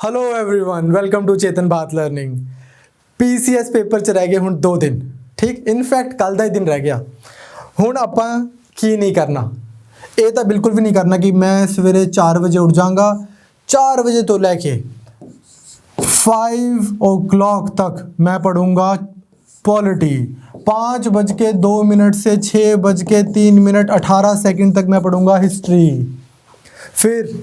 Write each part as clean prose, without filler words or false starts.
Hello everyone, welcome to चेतन बात learning. PCS paper च रह गए हुण 2 दिन, ठीक। इनफैक्ट कल का ही दिन रह गया। हुण आपां की नहीं करना, ये तो बिल्कुल भी नहीं करना कि मैं सवेरे 4 बजे उठ जाऊँगा, 4 बजे तो लैके 5 o'clock तक मैं पढ़ूंगा पॉलिटी। 5:02 से 6:03 18 सेकंड तक मैं पढ़ूंगा हिस्ट्री। फिर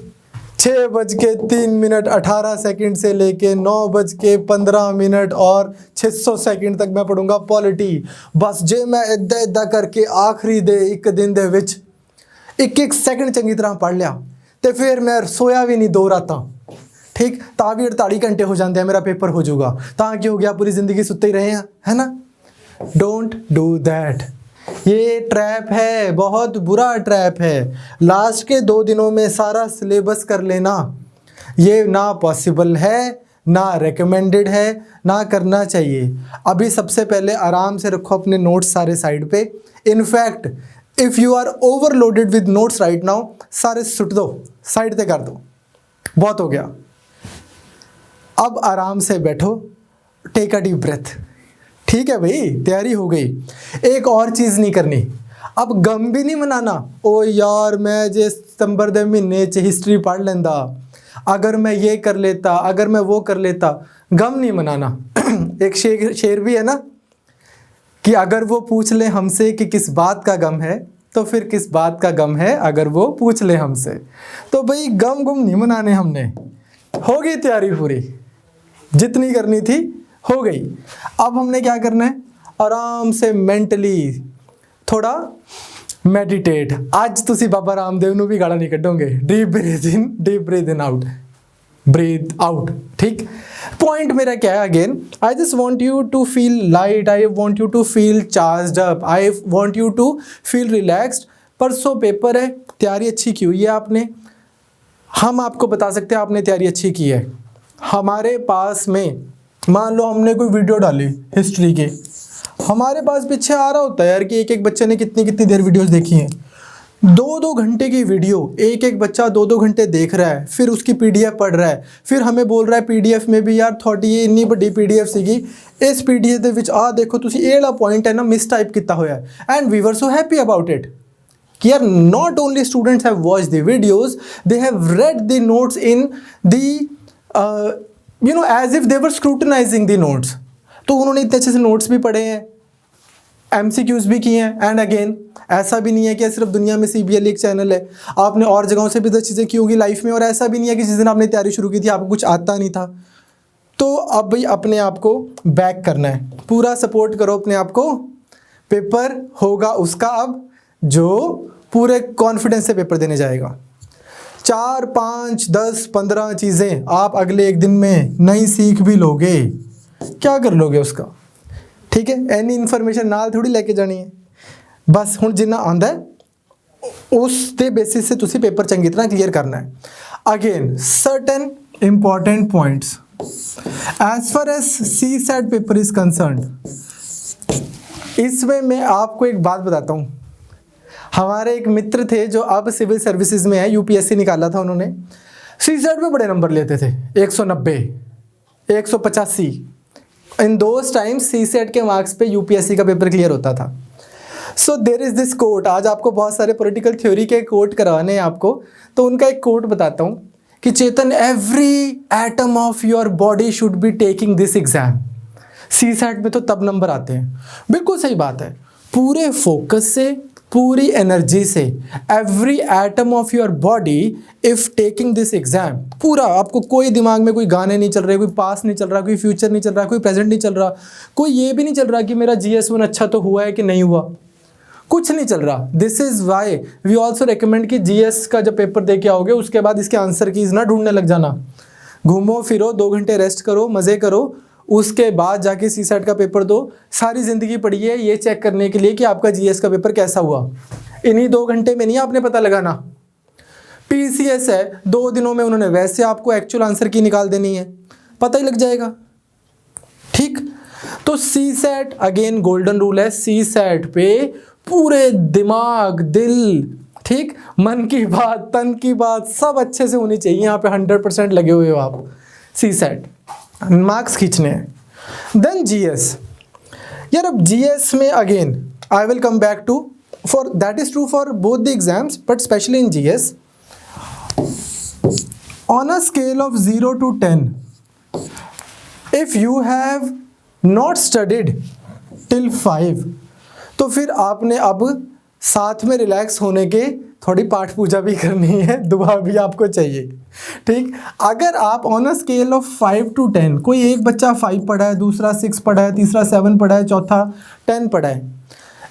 6:03 18 सेकंड से लेके 9:15 और 600 सेकंड तक मैं पढ़ूंगा पॉलिटी। बस जे मैं इदा इदा करके आखिरी दे एक दिन दे विच एक सेकंड चंगी तरह पढ़ लिया तो फिर मैं सोया भी नहीं 2 रातां, ठीक। ता भी 48 घंटे हो जाते हैं, मेरा पेपर हो जाऊगा। ता की हो गया, पूरी जिंदगी सुते ही रहे हैं, है ना। Don't do that. ये ट्रैप है, बहुत बुरा ट्रैप है। लास्ट के 2 दिनों में सारा सिलेबस कर लेना ये ना पॉसिबल है, ना रेकमेंडेड है, ना करना चाहिए। अभी सबसे पहले आराम से रखो अपने नोट्स सारे साइड पे। In fact if you are overloaded with notes right now, सारे सुट दो, साइड पे कर दो, बहुत हो गया। अब आराम से बैठो, टेक अ डीप ब्रेथ, ठीक है भाई, तैयारी हो गई। एक और चीज़ नहीं करनी, अब गम भी नहीं मनाना। ओ यार, मैं जे सितंबर के महीने च हिस्ट्री पढ़ लेंदा, अगर मैं ये कर लेता, अगर मैं वो कर लेता, गम नहीं मनाना। एक शेर भी है ना कि अगर वो पूछ ले हमसे कि किस बात का गम है, तो फिर किस बात का गम है अगर वो पूछ ले हमसे। तो भाई गम गुम नहीं मनाने हमने। हो गई तैयारी पूरी, जितनी करनी थी हो गई। अब हमने क्या करना है, आराम से मेंटली थोड़ा मेडिटेट। आज तुसी बाबा रामदेव नू भी गाला नहीं कढ़ोगे। Deep breathe in out, breathe out, ठीक। पॉइंट मेरा क्या है, again I just want you to feel light, I want you to feel charged up, I want you to feel relaxed. परसों पेपर है, तैयारी अच्छी की हुई है आपने, हम आपको बता सकते हैं आपने तैयारी अच्छी की है। हमारे पास में मान लो हमने कोई वीडियो डाली हिस्ट्री के, हमारे पास पीछे आ रहा होता है यार कि एक बच्चे ने कितनी देर वीडियोस देखी हैं। 2 घंटे की वीडियो एक बच्चा 2 घंटे देख रहा है, फिर उसकी पीडीएफ पढ़ रहा है, फिर हमें बोल रहा है पीडीएफ में भी यार थोड़ी ये इन्नी बड़ी पीडीएफ सीगी, इस पीडीएफ दे विच आ देखो तुसी ये वाला पॉइंट है ना मिस टाइप किया होया है। And we were so happy about it कि यार not only students have watched the videos, they have read the notes in the as if they were scrutinizing the notes. तो उन्होंने इतने अच्छे से नोट्स भी पढ़े हैं, एमसीक्यूज भी किए हैं। एंड अगेन ऐसा भी नहीं है कि सिर्फ दुनिया में सीबीएल एक चैनल है, आपने और जगहों से भी तो चीज़ें की होगी लाइफ में। और ऐसा भी नहीं है कि जिस दिन आपने तैयारी शुरू की थी आपको कुछ आता नहीं था। तो अब भाई अपने आप को बैक करना है, पूरा सपोर्ट करो अपने आप को। पेपर होगा उसका अब जो पूरे कॉन्फिडेंस से पेपर देने जाएगा। 4, 5, 10, 15 चीज़ें आप अगले एक दिन में नई सीख भी लोगे, क्या कर लोगे उसका, ठीक है। एनी इन्फॉर्मेशन नाल थोड़ी लेके जानी है, बस हुण जिन्ना आंदा है उस दे बेसिस से तुसी पेपर चंगी तरह क्लियर करना है। Again certain important points as far as CSAT paper is concerned, इसमें मैं आपको एक बात बताता हूँ। हमारे एक मित्र थे जो अब सिविल सर्विसेज में है, यूपीएससी निकाला था उन्होंने। CSAT में बड़े नंबर लेते थे, 190, 185। इन दोज टाइम्स CSAT के मार्क्स पे यूपीएससी का पेपर क्लियर होता था। सो देर इज दिस कोट, आज आपको बहुत सारे पॉलिटिकल थ्योरी के कोट करवाने हैं आपको, तो उनका एक कोट बताता हूँ कि Chetan, every atom of your body should be taking this exam. CSAT में तो तब नंबर आते हैं। बिल्कुल सही बात है, पूरे फोकस से, पूरी एनर्जी से, every atom of your body if taking this exam, पूरा आपको कोई दिमाग में कोई गाने नहीं चल रहे, कोई पास नहीं चल रहा, कोई फ्यूचर नहीं चल रहा, कोई प्रेजेंट नहीं चल रहा, कोई ये भी नहीं चल रहा कि मेरा GS1 अच्छा तो हुआ है कि नहीं हुआ, कुछ नहीं चल रहा। This is why we also recommend कि GS का जब पेपर दे के आओगे उसके बाद इसके आंसर कीज ना ढूंढने लग जाना। घूमो फिरो, 2 घंटे रेस्ट करो, मज़े करो, उसके बाद जाके CSAT का पेपर दो। सारी ज़िंदगी पढ़िए ये चेक करने के लिए कि आपका GS का पेपर कैसा हुआ। इन्हीं 2 घंटे में नहीं आपने पता लगाना। PCS है, 2 दिनों में उन्होंने वैसे आपको एक्चुअल आंसर की निकाल देनी है, पता ही लग जाएगा, ठीक। तो CSAT अगेन गोल्डन रूल है, CSAT पे पूरे दिमाग, दिल, ठीक, मन की बात, तन की बात सब अच्छे से होनी चाहिए। यहाँ पे 100% लगे हुए हो आप, CSAT, मार्क्स खींचने हैं। देन GS, यार अब GS में again I will come back to, for that is true for both the exams but specially in GS, on a scale of 0 to 10, if you have not studied till 5, तो फिर आपने अब साथ में relax होने के थोड़ी पाठ पूजा भी करनी है, दुआ भी आपको चाहिए, ठीक। अगर आप on a scale of 5 to 10, कोई एक बच्चा 5 पढ़ा है, दूसरा 6 पढ़ा है, तीसरा 7 पढ़ा है, चौथा 10 पढ़ा है,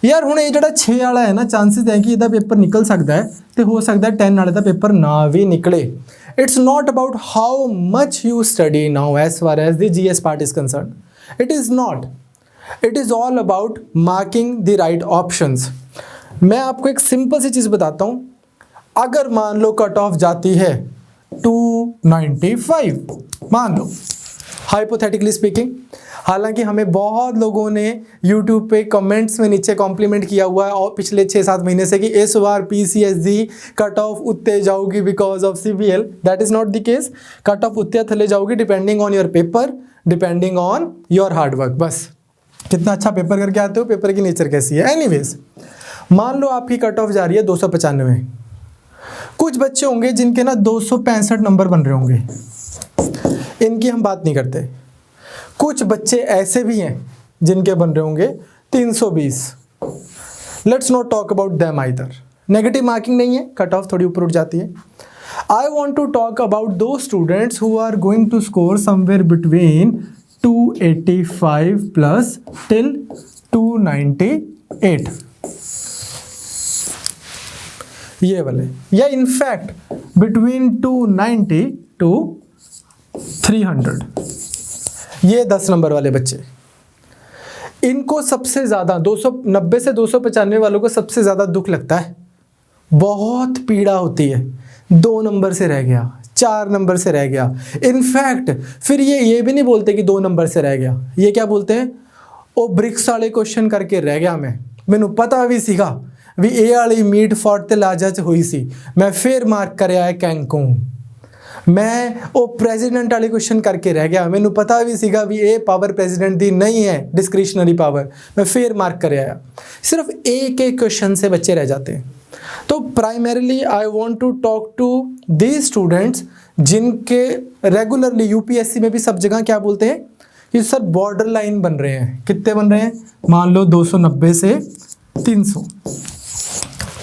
यार हुण ये जिहड़ा 6 वाला है ना, चांसिस है कि इहदा पेपर निकल सकता है, तो हो सकता है 10 वाले का पेपर ना भी निकले। It's not about how much you study now as far as the GS part is concern, it is not, it is all about marking the right options. मैं आपको एक सिंपल सी चीज़ बताता हूँ, अगर मान लो कट ऑफ जाती है 295, मान लो हाइपोथेटिकली स्पीकिंग, हालांकि हमें बहुत लोगों ने YouTube पे कमेंट्स में नीचे कॉम्प्लीमेंट किया हुआ है और पिछले 6-7 महीने से कि इस बार PCSD कट ऑफ उत्ते जाओगी because of CBL, that is not the case. Cut off उत्ते थले जाओगी depending on your paper, depending on your hard work, बस कितना अच्छा पेपर करके आते हो, पेपर की नेचर कैसी है। एनीवेज, मान लो आपकी कट ऑफ जा रही है 295, कुछ बच्चे होंगे जिनके ना 265 नंबर बन रहे होंगे, इनकी हम बात नहीं करते। कुछ बच्चे ऐसे भी हैं जिनके बन रहे होंगे 320, let's not talk about them either, negative marking नहीं है, कट ऑफ थोड़ी ऊपर उठ जाती है। I want to talk about दो students who are going to score somewhere between 285 plus till 298, ये वाले, या इनफैक्ट बिटवीन 290 टू 300, ये 10 नंबर वाले बच्चे, इनको सबसे ज़्यादा 290 से 295 वालों को सबसे ज़्यादा दुख लगता है, बहुत पीड़ा होती है, 2 नंबर से रह गया, 4 नंबर से रह गया। इनफैक्ट फिर ये भी नहीं बोलते कि 2 नंबर से रह गया, ये क्या बोलते हैं, ओ ब्रिक्स वाले क्वेश्चन करके रह गया, मैनू पता भी सीगा भी ए वाली मीट फॉट ते लाजा च हुई सी, मैं फिर मार्क करया है कैंकू, मैं वो प्रेजिडेंट वाले क्वेश्चन करके रह गया, मैनू पता भी सीगा भी ये पावर प्रेजिडेंट दी नहीं है, डिस्क्रिशनरी पावर, मैं फिर मार्क करया। सिर्फ एक एक क्वेश्चन से बच्चे रह जाते हैं। तो primarily I want to talk to these students जिनके रेगुलरली यूपीएससी में भी सब जगह क्या बोलते हैं कि सर बॉर्डर लाइन बन रहे हैं। कितने बन रहे हैं, मान लो 290 से 300।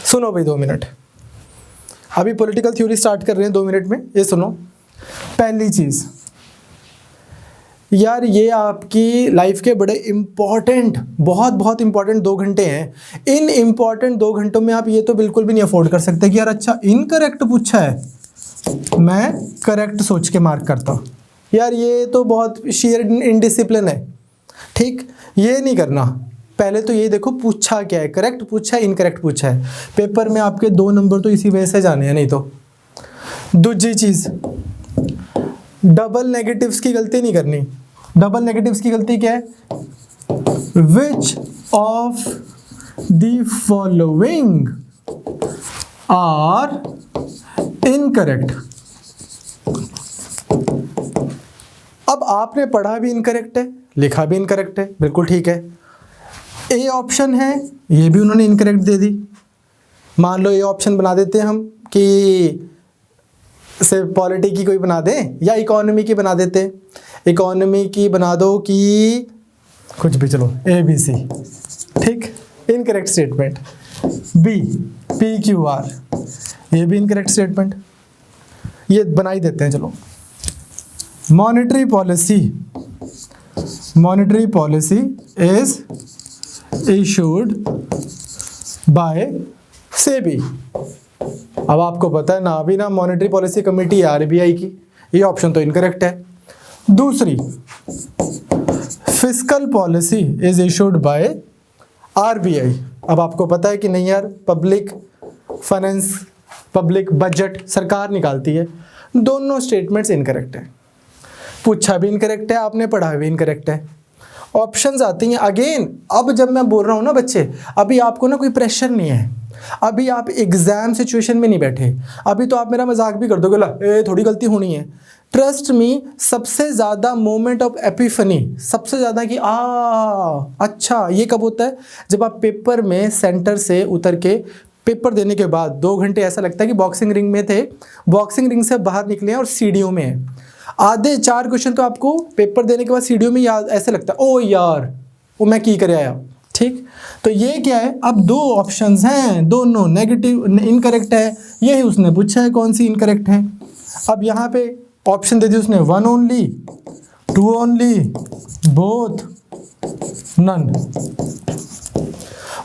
सुनो भाई 2 मिनट, अभी पॉलिटिकल थ्योरी स्टार्ट कर रहे हैं 2 मिनट में। ये सुनो, पहली चीज़ यार, ये आपकी लाइफ के बड़े इम्पॉर्टेंट, बहुत इंपॉर्टेंट 2 घंटे हैं। इन इम्पॉर्टेंट 2 घंटों में आप ये तो बिल्कुल भी नहीं अफोर्ड कर सकते कि यार अच्छा इनकरेक्ट पूछा है, मैं करेक्ट सोच के मार्क करता हूँ। यार ये तो बहुत शेयर इनडिसिप्लिन है, ठीक, ये नहीं करना। पहले तो ये देखो पूछा क्या है, करेक्ट पूछा है, इनकरेक्ट पूछा है। पेपर में आपके 2 नंबर तो इसी वजह से जाने हैं, नहीं तो। दूसरी चीज़, डबल नेगेटिव्स की गलती नहीं करनी। डबल नेगेटिव्स की गलती क्या है, which of the following are incorrect. अब आपने पढ़ा भी इनकरेक्ट है, लिखा भी इनकरेक्ट है, बिल्कुल ठीक है। ए ऑप्शन है, ये भी उन्होंने इनकरेक्ट दे दी। मान लो ये ऑप्शन बना देते हैं हम कि से पॉलिटी की कोई बना दें या इकोनॉमी की बना देते हैं। इकोनॉमी की बना दो कि कुछ भी, चलो ABC, ठीक, इनकरेक्ट स्टेटमेंट। बी PQR, ये भी इनकरेक्ट स्टेटमेंट, ये बना ही देते हैं। चलो monetary policy is issued by SEBI. अब आपको पता है ना, अभी ना मॉनेटरी पॉलिसी कमेटी है RBI की, ये ऑप्शन तो इनकरेक्ट है। दूसरी, fiscal policy is issued by RBI। अब आपको पता है कि नहीं यार, पब्लिक फाइनेंस, पब्लिक बजट सरकार निकालती है। दोनों स्टेटमेंट्स इनकरेक्ट है, पूछा भी इनकरेक्ट है, आपने पढ़ा भी इनकरेक्ट है। ऑप्शंस आती हैं अगेन। अब जब मैं बोल रहा हूँ ना बच्चे, अभी आपको ना कोई प्रेशर नहीं है, अभी आप एग्जाम सिचुएशन में नहीं बैठे, अभी तो आप मेरा मजाक भी कर दोगे, ला थोड़ी गलती होनी है। ट्रस्ट मी, सबसे ज़्यादा मोमेंट ऑफ एपिफनी, सबसे ज़्यादा कि अच्छा ये कब होता है, जब आप पेपर में सेंटर से उतर के पेपर देने के बाद 2 घंटे ऐसा लगता है कि बॉक्सिंग रिंग में थे, बॉक्सिंग रिंग से बाहर निकले हैं और सीढ़ियों में है। आधे 4 क्वेश्चन तो आपको पेपर देने के बाद सीढ़ियों में याद ऐसे लगता है, ओ यार वो मैं की कर आया। ठीक, तो ये क्या है, अब 2 ऑप्शंस हैं, दोनों नेगेटिव इनकरेक्ट है, यही उसने पूछा है कौन सी इनकरेक्ट है। अब यहाँ पे ऑप्शन दे दी उसने 1 ओनली, 2 ओनली, बोथ, नन।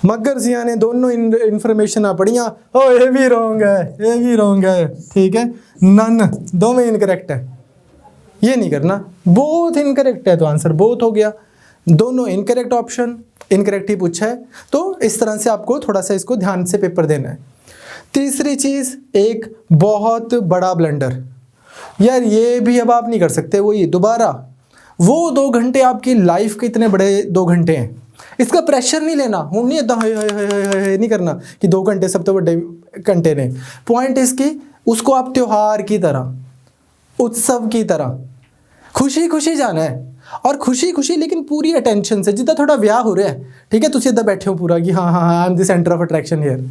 मगर जिया ने दोनों इन्फॉर्मेशन पढ़िया, ओ ये भी रॉन्ग है, ये भी रॉन्ग है, ठीक है, नन, दो में इनकरेक्ट है, ये नहीं करना। बोथ इनकरेक्ट है तो आंसर बोथ हो गया, दोनों इनकरेक्ट ऑप्शन, इनकरेक्ट ही पूछा है। तो इस तरह से आपको थोड़ा सा इसको ध्यान से पेपर देना है। तीसरी चीज, एक बहुत बड़ा ब्लंडर, यार ये भी अब आप नहीं कर सकते, वो ये दोबारा वो 2 घंटे आपकी लाइफ के इतने बड़े 2 घंटे हैं, इसका प्रेशर नहीं लेना, हूँ नहीं इदा नहीं करना कि 2 घंटे सब तो बड़े घंटे ने। पॉइंट इसकी, उसको आप त्योहार की तरह, उत्सव की तरह खुशी खुशी जाना है, और खुशी खुशी लेकिन पूरी अटेंशन से, जितना थोड़ा ब्याह हो रहा है, ठीक है, तुम इदा बैठे हो पूरा कि हाँ हाँ हाँ I am the centre of attraction here,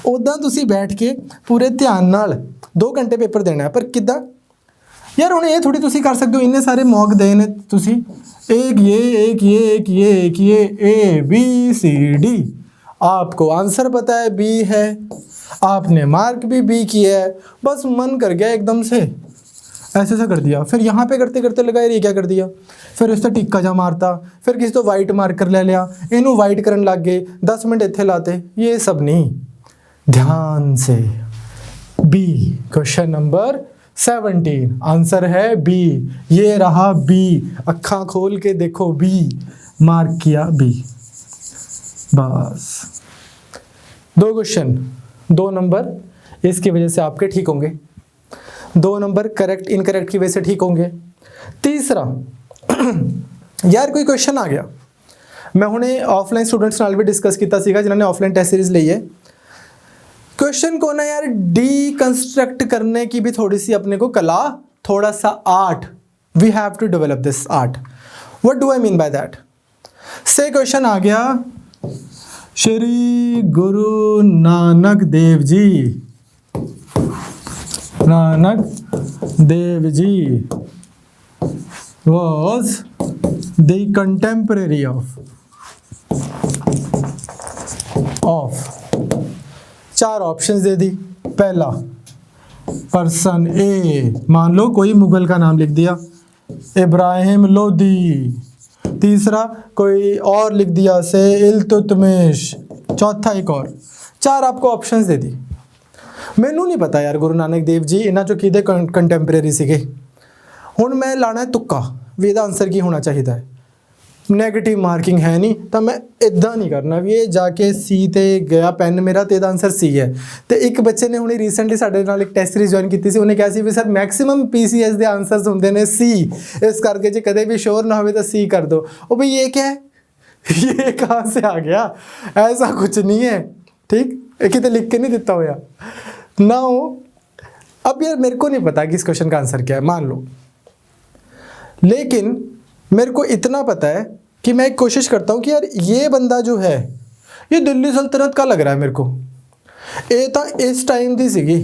उदा तुम बैठ के पूरे ध्यान नाल 2 घंटे पेपर देना है। पर किदा यार हूँ ये थोड़ी तुम कर सकते हो, इन्ने सारे मॉक दे ने तुसी, एक ये एक ये एक ये एक ये ए बी सी डी, आपको आंसर पता है बी है, आपने मार्क भी बी किया है, बस मन कर गया एकदम से ऐसे सा कर दिया, फिर यहाँ पे करते करते लगा यार ये क्या कर दिया, फिर उससे टिक्का जा मारता, फिर किसी तो वाइट मार्कर ले लिया, इनू वाइट करन लग गए, 10 मिनट इत्थे लाते, ये सब नहीं, ध्यान से। बी, क्वेश्चन नंबर 17, आंसर है बी, ये रहा बी, अक्खा खोल के देखो बी, मार्क किया बी, बस 2 क्वेश्चन 2 नंबर, इसकी वजह से आपके ठीक होंगे, 2 नंबर करेक्ट इनकरेक्ट की वजह से ठीक होंगे। तीसरा यार कोई क्वेश्चन आ गया, मैं हुणे ऑफलाइन स्टूडेंट्स नाल भी डिस्कस किया सीगा जिन्होंने ऑफलाइन टेस्ट सीरीज ली है, क्वेश्चन को ना यार डीकंस्ट्रक्ट करने की भी थोड़ी सी अपने को कला, थोड़ा सा art, we have to develop this art. What do I mean by that, से क्वेश्चन आ गया, Shri Guru Nanak Dev ji, Nanak Dev ji was the contemporary of 4 options दे दी। पहला पर्सन ए, मान लो कोई मुगल का नाम लिख दिया, इब्राहिम लोदी। तीसरा कोई और लिख दिया से इल्तुतमिश। चौथा एक और, 4 आपको ऑप्शंस दे दी। मैनू नहीं पता यार गुरु नानक देव जी इन्हों चो किदे कंटैंपरेरी सीगे, हुण मैं लाना है तुक्का भी इहदा आंसर की होना चाहिए है, नैगेटिव मार्किंग है नहीं तो मैं इदा नहीं करना भी ये जाके सी ते गया पेन मेरा तो इहदा आंसर सी है। तो एक बच्चे ने हुणे रीसेंटली साडे नाल एक टेस्ट सीरीज ज्वाइन की सी, उन्हें कहा सी भी सर मैक्सिमम PCS के आंसर्स होंगे ने सी, इस करके जो कदे भी श्योर ना हो तो सी कर दो। ओ भाई ये क्या है, ये कहाँ से आ गया, ऐसा कुछ नहीं है, ठीक है, कितने लिख के नहीं दिता होया ना हो। अब यार मेरे को नहीं पता कि इस क्वेश्चन का आंसर क्या है मान लो, लेकिन मेरे को इतना पता है कि मैं एक कोशिश करता हूँ कि यार ये बंदा जो है ये दिल्ली सल्तनत का लग रहा है मेरे को, ये तो इस टाइम दी सीगी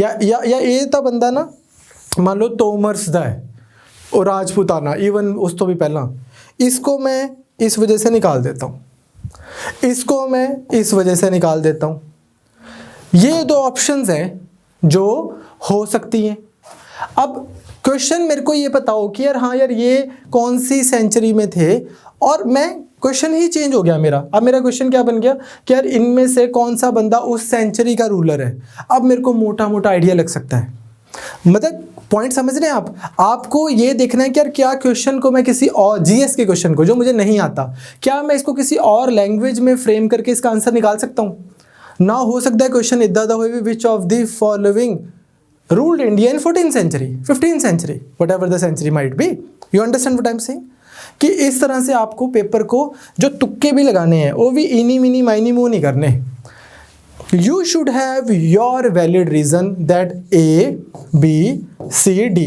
या ये तो बंदा ना मान लो तोमर्स दा है और राजपूताना इवन उस तो भी पहला, इसको मैं इस वजह से निकाल देता हूँ, इसको मैं इस वजह से निकाल देता हूँ। ये 2 ऑप्शंस हैं जो हो सकती हैं। अब क्वेश्चन मेरे को ये बताओ कि यार हाँ यार ये कौन सी सेंचुरी में थे, और मैं क्वेश्चन ही चेंज हो गया मेरा। अब मेरा क्वेश्चन क्या बन गया कि यार इनमें से कौन सा बंदा उस सेंचुरी का रूलर है। अब मेरे को मोटा मोटा आइडिया लग सकता है, मतलब पॉइंट समझ रहे हैं आप। आपको ये देखना है कि यार क्या क्वेश्चन को मैं किसी और GS के क्वेश्चन को जो मुझे नहीं आता, क्या मैं इसको किसी और लैंग्वेज में फ्रेम करके इसका आंसर निकाल सकता हूँ ना। हो सकता है क्वेश्चन इदा दा होवे विच of the following ruled India in 14th century, 15th century, whatever the century might be. You understand what I'm saying? कि इस तरह से आपको पेपर को जो तुक्के भी लगाने हैं वो भी इनी मिनी माइनी मुँह नहीं करने, You should have your valid reason that A, B, C, D.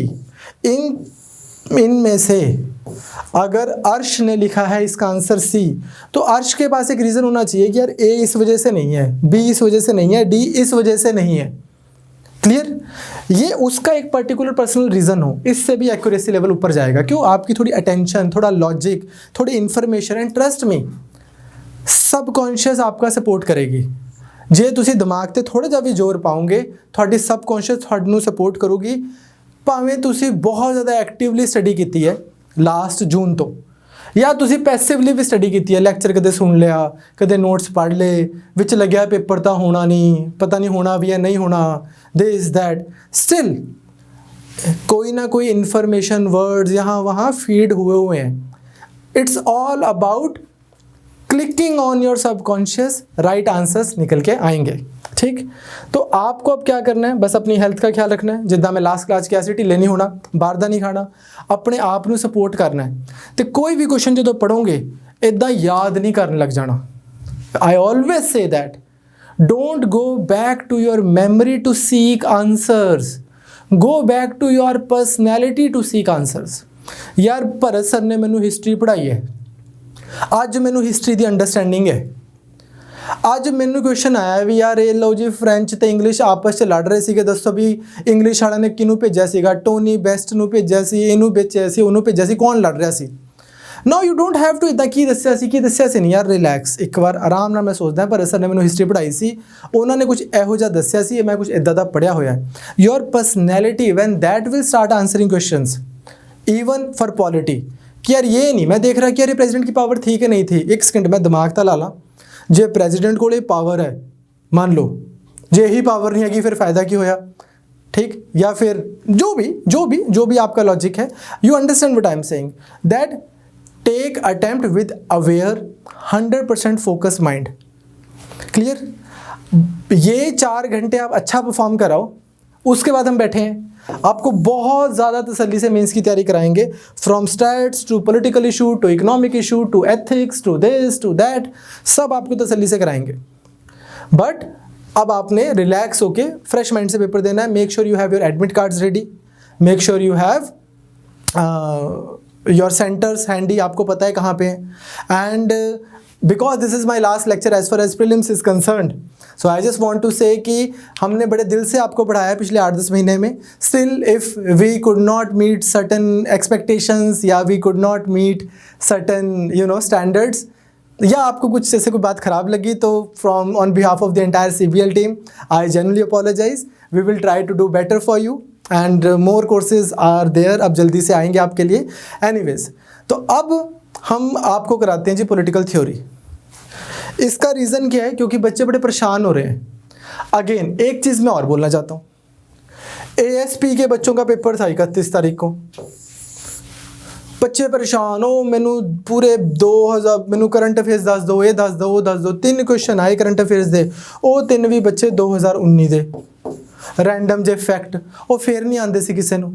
इनमें से अगर अर्श ने लिखा है इसका आंसर C, तो अर्श के पास एक रीज़न होना चाहिए कि यार A इस वजह से नहीं है, B इस वजह से नहीं है, D इस वजह से नहीं है। क्लियर? ये उसका एक पर्टिकुलर पर्सनल रीज़न हो, इससे भी एक्यूरेसी लेवल ऊपर जाएगा। क्यों? आपकी थोड़ी अटेंशन, थोड़ा लॉजिक, थोड़ी information, and trust me, subconscious आपका सपोर्ट करेगी। जे तुसी दिमाग ते थोड़ा जिहा भी जोर पाओगे, थोड़ी सबकॉन्शियस तुहानू सपोर्ट करूगी, भावें तुसी बहुत ज़्यादा एक्टिवली स्टडी की है लास्ट जून तो, या तुसी पैसिवली भी स्टडी की है, लैक्चर कदे सुन लिया, कदे नोट्स पढ़ ले, विच लग्या पेपर तो होना नहीं, पता नहीं होना भी है नहीं होना, दिस दैट, स्टिल कोई ना कोई इन्फॉर्मेशन, वर्ड्स यहाँ वहाँ फीड हुए हैं। It's all about clicking on your subconscious, right answers निकल के आएंगे। ठीक, तो आपको अब क्या करना है, बस अपनी हेल्थ का ख्याल रखना है, जिद्दां मैं लास्ट क्लास की ढिल्ले नहीं होना, बाहर दा नहीं खाना, अपने आप नू सपोर्ट करना है। तो कोई भी क्वेश्चन जो पढ़ोगे इदा याद नहीं करने लग जाना। I always say that don't go back to your memory to seek answers, go back to your personality to seek answers. यार भरत सर ने मैनू हिस्ट्री पढ़ाई है, अज मैनू हिस्ट्री की अंडरस्टैंडिंग है। अज मैनू क्वेश्चन आया भी यार ये लो जी फ्रेंच तो इंग्लिश आपस में लड़ रहे थे, दसो भी इंग्लिश वाले ने किनू भेजा सीगा, टोनी बेस्ट नू भेजा सी, इनू भेजा सी, उन्होंने भेजा सी, कौन लड़ रहा C. No you don't have to इदा की दस्या सी नहीं यार, रिलैक्स एक बार आराम नाल। मैं सोचदा भरत सर ने मैनू हिस्ट्री पढ़ाई सी, उन्होंने कुछ इहो जिहा दस्या सी, मैं कुछ इदा दा पढ़िया होया है। Your personality when that will start answering questions even for polity, कि यार ये नहीं मैं देख रहा कि यार ये प्रेजिडेंट की पावर थी कि नहीं थी। एक सेकंड मैं दिमाग ता ला ला, जे प्रेजिडेंट को पावर है मान लो, जे ही पावर नहीं हैगी फिर फायदा की होया। ठीक, या फिर जो भी आपका लॉजिक है, you understand what I am saying, that take attempt with aware 100% focus mind. Clear? ये 4 घंटे आप अच्छा परफॉर्म कराओ, उसके बाद हम बैठे हैं, आपको बहुत ज़्यादा तसल्ली से मेंस की तैयारी कराएंगे, from stats to political issue to economic issue to ethics to this to that, सब आपको तसल्ली से कराएंगे। बट अब आपने रिलैक्स होके फ्रेश माइंड से पेपर देना है। Make sure you have your admit cards ready, make sure you have your centres handy, आपको पता है कहाँ पे हैं। And because this is my last lecture as far as prelims is concerned, so I just want to say कि हमने बड़े दिल से आपको पढ़ाया है पिछले 8-10 महीने में। Still if we could not meet certain expectations या we could not meet certain standards, या आपको कुछ जैसे कोई बात ख़राब लगी, तो from on behalf of the entire CBL team I genuinely apologise. We will try to do better for you and more courses are there, अब जल्दी से आएंगे आपके लिए। एनीवेज, तो अब हम आपको कराते हैं जी पॉलिटिकल थ्योरी। इसका रीज़न क्या है? क्योंकि बच्चे बड़े परेशान हो रहे हैं। अगेन एक चीज़ मैं और बोलना चाहता हूँ, ASP के बच्चों का पेपर था 31 तारीख को, बच्चे परेशान हो, मैनू पूरे 2000 मैनू करंट अफेयर्स दस दो, ये दस दो, वो दस दो, 3 क्वेश्चन आए करंट अफेयर्स दे, वो 3 भी बच्चे 2019 दे, रैंडम जे फैक्ट, वो फिर नहीं आते सी किसी को।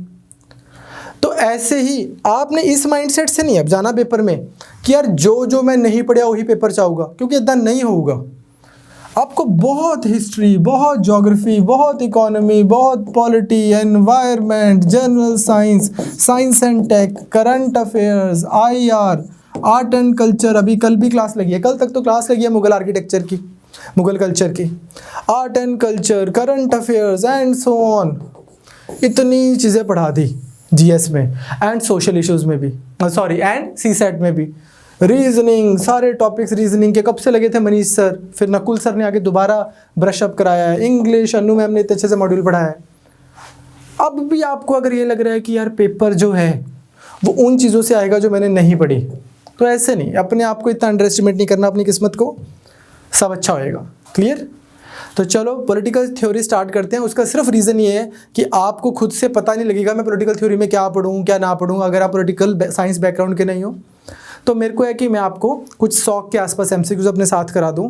तो ऐसे ही आपने इस माइंडसेट से नहीं अब जाना पेपर में कि यार जो मैं नहीं पढ़ा वही पेपर चाहूँगा, क्योंकि इतना नहीं होगा। आपको बहुत हिस्ट्री, बहुत ज्योग्राफी, बहुत इकोनॉमी, बहुत polity, environment, general science, science and tech, current affairs, IR, art and culture, अभी कल भी क्लास लगी है, कल तक तो क्लास लगी है मुगल आर्किटेक्चर की, मुगल कल्चर की, art and culture, current affairs and so on, इतनी चीज़ें पढ़ा दी GS में, एंड सोशल इश्यूज़ में भी, सॉरी एंड CSET में भी, रीजनिंग, सारे टॉपिक्स रीजनिंग के कब से लगे थे मनीष सर, फिर नकुल सर ने आके दोबारा ब्रश अप कराया है, इंग्लिश अनु मैम ने इतने अच्छे से मॉड्यूल पढ़ाया है। अब भी आपको अगर ये लग रहा है कि यार पेपर जो है वो उन चीज़ों से आएगा जो मैंने नहीं पढ़ी, तो ऐसे नहीं, अपने आप को इतना अंडर एस्टिमेट नहीं करना, अपनी किस्मत को, सब अच्छा होएगा। क्लियर? तो चलो पॉलिटिकल थ्योरी स्टार्ट करते हैं। उसका सिर्फ रीज़न ये है कि आपको खुद से पता नहीं लगेगा मैं पॉलिटिकल थ्योरी में क्या पढ़ूँ क्या ना पढ़ूँ, अगर आप पॉलिटिकल साइंस बैकग्राउंड के नहीं हो। तो मेरे को है कि मैं आपको कुछ 100 के आसपास एमसीक्यूज अपने साथ करा दूं,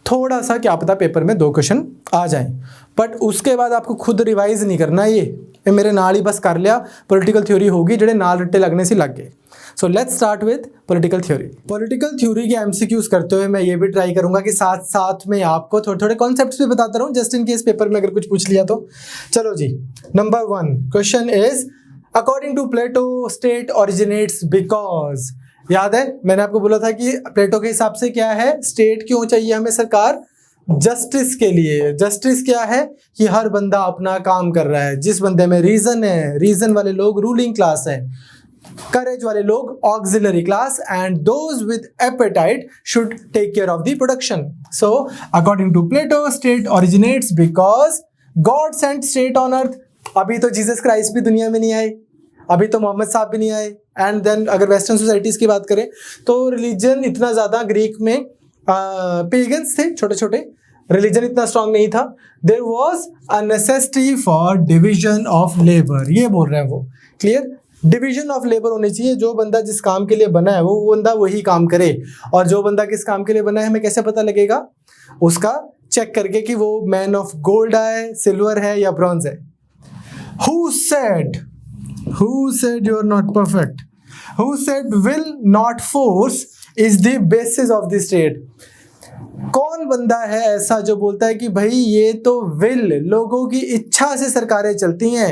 थोड़ा सा क्या पता पेपर में 2 क्वेश्चन आ जाएं, बट उसके बाद आपको खुद रिवाइज नहीं करना। ये मेरे नाल ही बस कर लिया, पॉलिटिकल थ्योरी होगी जेडे नाल रट्टे लगने से लग गए। So let's start with political theory. Political theory के एमसीक्यूज करते हुए मैं ये भी ट्राई करूंगा कि साथ साथ में आपको थोड़े थोड़े कॉन्सेप्ट्स भी बताता रहूं, जस्ट इन केस पेपर में अगर कुछ पूछ लिया तो। चलो जी, number 1 question is according to Plato state originates because. याद है मैंने आपको बोला था कि प्लेटो के हिसाब से क्या है, स्टेट क्यों चाहिए हमें सरकार? जस्टिस के लिए। जस्टिस क्या है कि हर बंदा अपना काम कर रहा है, जिस बंदे में रीजन है, रीजन वाले लोग रूलिंग क्लास है, करेज वाले लोग auxiliary class, and those with appetite should take care of the production. So according to Plato state originates because God sent state on earth. अभी तो जीसस क्राइस्ट भी दुनिया में नहीं आए, अभी तो मोहम्मद साहब भी नहीं आए, एंड देन अगर वेस्टर्न सोसाइटीज की बात करें तो रिलीजन इतना ज़्यादा ग्रीक में पेगन्स थे, छोटे छोटे, रिलीजन इतना स्ट्रांग नहीं था। There was a necessity for division of labour, ये बोल रहे हैं वो, क्लियर? डिवीजन ऑफ लेबर होनी चाहिए, जो बंदा जिस काम के लिए बना है वो बंदा वही काम करे, और जो बंदा किस काम के लिए बना है हमें कैसे पता लगेगा? उसका चेक करके कि वो मैन ऑफ गोल्ड है, सिल्वर है या ब्रॉन्ज है। Who said you are not perfect? Who said will not force is the basis of the state? कौन बंदा है ऐसा जो बोलता है कि भाई ये तो विल, लोगों की इच्छा से सरकारें चलती हैं?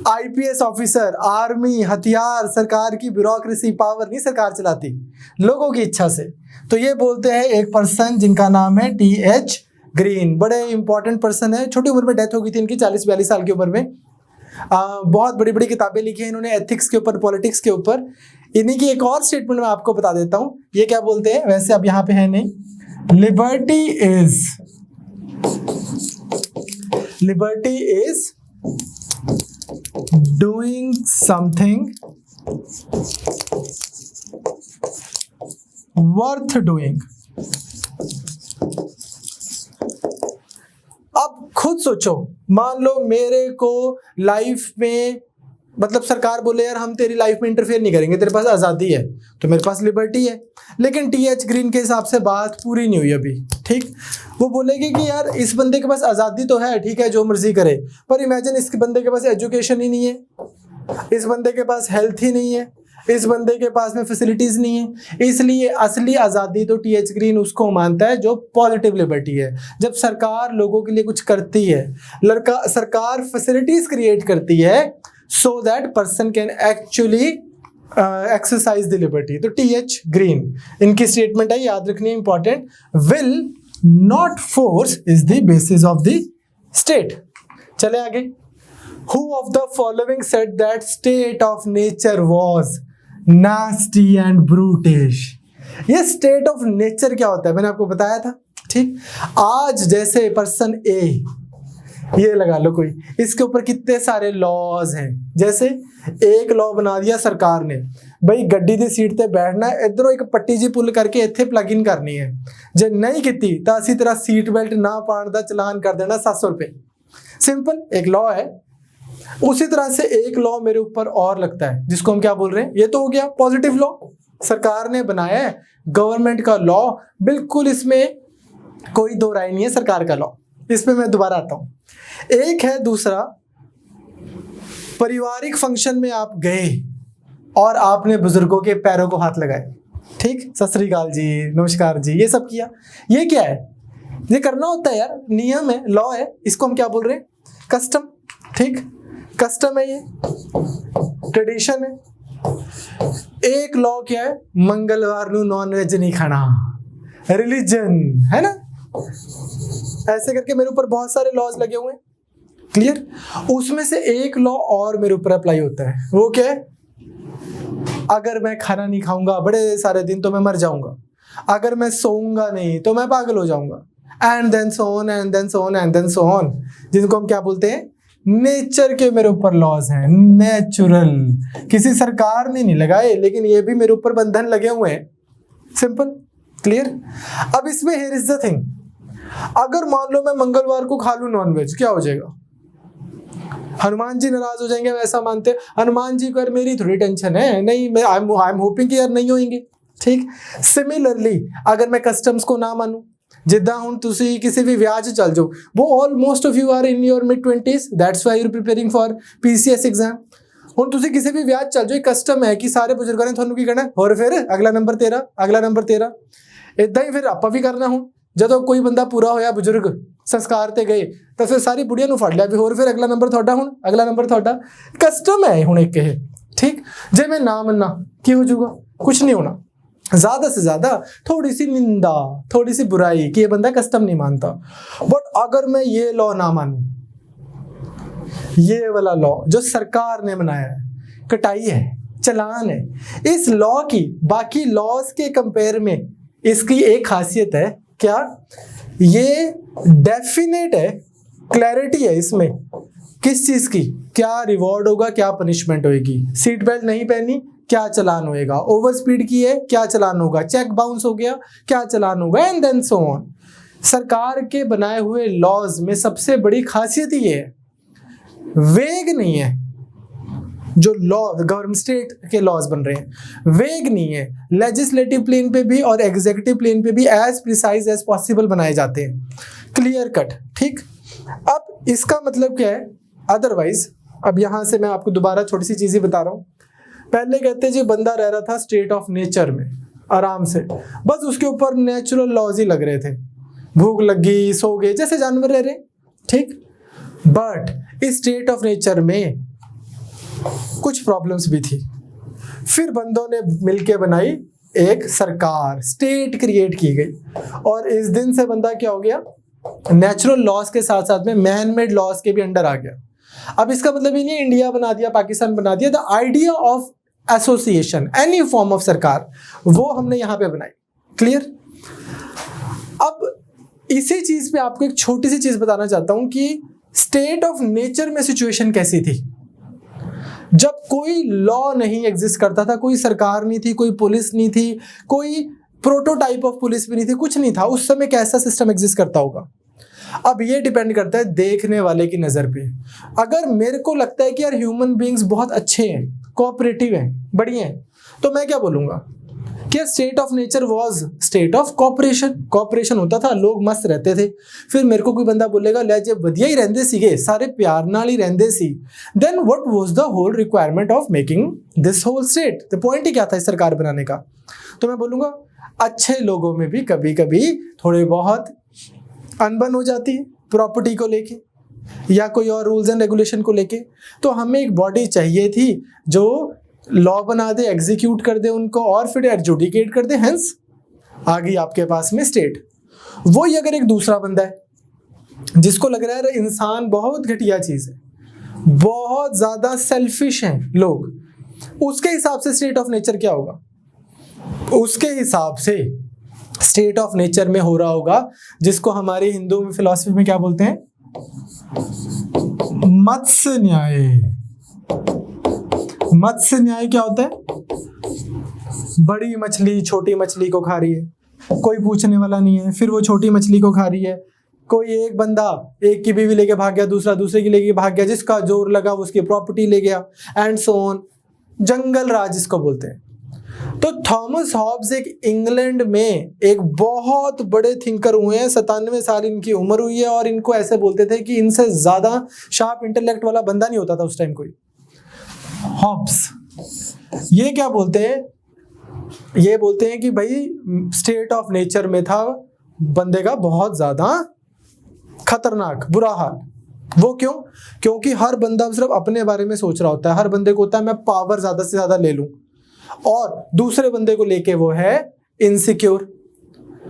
आईपीएस ऑफिसर, आर्मी, हथियार, सरकार की ब्यूरोक्रेसी, पावर नहीं सरकार चलाती, लोगों की इच्छा से। तो ये बोलते हैं एक पर्सन जिनका नाम है टीएच ग्रीन। बड़े इंपॉर्टेंट पर्सन है, छोटी उम्र में डेथ हो गई थी इनकी, 40-42 साल की उम्र में। बहुत बड़ी बड़ी किताबें लिखी हैं इन्होंने एथिक्स के ऊपर, पॉलिटिक्स के ऊपर। इन्हीं की एक और स्टेटमेंट मैं आपको बता देता हूं, ये क्या बोलते हैं, वैसे अब यहाँ पे है नहीं। Liberty is doing something worth doing. अब खुद सोचो, मान लो मेरे को लाइफ में, मतलब सरकार बोले यार हम तेरी लाइफ में इंटरफेयर नहीं करेंगे, तेरे पास आज़ादी है, तो मेरे पास लिबर्टी है। लेकिन टीएच ग्रीन के हिसाब से बात पूरी नहीं हुई अभी, ठीक? वो बोलेगी कि यार इस बंदे के पास आज़ादी तो है, ठीक है, जो मर्जी करे, पर इमेजिन इस बंदे के पास एजुकेशन ही नहीं है, इस बंदे के पास हेल्थ ही नहीं है, इस बंदे के पास में फैसिलिटीज नहीं है। इसलिए असली आज़ादी तो टीएच ग्रीन उसको मानता है जो पॉजिटिव लिबर्टी है, जब सरकार लोगों के लिए कुछ करती है, सरकार फैसिलिटीज क्रिएट करती है so that person can actually exercise the liberty। तो टीएच ग्रीन इनकी स्टेटमेंट है, याद रखनी है, important. will not force is the basis of the state। चले आगे। Who of the following said that state of nature was nasty and brutish? ये state of nature क्या होता है मैंने आपको बताया था, ठीक? आज जैसे पर्सन ए, ये लगा लो कोई, इसके ऊपर कितने सारे लॉज हैं। जैसे एक लॉ बना दिया सरकार ने, भाई गड्डी दी सीट ते बैठना, इधरों एक पट्टी जी पुल करके इत्थे प्लग इन करनी है, जे नहीं की तो इसी तरह सीट बेल्ट ना पाने का चलान कर देना 700 रुपये। सिंपल एक लॉ है। उसी तरह से एक लॉ मेरे ऊपर और लगता है जिसको हम क्या बोल रहे हैं, ये तो हो गया पॉजिटिव लॉ, सरकार ने बनाया है, गवर्नमेंट का लॉ, बिल्कुल इसमें कोई दो राय नहीं है, सरकार का लॉ। इस पे मैं दोबारा आता हूं। एक है दूसरा, पारिवारिक फंक्शन में आप गए और आपने बुजुर्गों के पैरों को हाथ लगाए, ठीक, सत श्री अकाल जी, नमस्कार जी, ये सब किया। ये क्या है? ये करना होता है यार, नियम है, लॉ है, इसको हम क्या बोल रहे हैं? कस्टम, ठीक, कस्टम है, ये ट्रेडिशन है। एक लॉ क्या है? मंगलवार नू नॉन वेज नहीं खाना, रिलीजन है ना। ऐसे करके मेरे ऊपर बहुत सारे लॉज लगे हुए हैं, क्लियर? उसमें से एक लॉ और मेरे ऊपर अप्लाई होता है, वो क्या है? अगर मैं खाना नहीं खाऊंगा बड़े सारे दिन तो मैं मर जाऊंगा, अगर मैं सोऊंगा नहीं तो मैं पागल हो जाऊंगा, and then so on and then so on and then so on, जिनको हम क्या बोलते हैं? नेचर के मेरे ऊपर लॉज हैं, नेचुरल, किसी सरकार ने नहीं लगाए, लेकिन ये भी मेरे ऊपर बंधन लगे हुए हैं। Simple, clear? अब इसमें हियर इज द थिंग, अगर मान लो मैं मंगलवार को खा लूं नॉनवेज, क्या हो जाएगा? हनुमान जी नाराज हो जाएंगे, वैसा मानते हैं हनुमान जी को यार मेरी थोड़ी टेंशन है, नहीं मैं आई एम होपिंग कि यार नहीं होएंगे। ठीक, सिमिलरली अगर मैं कस्टम्स को ना मानूं, जिद्दां हुण तुसी किसी भी विआह 'ਚ चल जाओ, वो almost of you are in your mid-20s, that's why you are preparing for PCS exam. ਹੁਣ ਤੁਸੀਂ ਕਿਸੇ ਵੀ ਵਿਆਹ 'ਚ ਚੱਲ ਜਾਓ, ਇੱਕ ਕਸਟਮ ਹੈ ਕਿ ਸਾਰੇ ਬਜ਼ੁਰਗਾਂ ਨੇ ਤੁਹਾਨੂੰ ਕੀ ਕਹਿਣਾ, ਹੋਰ ਫਿਰ ਅਗਲਾ ਨੰਬਰ ਤੇਰਾ, ਅਗਲਾ ਨੰਬਰ ਤੇਰਾ। ਇਦਾਂ ਹੀ ਫਿਰ ਆਪਾਂ ਵੀ ਕਰਨਾ। ਹੁਣ ਜਦੋਂ ਕੋਈ ਬੰਦਾ ਪੂਰਾ ਹੋਇਆ ਬਜ਼ੁਰਗ ਸੰਸਕਾਰ ਤੇ ਗਏ ਤਾਂ ਫਿਰ ਸਾਰੀ ਬੁੜੀਆਂ ਨੂੰ ਫੜ ਲਿਆ ਵੀ ਹੋਰ ਫਿਰ ਅਗਲਾ ਨੰਬਰ ਤੁਹਾਡਾ, ਹੁਣ ਅਗਲਾ ਨੰਬਰ ਤੁਹਾਡਾ। ਕਸਟਮ ਹੈ ਹੁਣ ਇੱਕ ਇਹ। ਠੀਕ, ਜੇ ਮੈਂ ਨਾ ਮੰਨਾ ਕੀ ਹੋ ਜਾਊਗਾ, कुछ नहीं होना, ज्यादा से ज्यादा थोड़ी सी निंदा, थोड़ी सी बुराई कि ये बंदा कस्टम नहीं मानता। बट अगर मैं ये लॉ ना मानूं, ये वाला लॉ जो सरकार ने बनाया है, कटाई है, चालान है, इस लॉ की बाकी लॉज के कंपेयर में इसकी एक खासियत है क्या, ये डेफिनेट है, क्लैरिटी है इसमें किस चीज की, क्या रिवॉर्ड होगा, क्या पनिशमेंट होगी। सीट बेल्ट नहीं पहनी, क्या चलान होएगा, ओवर स्पीड की है, क्या चलान होगा, चेक बाउंस हो गया, क्या चलान होगा, एंड देन सो ऑन। सरकार के बनाए हुए लॉज में सबसे बड़ी खासियत ये है, वेग नहीं है। जो लॉ गवर्नमेंट स्टेट के लॉज बन रहे हैं वेग नहीं है, लेजिस्लेटिव प्लेन पे भी और एग्जीक्यूटिव प्लेन पे भी एज प्रिसाइज एज पॉसिबल बनाए जाते हैं, क्लियर कट। ठीक, अब इसका मतलब क्या है अदरवाइज, अब यहां से मैं आपको दोबारा छोटी सी चीजें बता रहा हूं। पहले कहते जी बंदा रह रहा था स्टेट ऑफ नेचर में आराम से, बस उसके ऊपर नेचुरल लॉज ही लग रहे थे, भूख लगी सो गए जैसे जानवर रह रहे। ठीक, बट इस स्टेट ऑफ नेचर में कुछ प्रॉब्लम्स भी थी। फिर बंदों ने मिलके बनाई एक सरकार, स्टेट क्रिएट की गई, और इस दिन से बंदा क्या हो गया, नेचुरल लॉज के साथ साथ में मैन मेड लॉज के भी अंडर आ गया। अब इसका मतलब ये नहीं इंडिया बना दिया, पाकिस्तान बना दिया, the idea of association, any form of सरकार, वो हमने यहां पे बनाई। क्लियर। अब इसी चीज पे आपको एक छोटी सी चीज बताना चाहता हूं कि स्टेट ऑफ नेचर में सिचुएशन कैसी थी। जब कोई लॉ नहीं एग्जिस्ट करता था, कोई सरकार नहीं थी, कोई पुलिस नहीं थी, कोई प्रोटोटाइप ऑफ पुलिस भी नहीं थी, कुछ नहीं था, उस समय कैसा सिस्टम एग्जिस्ट करता होगा। अब ये डिपेंड करता है देखने वाले की नजर पे। अगर मेरे को लगता है कि यार ह्यूमन बीइंग्स बहुत अच्छे हैं, कोऑपरेटिव हैं, बढ़िया हैं, तो मैं क्या बोलूंगा कि state of nature was state of cooperation. Cooperation होता था, लोग मस्त रहते थे। फिर मेरे को कोई बंदा बोलेगा ले जब वधिया ही रहंदे सीगे, सारे प्यार नाल ही रहंदे सी, then what was the whole requirement of making this whole state. The point ही क्या था इस सरकार बनाने का। तो मैं बोलूंगा अच्छे लोगों में भी कभी कभी थोड़े बहुत अनबन हो जाती है, प्रॉपर्टी को लेके या कोई और रूल्स एंड रेगुलेशन को लेके। तो हमें एक बॉडी चाहिए थी जो लॉ बना दे, एग्जीक्यूट कर दे उनको, और फिर एडजुडिकेट कर दे। हेंस आ गई आपके पास में स्टेट। वही अगर एक दूसरा बंदा है जिसको लग रहा है इंसान बहुत घटिया चीज है, बहुत ज्यादा सेल्फिश हैं लोग, उसके हिसाब से स्टेट ऑफ नेचर क्या होगा, उसके हिसाब से स्टेट ऑफ नेचर में हो रहा होगा जिसको हमारे हिंदू में फिलॉसफी में क्या बोलते हैं, मत्स्य न्याय। मत्स्य न्याय क्या होता है, बड़ी मछली छोटी मछली को खा रही है, कोई पूछने वाला नहीं है, फिर वो छोटी मछली को खा रही है। कोई एक बंदा एक की बीवी लेके भाग गया, दूसरा दूसरे की लेके भाग गया, जिसका जोर लगा उसकी प्रॉपर्टी ले गया, एंड सो ऑन। जंगल राज इसको बोलते हैं। तो थॉमस हॉब्स एक इंग्लैंड में एक बहुत बड़े थिंकर हुए हैं, 97 साल इनकी उम्र हुई है, और इनको ऐसे बोलते थे कि इनसे ज्यादा शार्प इंटेलेक्ट वाला बंदा नहीं होता था उस टाइम कोई। हॉब्स ये क्या बोलते हैं, ये बोलते हैं कि भाई स्टेट ऑफ नेचर में था बंदे का बहुत ज्यादा खतरनाक बुरा हाल। वो क्यों, क्योंकि हर बंदा सिर्फ अपने बारे में सोच रहा होता है। हर बंदे को होता है मैं पावर ज्यादा से ज्यादा ले लूं, और दूसरे बंदे को लेके वो है इनसिक्योर,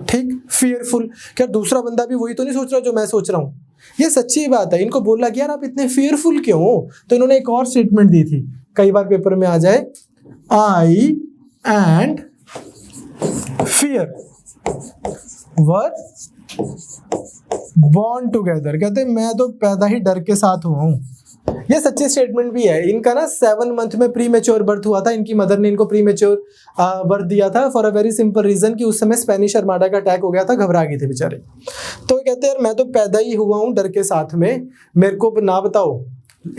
ठीक, फियरफुल। क्या दूसरा बंदा भी वही तो नहीं सोच रहा जो मैं सोच रहा हूं। ये सच्ची बात है। इनको बोला कि यार आप इतने फियरफुल क्यों हो, तो इन्होंने एक और स्टेटमेंट दी थी, कई बार पेपर में आ जाए, I and fear were born together. कहते मैं तो पैदा ही डर के साथ हुआ हूं। ये सच्ची स्टेटमेंट भी है। इनका ना 7 मंथ में प्री मेच्योर बर्थ हुआ था। इनकी मदर ने इनको प्री मेच्योर बर्थ दिया था for a very simple reason कि उस समय स्पेनिश आर्माडा का अटैक हो गया था, घबरा गए थे बेचारे। तो कहते हैं मैं तो पैदा ही हुआ हूं डर के साथ में, मेरे को ना बताओ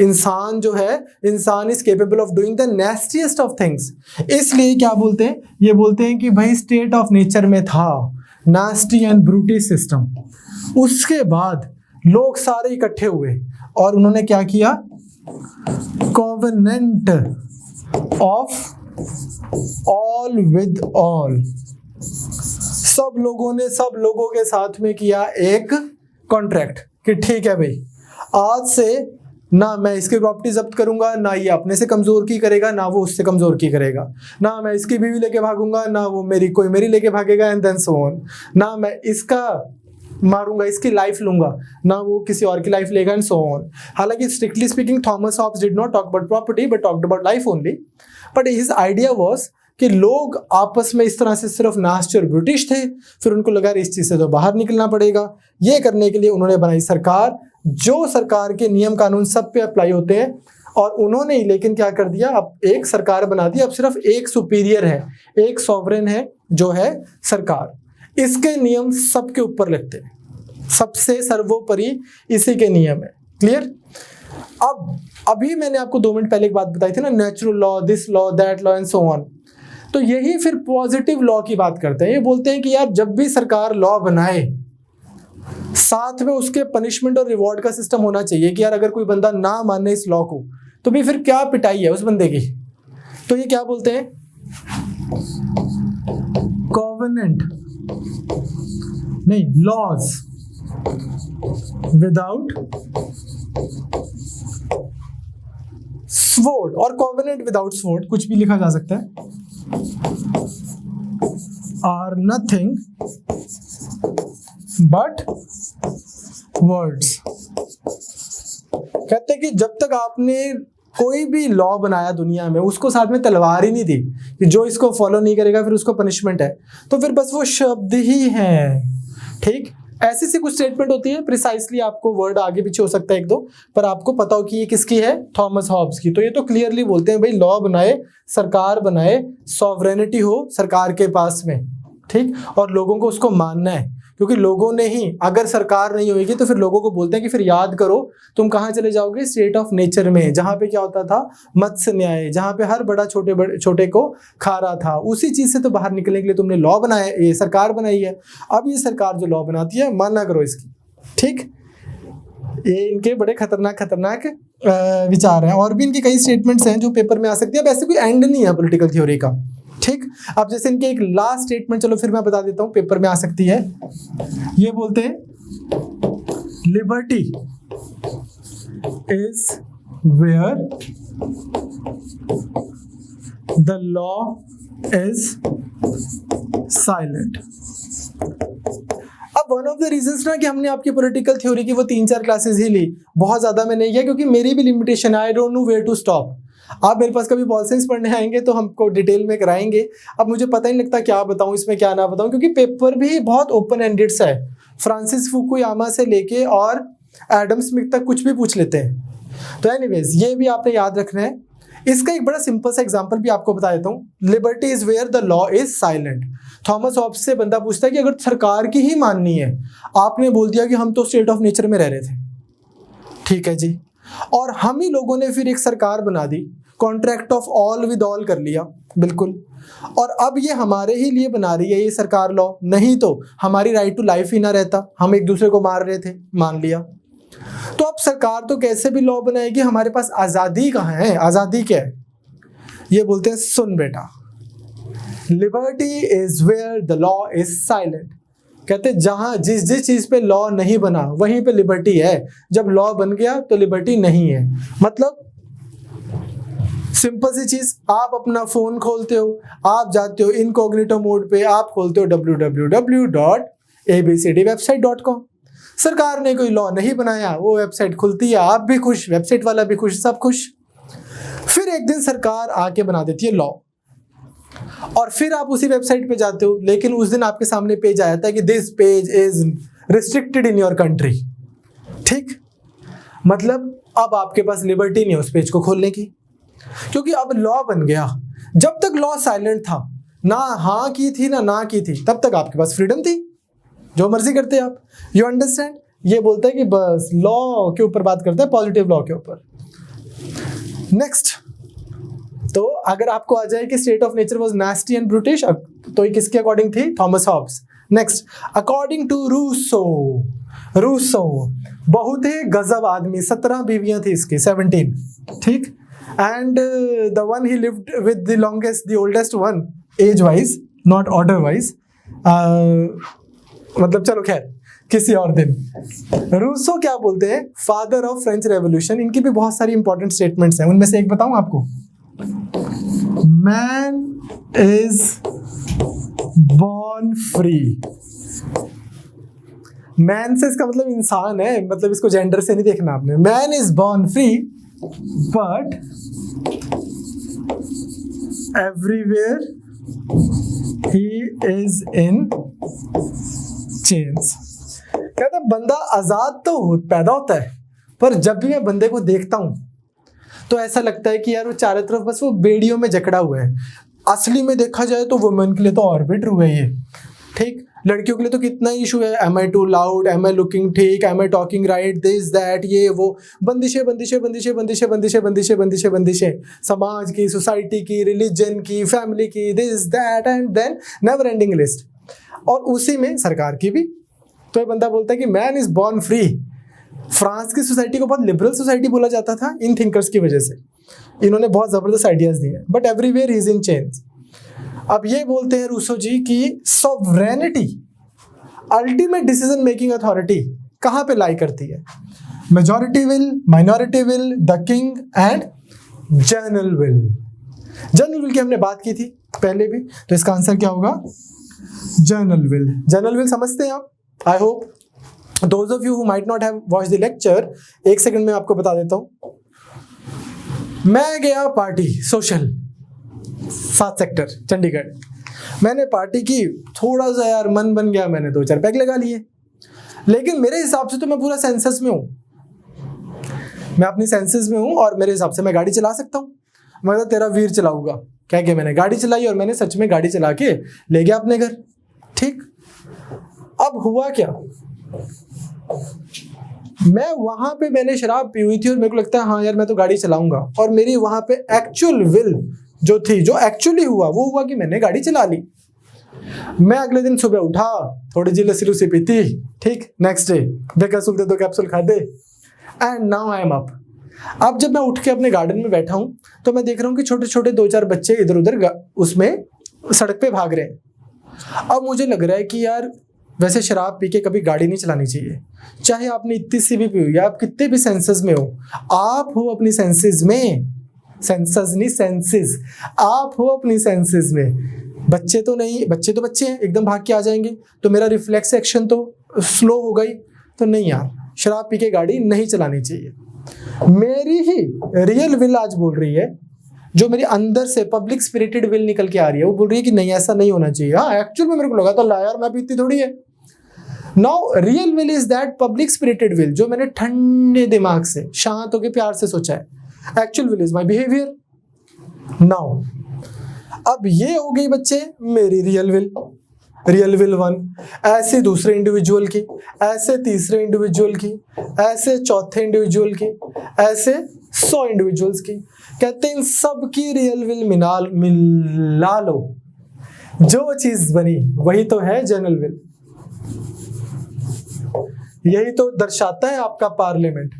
इंसान जो है, इंसान is capable of doing the nastiest of things. इसलिए क्या बोलते हैं, ये बोलते हैं कि भाई स्टेट ऑफ नेचर में था नास्टी एंड ब्रूटी सिस्टम। उसके बाद लोग सारे इकट्ठे हुए और उन्होंने क्या किया, covenant of all with all, सब लोगों ने सब लोगों के साथ में किया एक कॉन्ट्रैक्ट कि ठीक है भाई, आज से ना मैं इसकी प्रॉपर्टी जब्त करूंगा, ना ये अपने से कमजोर की करेगा, ना वो उससे कमजोर की करेगा, ना मैं इसकी बीवी लेके भागूंगा, ना वो कोई मेरी लेके भागेगा, एंड देन सो ऑन, ना मैं इसका मारूंगा, इसकी लाइफ लूंगा, ना वो किसी और की लाइफ लेगा, एंड सो ऑन। हालांकि strictly speaking Thomas Hobbes did not talk about property but talked about life only, but his idea was कि लोग आपस में इस तरह से सिर्फ नास्टी और ब्रिटिश थे, फिर उनको लगा इस चीज से तो बाहर निकलना पड़ेगा। ये करने के लिए उन्होंने बनाई सरकार, जो सरकार के नियम कानून सब पे अप्लाई होते हैं, और उन्होंने लेकिन क्या कर दिया, अब एक सरकार बना दी, अब सिर्फ एक सुपीरियर है, एक सॉवरेन है जो है सरकार, इसके नियम सबके ऊपर लगते हैं, सबसे सर्वोपरि इसी के नियम है। क्लियर? अब अभी मैंने आपको 2 मिनट पहले एक बात बताई थी ना, natural law, this law, that law and so on, तो यही फिर पॉजिटिव लॉ की बात करते हैं। ये बोलते हैं कि यार जब भी सरकार लॉ बनाए, साथ में उसके पनिशमेंट और रिवॉर्ड का सिस्टम होना चाहिए कि यार अगर कोई बंदा ना माने इस लॉ को तो भी फिर क्या पिटाई है उस बंदे की। तो ये क्या बोलते हैं, कॉवेनेंट नहीं, लॉज विदाउट स्वॉर्ड, और कॉवेनेंट विदाउट स्वॉर्ड कुछ भी लिखा जा सकता है, आर नथिंग बट वर्ड्स। कहते हैं कि जब तक आपने कोई भी लॉ बनाया दुनिया में, उसको साथ में तलवार ही नहीं दी कि जो इसको फॉलो नहीं करेगा फिर उसको पनिशमेंट है, तो फिर बस वो शब्द ही है। ठीक, ऐसी सी कुछ स्टेटमेंट होती है, प्रिसाइसली आपको वर्ड आगे पीछे हो सकता है एक दो, पर आपको पता हो कि ये किसकी है, थॉमस हॉब्स की। तो ये तो क्लियरली बोलते हैं भाई लॉ बनाए, सरकार बनाए, सॉवरेनिटी हो सरकार के पास में, ठीक, और लोगों को उसको मानना है, क्योंकि लोगों ने ही, अगर सरकार नहीं होगी तो फिर लोगों को बोलते हैं कि फिर याद करो तुम कहाँ चले जाओगे, स्टेट ऑफ नेचर में, जहाँ पे क्या होता था, मत्स्य न्याय, जहाँ पे हर बड़ा छोटे को खा रहा था। उसी चीज से तो बाहर निकलने के लिए तुमने लॉ बनाया, ये सरकार बनाई है। अब ये सरकार जो लॉ बनाती है, मानना करो इसकी। ठीक, ये इनके बड़े खतरनाक विचार हैं, और भी इनके कई स्टेटमेंट्स हैं जो पेपर में आ सकती है। वैसे कोई एंड नहीं है पॉलिटिकल थ्योरी का। ठीक, अब जैसे इनके एक लास्ट स्टेटमेंट, चलो फिर मैं बता देता हूं, पेपर में आ सकती है। ये बोलते हैं liberty is where the law is silent. अब वन ऑफ द रीजंस ना कि हमने आपकी पॉलिटिकल थ्योरी की वो 3-4 क्लासेस ही ली, बहुत ज्यादा मैं नहीं किया, क्योंकि मेरी भी लिमिटेशन है, I don't know where to stop. आप मेरे पास कभी पॉल साइंस पढ़ने आएंगे तो हमको डिटेल में कराएंगे। अब मुझे पता ही नहीं लगता क्या बताऊं इसमें, क्या ना बताऊं, क्योंकि पेपर भी बहुत ओपन एंडेड सा है। फ्रांसिस फुकुयामा से लेके और एडम स्मिथ तक कुछ भी पूछ लेते हैं। तो एनीवेज, ये भी आपने याद रखना है। इसका एक बड़ा सिंपल सा एग्जांपल भी आपको बता देता हूं। Liberty is where the law is silent. Thomas Hobbes से बंदा पूछता है कि अगर सरकार की ही माननी है, आपने बोल दिया कि हम तो स्टेट ऑफ नेचर में रह रहे थे, ठीक है जी, और हम ही लोगों ने फिर एक सरकार बना दी, contract of all with all कर लिया, बिल्कुल, और अब ये हमारे ही लिए बना रही है ये सरकार लॉ, नहीं तो हमारी राइट टू लाइफ ही ना रहता, हम एक दूसरे को मार रहे थे, मान लिया। तो अब सरकार तो कैसे भी लॉ बनाएगी, हमारे पास आजादी कहाँ है, आजादी क्या है? ये बोलते हैं, सुन बेटा, liberty is where the law is silent. कहते जहां जिस चीज पे लॉ नहीं बना वहीं पे लिबर्टी है, जब लॉ बन गया तो लिबर्टी नहीं है। मतलब सिंपल सी चीज, आप अपना फोन खोलते हो, आप जाते हो इनकॉग्निटो मोड पे, आप खोलते हो www.abcdwebsite.com। सरकार ने कोई लॉ नहीं बनाया, वो वेबसाइट खुलती है, आप भी खुश, वेबसाइट वाला भी खुश, सब खुश। फिर एक दिन सरकार आके बना देती है लॉ, और फिर आप उसी वेबसाइट पे जाते हो, लेकिन उस दिन आपके सामने पेज आ जाता है कि this page is restricted in your country. ठीक, मतलब अब आपके पास लिबर्टी नहीं है उस पेज को खोलने की, क्योंकि अब लॉ बन गया। जब तक लॉ साइलेंट था, ना हाँ की थी ना की थी, तब तक आपके पास फ्रीडम थी, जो मर्जी करते आप। You understand? ये बोलता है कि बस लॉ के ऊपर बात करता है, पॉजिटिव लॉ के ऊपर। नेक्स्ट, तो अगर आपको आ जाए कि state of nature was nasty and brutish, तो ये किसके अकॉर्डिंग थी? Thomas Hobbes. Next, according to Rousseau, Rousseau बहुत ही गजब आदमी, 17 बीवियां थी इसकी, 17, ठीक। And the one he lived with the longest, the oldest one, age wise not order wise, मतलब चलो खैर किसी और दिन। रूसो क्या बोलते हैं? Father of French revolution. इनकी भी बहुत सारी इंपॉर्टेंट स्टेटमेंट्स हैं, उनमें से एक बताऊं आपको। Man is born free. Man से इसका मतलब इंसान है, मतलब इसको जेंडर से नहीं देखना आपने। Man is born free but everywhere he is in chains. कहता बंदा आजाद तो पैदा होता है, पर जब भी मैं बंदे को देखता हूं तो ऐसा लगता है कि यार वो चारों तरफ बस वो बेड़ियों में जकड़ा हुआ है। असली में देखा जाए तो वुमेन के लिए तो और भी ट्रू है ये, ठीक। लड़कियों के लिए तो कितना इशू है, am I too loud, am I looking ठीक, am I talking right, this that, ये वो, बंदिशें बंदिशें बंदिशें बंदिशें बंदिशें बंदिशें बंदिशें बंदिशें, समाज की, सोसाइटी की, रिलीजन की, फैमिली की, this that and then never ending list. और उसी में सरकार की भी। तो ये बंदा बोलता है कि man is born free. France की सोसाइटी को बहुत लिबरल सोसाइटी बोला जाता था इन थिंकर्स की वजह से, इन्होंने बहुत जबरदस्त आइडियाज दिए, but everywhere is in change. अब ये बोलते हैं रूसो जी कि sovereignty, ultimate decision making authority कहां पे लाई करती है? Majority will, minority will, the king and general will. General will की हमने बात की थी पहले भी, तो इसका आंसर क्या होगा? General will. जनरल विल समझते हैं आप? I hope those of you who might not have watched the lecture, एक सेकंड में आपको बता देता हूं। मैं गया पार्टी, सोशल, 7 सेक्टर चंडीगढ़, मैंने पार्टी की, थोड़ा सा यार मन बन गया, मैंने 2-4 पैग लगा लिए, लेकिन मेरे हिसाब से तो मैं पूरा सेंसस में हूं, मैं अपनी सेंसेस में हूं और मेरे हिसाब से मैं गाड़ी चला सकता हूं। मैं तेरा वीर चलाऊंगा क्या कि मैंने गाड़ी चलाई और मैंने सच में गाड़ी चला के ले गया अपने घर, ठीक। अब हुआ क्या, मैं वहां पे मैंने शराब पी हुई थी और मेरे को लगता है हाँ यार मैं तो गाड़ी चलाऊंगा, और मेरी वहां पे एक्चुअल विल जो थी, जो एक्चुअली हुआ वो हुआ कि मैंने गाड़ी चला ली। मैं अगले दिन सुबह उठा, थोड़ी जी लस्सी लुस्सी पीती, ठीक। नेक्स्ट डे बेकैप्सूल दे 2 कैप्सूल खाते and now I am up. अब जब मैं उठ के अपने गार्डन में बैठा हूं तो मैं देख रहा हूं कि छोटे छोटे 2-4 बच्चे इधर उधर उसमें सड़क पे भाग रहे हैं। अब मुझे लग रहा है कि यार वैसे शराब पी के कभी गाड़ी नहीं चलानी चाहिए, चाहे आपने इतनी सी भी पी हुई, आप कितने भी सेंसेस में हो, आप हो अपनी सेंसेस में, सेंसेस नहीं सेंसेस, आप हो अपनी सेंसेस में। बच्चे तो नहीं, बच्चे तो बच्चे हैं, एकदम भाग के आ जाएंगे, तो मेरा रिफ्लेक्स एक्शन तो स्लो हो गई, तो नहीं यार शराब पी के गाड़ी नहीं चलानी चाहिए। मेरी ही रियल विल आज बोल रही है, जो मेरी अंदर से पब्लिक स्पिरिटेड विल निकल के आ रही है, वो बोल रही है कि नहीं ऐसा नहीं होना चाहिए। हाँ एक्चुअल में मेरे को लगा तो ला यार मैं भी इतनी थोड़ी है। Now real will is that public spirited will, जो मैंने ठंडे दिमाग से शांत होकर प्यार से सोचा है। Actual will is my behaviour. Now अब ये हो गई बच्चे मेरी रियल विल, रियल विल 1, ऐसे दूसरे इंडिविजुअल की, ऐसे तीसरे इंडिविजुअल की, ऐसे चौथे इंडिविजुअल की, ऐसे 100 इंडिविजुअल्स की। कहते हैं इन सब की रियल विल मिला लो, जो चीज बनी वही तो है जनरल विल। यही तो दर्शाता है आपका पार्लियामेंट,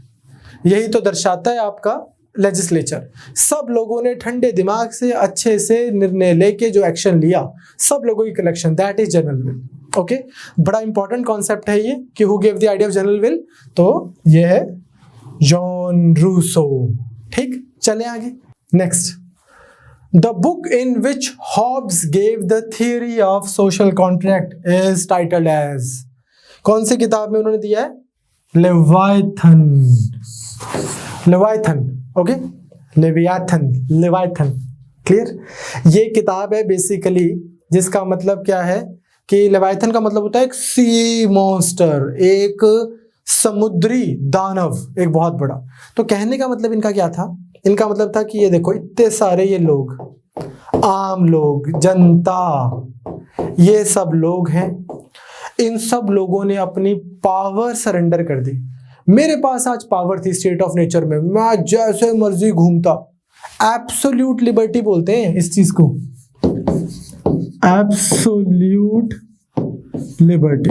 यही तो दर्शाता है आपका लेजिस्लेचर। सब लोगों ने ठंडे दिमाग से अच्छे से निर्णय लेके जो एक्शन लिया, सब लोगों की collection, that is general will. Okay, बड़ा इंपॉर्टेंट कॉन्सेप्ट है ये कि who give the idea of general will, तो ये है जॉन रूसो, ठीक। चले आगे। Next, the book in which Hobbes gave the theory of social contract is titled as, कौन सी किताब में उन्होंने दिया है? Leviathan, Leviathan, okay, Leviathan, Leviathan, clear. ये किताब है बेसिकली, जिसका मतलब क्या है कि लेवाइथन का मतलब होता है एक सी मॉन्स्टर, एक समुद्री दानव, एक बहुत बड़ा। तो कहने का मतलब इनका क्या था? इनका मतलब था कि ये देखो इतने सारे ये लोग, आम लोग, जनता, ये सब लोग हैं, इन सब लोगों ने अपनी पावर सरेंडर कर दी। मेरे पास आज पावर थी स्टेट ऑफ नेचर में, मैं जैसे मर्जी घूमता, एब्सोल्यूट लिबर्टी बोलते हैं इस चीज को, एब्सोल्यूट लिबर्टी।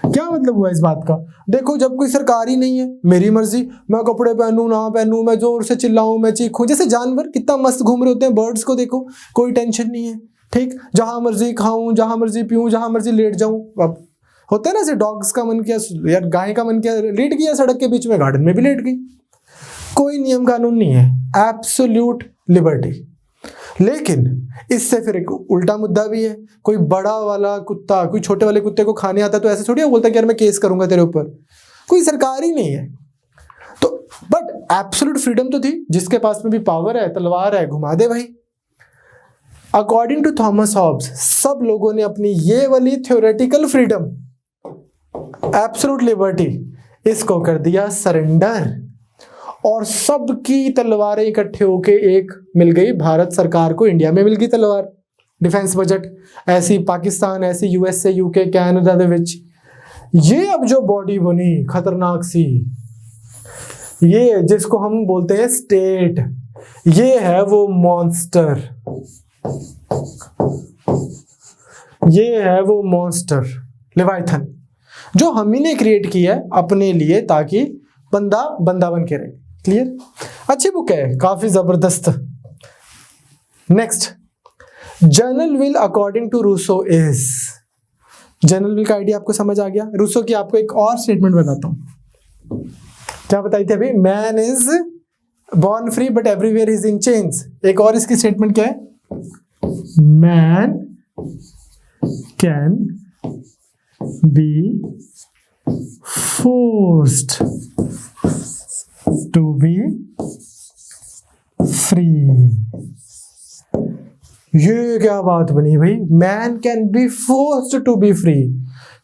क्या मतलब हुआ इस बात का? देखो, जब कोई सरकार ही नहीं है, मेरी मर्जी, मैं कपड़े पहनूं ना पहनूं, मैं जोर से चिल्लाऊं, मैं चीखूं, जैसे जानवर कितना मस्त घूम रहे होते हैं, बर्ड्स को देखो, कोई टेंशन नहीं है, ठीक, जहां मर्जी खाऊं, जहां मर्जी पीऊं, जहां मर्जी लेट जाऊं। अब होता है ना, जैसे डॉग्स का मन किया यार, गाय का मन किया लेट गया सड़क के बीच में, गार्डन में भी लेट गई, कोई नियम कानून नहीं है, एब्सोल्यूट लिबर्टी। लेकिन इससे फिर एक उल्टा मुद्दा भी है, कोई बड़ा वाला कुत्ता कोई छोटे वाले कुत्ते को खाने आता तो ऐसे थोड़ी बोलता कि यार मैं केस करूंगा तेरे ऊपर, कोई सरकार ही नहीं है तो। बट एब्सोल्यूट फ्रीडम तो थी, जिसके पास में भी पावर है, तलवार है, घुमा दे भाई। अकॉर्डिंग टू थॉमस हॉब्स, सब लोगों ने अपनी ये वाली थ्योरेटिकल फ्रीडम, एब्सोल्यूट लिबर्टी, इसको कर दिया सरेंडर, और सबकी तलवारें इकट्ठे होके एक मिल गई भारत सरकार को, इंडिया में मिल गई तलवार, डिफेंस बजट ऐसी पाकिस्तान, ऐसी यूएसए, यूके, कनाडा दे विच। ये अब जो बॉडी बनी खतरनाक सी, ये जिसको हम बोलते हैं स्टेट, ये है वो मॉन्स्टर, ये है वो मॉन्स्टर लेवाइथन, जो हम ही ने क्रिएट किया है अपने लिए, ताकि बंदा बंदा बन के रहे। क्लियर? अच्छी बुक है, काफी जबरदस्त। Next, general will according to Rousseau is, general will का आइडिया आपको समझ आ गया। रूसो की आपको एक और स्टेटमेंट बताता हूं, क्या बताई थी अभी, man is born free but everywhere is in chains. एक और इसकी स्टेटमेंट क्या है, man can be forced to be free. ये क्या बात बनी भाई, man can be forced to be free,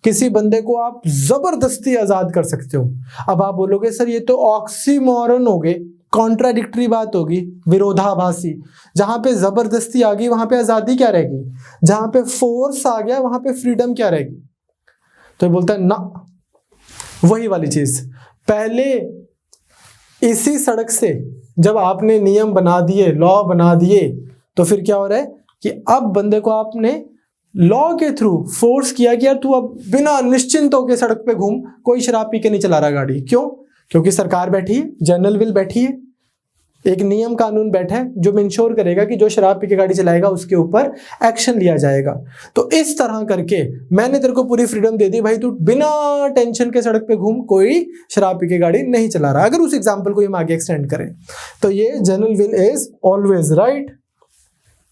किसी बंदे को आप जबरदस्ती आजाद कर सकते हो। अब आप बोलोगे सर ये तो ऑक्सीमोरन हो गए, कॉन्ट्राडिक्टरी बात होगी, विरोधाभासी। जहां पे जबरदस्ती आ गई वहां पे आजादी क्या रहेगी, जहां पे फोर्स आ गया वहां पे फ्रीडम क्या रहेगी? तो ये बोलता है ना, वही वाली चीज। पहले इसी सड़क से जब आपने नियम बना दिए, लॉ बना दिए, तो फिर क्या हो रहा है कि अब बंदे को आपने लॉ के थ्रू फोर्स किया कि यार तू अब बिना निश्चिंत होकर सड़क पे घूम, कोई शराब पी के नहीं चला रहा गाड़ी। क्यों? क्योंकि सरकार बैठी है, जनरल विल बैठी है, एक नियम कानून बैठा है जो इंश्योर करेगा कि जो शराब पी के गाड़ी चलाएगा उसके ऊपर एक्शन लिया जाएगा। तो इस तरह करके मैंने तेरे को पूरी फ्रीडम दे दी भाई, तू बिना टेंशन के सड़क पे घूम, कोई शराब पी के गाड़ी नहीं चला रहा। अगर उस एग्जाम्पल को हम आगे एक्सटेंड करें तो ये general will is always right,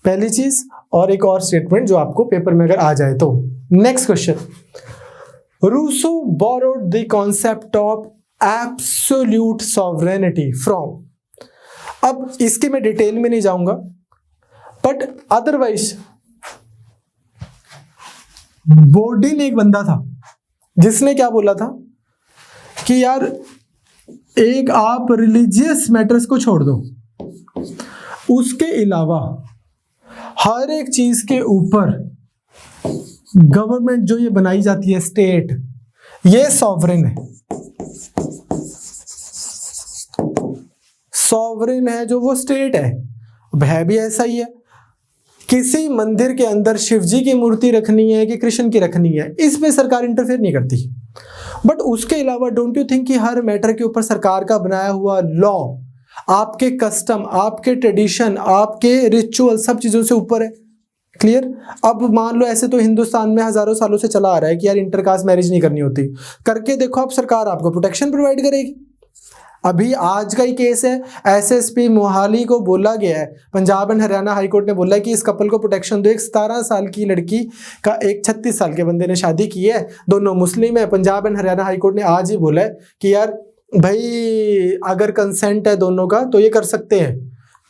पहली चीज। और एक और स्टेटमेंट जो आपको पेपर में अगर आ जाए तो। Next question, Rousseau borrowed the concept of absolute sovereignty from. अब इसके मैं डिटेल में नहीं जाऊंगा, बट अदरवाइज बोर्डिन एक बंदा था जिसने क्या बोला था कि यार एक आप रिलीजियस मैटर्स को छोड़ दो, उसके अलावा हर एक चीज के ऊपर गवर्नमेंट जो ये बनाई जाती है, स्टेट, ये सॉवरेन है। सॉवरेन है जो वो स्टेट है भी ऐसा ही है। किसी मंदिर के अंदर शिव जी की मूर्ति रखनी है कि कृष्ण की रखनी है, इसमें सरकार इंटरफेयर नहीं करती। बट उसके अलावा डोंट यू थिंक कि हर मैटर के ऊपर सरकार का बनाया हुआ लॉ आपके कस्टम, आपके ट्रेडिशन, आपके रिचुअल, सब चीजों से ऊपर है। क्लियर? अब मान लो ऐसे तो हिंदुस्तान में हजारों सालों से चला आ रहा है कि यार इंटरकास्ट मैरिज नहीं करनी होती, करके देखो अब सरकार आपको प्रोटेक्शन प्रोवाइड करेगी। अभी आज का ही केस है, एसएसपी मोहाली को बोला गया है, Punjab and Haryana high court ने बोला है कि इस कपल को प्रोटेक्शन दो। एक 17 साल की लड़की का एक 36 साल के बंदे ने शादी की है, दोनों मुस्लिम है। Punjab and Haryana high court ने आज ही बोला है कि यार भाई अगर कंसेंट है दोनों का तो ये कर सकते हैं।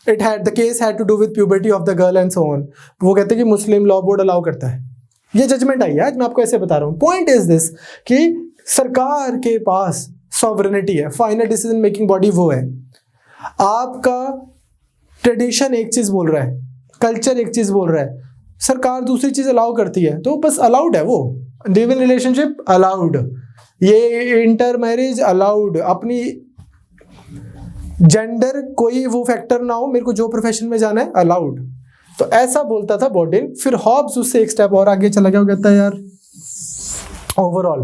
It had the case had to do with puberty of the girl and so on. वो कहते हैं कि मुस्लिम लॉ बोर्ड अलाउ करता है। ये जजमेंट आई है आज, मैं आपको ऐसे बता रहा हूँ। पॉइंट इज दिस कि सरकार के पास सॉवरेनिटी है, फाइनल डिसीजन मेकिंग बॉडी वो है। आपका ट्रेडिशन एक चीज बोल रहा है, कल्चर एक चीज बोल रहा है, सरकार दूसरी चीज अलाउ करती है, तो बस अलाउड है। वो लिव इन रिलेशनशिप अलाउड, ये इंटर मैरिज अलाउड, अपनी जेंडर कोई वो फैक्टर ना हो, मेरे को जो प्रोफेशन में जाना है अलाउड। तो ऐसा बोलता था बॉडेन। फिर हॉब्स उससे एक स्टेप और आगे चला गया, वो कहता है यार ओवरऑल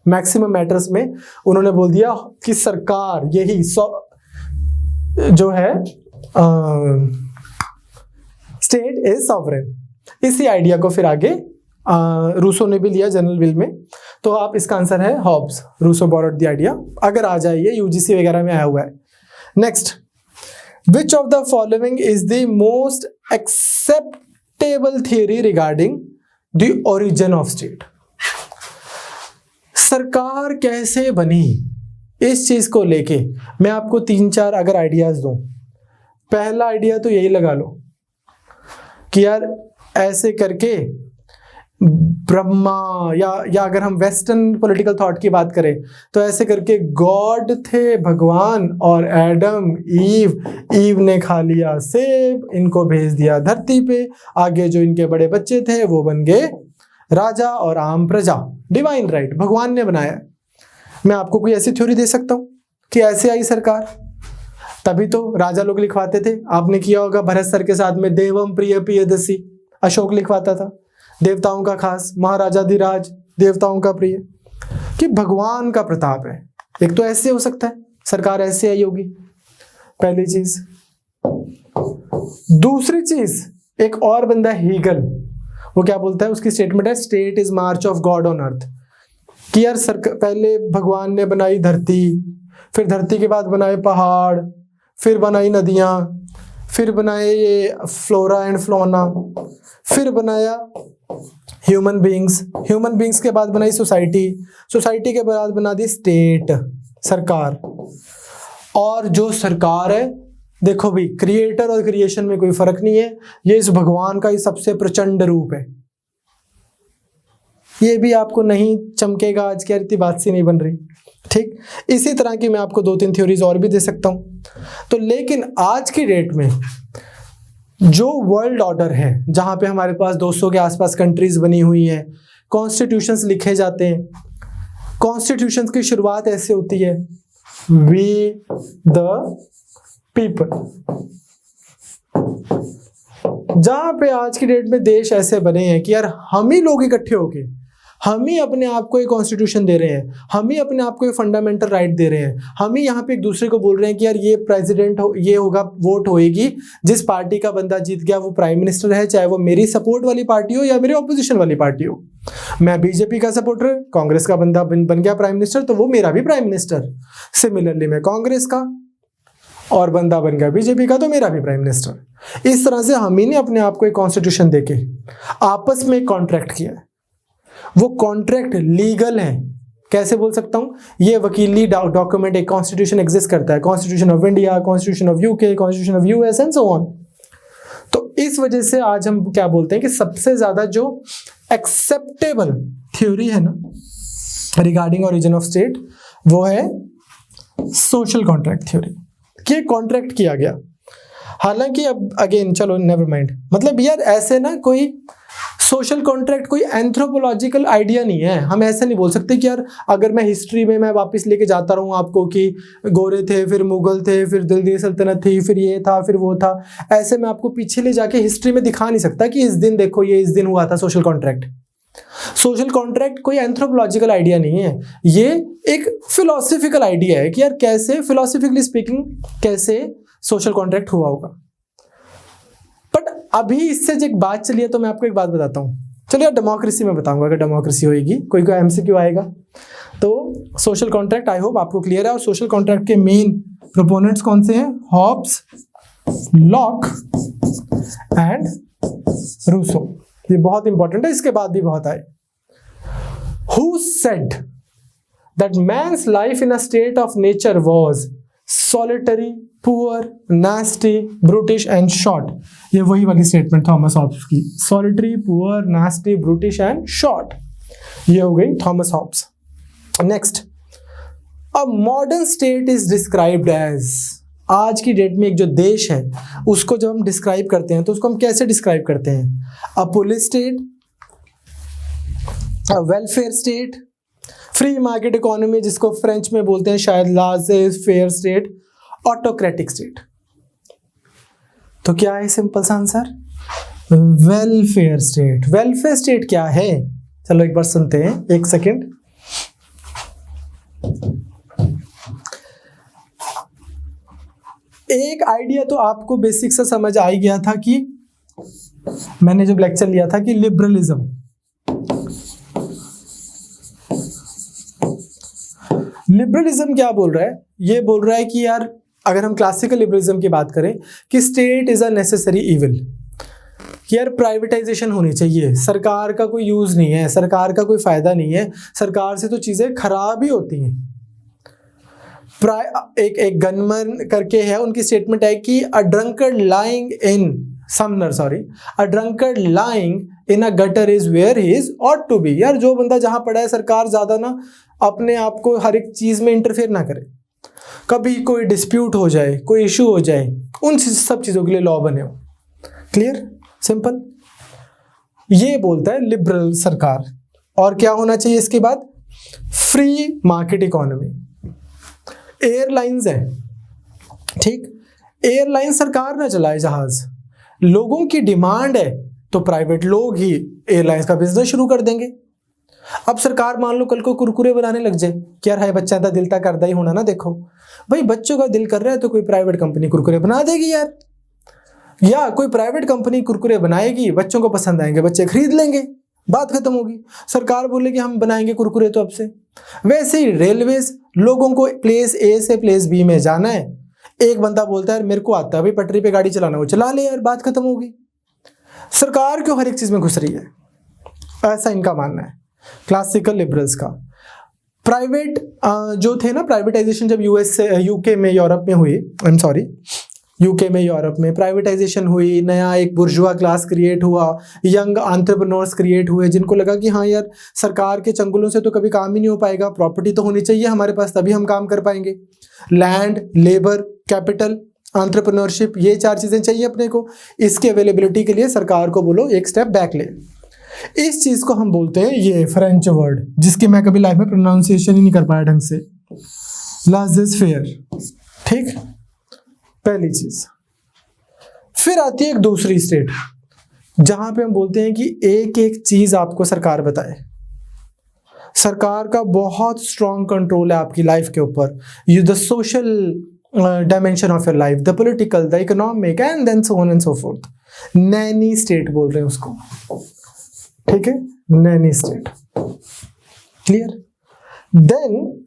मैक्सिमम मैटर्स में उन्होंने बोल दिया कि सरकार यही जो है स्टेट इज सॉवरेन। इसी आइडिया को फिर आगे रूसो ने भी लिया जनरल विल में। तो आप इसका आंसर है Hobbes, Rousseau borrowed the idea. अगर आ जाए ये यूजीसी वगैरह में आया हुआ है। Next, which of the following is the most acceptable theory regarding the origin of state. सरकार कैसे बनी, इस चीज को लेके मैं आपको 3-4 अगर आइडियाज दूं। पहला आइडिया तो यही लगा लो कि यार ऐसे करके ब्रह्मा या अगर हम वेस्टर्न पॉलिटिकल थॉट की बात करें तो ऐसे करके गॉड थे भगवान, और एडम ईव ने खा लिया सेब, इनको भेज दिया धरती पे। आगे जो इनके बड़े बच्चे थे वो बन गए राजा और आम प्रजा। डिवाइन राइट भगवान ने बनाया। मैं आपको कोई ऐसी थ्योरी दे सकता हूं कि ऐसे आई सरकार, तभी तो राजा लोग लिखवाते थे। आपने किया होगा भरत सर के साथ में देवम प्रिय प्रियदसी, अशोक लिखवाता था, देवताओं का खास, महाराजाधिराज, देवताओं का प्रिय, कि भगवान का प्रताप है। एक तो ऐसे हो सकता है सरकार ऐसे आई होगी, पहली चीज। दूसरी चीज, एक और बंदा हीगल, वो क्या बोलता है, उसकी स्टेटमेंट है state is March of God on earth. कि यार पहले भगवान ने बनाई धरती, फिर धरती के बाद बनाए पहाड़, फिर बनाई नदियां, फिर बनाए ये फ्लोरा एंड फ्लोना, फिर बनाया ह्यूमन बींग्स के बाद बनाई सोसाइटी के बाद बना दी स्टेट, सरकार। और जो सरकार है, देखो भाई क्रिएटर और क्रिएशन में कोई फर्क नहीं है, ये इस भगवान का ही सबसे प्रचंड रूप है। ये भी आपको नहीं चमकेगा आज की इतनी बात सी नहीं बन रही, ठीक। इसी तरह की मैं आपको 2-3 थ्योरीज और भी दे सकता हूं। तो लेकिन आज की डेट में जो वर्ल्ड ऑर्डर है, जहां पे हमारे पास 200 के आसपास कंट्रीज बनी हुई हैं, कॉन्स्टिट्यूशंस लिखे जाते हैं, कॉन्स्टिट्यूशंस की शुरुआत ऐसे होती है, वी द पीपल। जहां पे आज की डेट में देश ऐसे बने हैं कि यार हम ही लोग इकट्ठे होके हम ही अपने आप को एक कॉन्स्टिट्यूशन दे रहे हैं, हम ही अपने आप को एक फंडामेंटल राइट दे रहे हैं, हम ही यहाँ पे एक दूसरे को बोल रहे हैं कि यार ये प्रेसिडेंट हो, ये होगा, वोट होएगी, जिस पार्टी का बंदा जीत गया वो प्राइम मिनिस्टर है, चाहे वो मेरी सपोर्ट वाली पार्टी हो या मेरी ऑपोजिशन वाली पार्टी हो। मैं बीजेपी का सपोर्टर, कांग्रेस का बंदा बन गया प्राइम मिनिस्टर, तो वो मेरा भी प्राइम मिनिस्टर। सिमिलरली मैं कांग्रेस का और बंदा बन गया बीजेपी का, तो मेरा भी प्राइम मिनिस्टर। इस तरह से हम ही ने अपने आप को एक कॉन्स्टिट्यूशन देके आपस में कॉन्ट्रैक्ट किया है। वो कॉन्ट्रैक्ट लीगल है। कैसे बोल सकता हूं, ये वकीली डॉक्यूमेंट, एक कॉन्स्टिट्यूशन एग्जिस्ट करता है, constitution of India, constitution of UK, constitution of US and so on. तो इस वजह से आज हम क्या बोलते हैं कि सबसे ज्यादा जो एक्सेप्टेबल थ्योरी है ना रिगार्डिंग ओरिजिन ऑफ स्टेट, वो है सोशल कॉन्ट्रैक्ट थ्योरी, कि कॉन्ट्रैक्ट किया गया। हालांकि अब अगेन चलो नेवर माइंड, मतलब यार ऐसे ना कोई सोशल कॉन्ट्रैक्ट कोई एंथ्रोपोलॉजिकल आइडिया नहीं है। हम ऐसे नहीं बोल सकते कि यार अगर मैं हिस्ट्री में मैं वापस लेके जाता रहूं आपको कि गोरे थे, फिर मुगल थे, फिर दिल्ली सल्तनत थी, फिर ये था, फिर वो था, ऐसे मैं आपको पीछे ले जाके हिस्ट्री में दिखा नहीं सकता कि इस दिन देखो ये इस दिन हुआ था सोशल कॉन्ट्रैक्ट। सोशल कॉन्ट्रैक्ट कोई एंथ्रोपोलॉजिकल आइडिया नहीं है, ये एक फिलोसफिकल आइडिया है कि यार कैसे फिलोसफिकली स्पीकिंग कैसे सोशल कॉन्ट्रैक्ट हुआ होगा। बट अभी इससे जो एक बात चली है तो मैं आपको एक बात बताता हूँ। चलिए यार डेमोक्रेसी में बताऊंगा, अगर डेमोक्रेसी होगी कोई एमसीक्यू आएगा तो। सोशल कॉन्ट्रैक्ट आई होप आपको क्लियर है। और सोशल कॉन्ट्रैक्ट के मेन प्रोपोनेंट्स कौन से हैं, हॉब्स, लॉक एंड रूसो। ये बहुत इंपॉर्टेंट है, इसके बाद भी बहुत आए। Who said that man's life in a state of nature was solitary, poor, nasty, brutish and short. ये वही वाली स्टेटमेंट थॉमस हॉब्स की, solitary, poor, nasty, brutish and short. ये हो गई Thomas Hobbes. Next, a modern state is described as, आज की date में एक जो देश है उसको जब हम डिस्क्राइब करते हैं तो उसको हम कैसे डिस्क्राइब करते हैं, अ पुलिस स्टेट, अ welfare state, free market economy जिसको फ्रेंच में बोलते हैं शायद लाज़े फेयर स्टेट, ऑटोक्रेटिक स्टेट। तो क्या है सिंपल सा answer? Welfare state. Welfare state क्या है? चलो एक बार सुनते हैं, एक सेकेंड। एक आइडिया तो आपको बेसिक से समझ आ ही गया था कि मैंने जब लेक्चर लिया था कि लिबरलिज्म, लिबरलिज्म क्या बोल रहा है? ये बोल रहा है कि यार अगर हम क्लासिकल लिबरलिज्म की बात करें कि state is a necessary evil, कि यार प्राइवेटाइजेशन होनी चाहिए, सरकार का कोई यूज नहीं है, सरकार का कोई फायदा नहीं है, सरकार से तो चीजें खराब ही होती हैं। एक गनमैन करके है, उनकी स्टेटमेंट है कि a drunkard lying in summoner, sorry, a drunkard lying in a gutter is where he is ought to be. यार जो बंदा जहां पड़ा है, सरकार ज्यादा ना अपने आप को हर एक चीज में इंटरफेयर ना करे। कभी कोई डिस्प्यूट हो जाए, कोई इशू हो जाए, उन सब चीजों के लिए लॉ बने हो। Clear, simple. ये बोलता है लिबरल सरकार। और क्या होना चाहिए इसके बाद? Free market economy. एयरलाइंस है, ठीक, एयरलाइन सरकार ना चलाए जहाज, लोगों की डिमांड है तो प्राइवेट लोग ही एयरलाइंस का बिजनेस शुरू कर देंगे। अब सरकार मान लो कल को कुरकुरे बनाने लग जाए कि यार है बच्चा दिल ता करदा ही होना ना, देखो भाई बच्चों का दिल कर रहा है तो कोई प्राइवेट कंपनी कुरकुरे बना देगी यार, या कोई प्राइवेट कंपनी कुरकुरे बनाएगी, बच्चों को पसंद आएंगे, बच्चे खरीद लेंगे, बात खत्म होगी। सरकार बोलेगी हम बनाएंगे कुरकुरे तो अब से। वैसे ही रेलवेज, लोगों को प्लेस ए से प्लेस बी में जाना है, एक बंदा बोलता है मेरे को आता है भाई पटरी पे गाड़ी चलाना, वो चला ले यार, बात खत्म होगी। सरकार क्यों हर एक चीज में घुस रही है? ऐसा इनका मानना है क्लासिकल लिबरल्स का। प्राइवेट जो थे ना, प्राइवेटाइजेशन जब यूएस से यूके में, यूरोप में हुई, आई एम सॉरी, यूके में यूरोप में प्राइवेटाइजेशन हुई, नया एक बुर्जुआ क्लास क्रिएट हुआ, यंग एंटरप्रेन्योर्स क्रिएट हुए, जिनको लगा कि हाँ यार सरकार के चंगुलों से तो कभी काम ही नहीं हो पाएगा, प्रॉपर्टी तो होनी चाहिए हमारे पास, तभी हम काम कर पाएंगे। लैंड, लेबर, कैपिटल, एंटरप्रेन्योरशिप, ये 4 चीजें चाहिए अपने को। इसकी अवेलेबिलिटी के लिए सरकार को बोलो एक स्टेप बैक ले। इस चीज को हम बोलते हैं, ये फ्रेंच वर्ड जिसकी मैं कभी लाइफ में प्रोनाउंसिएशन ही नहीं कर पाया ढंग से, लाइसेंस-फेयर। ठीक, पहली चीज। फिर आती है एक दूसरी स्टेट जहां पे हम बोलते हैं कि एक एक चीज आपको सरकार बताए। सरकार का बहुत स्ट्रॉन्ग कंट्रोल है आपकी लाइफ के ऊपर, you the social dimension of your life, the political, the economic, and then so on and so forth. Nanny state बोल रहे हैं उसको, ठीक है, नैनी स्टेट। क्लियर? देन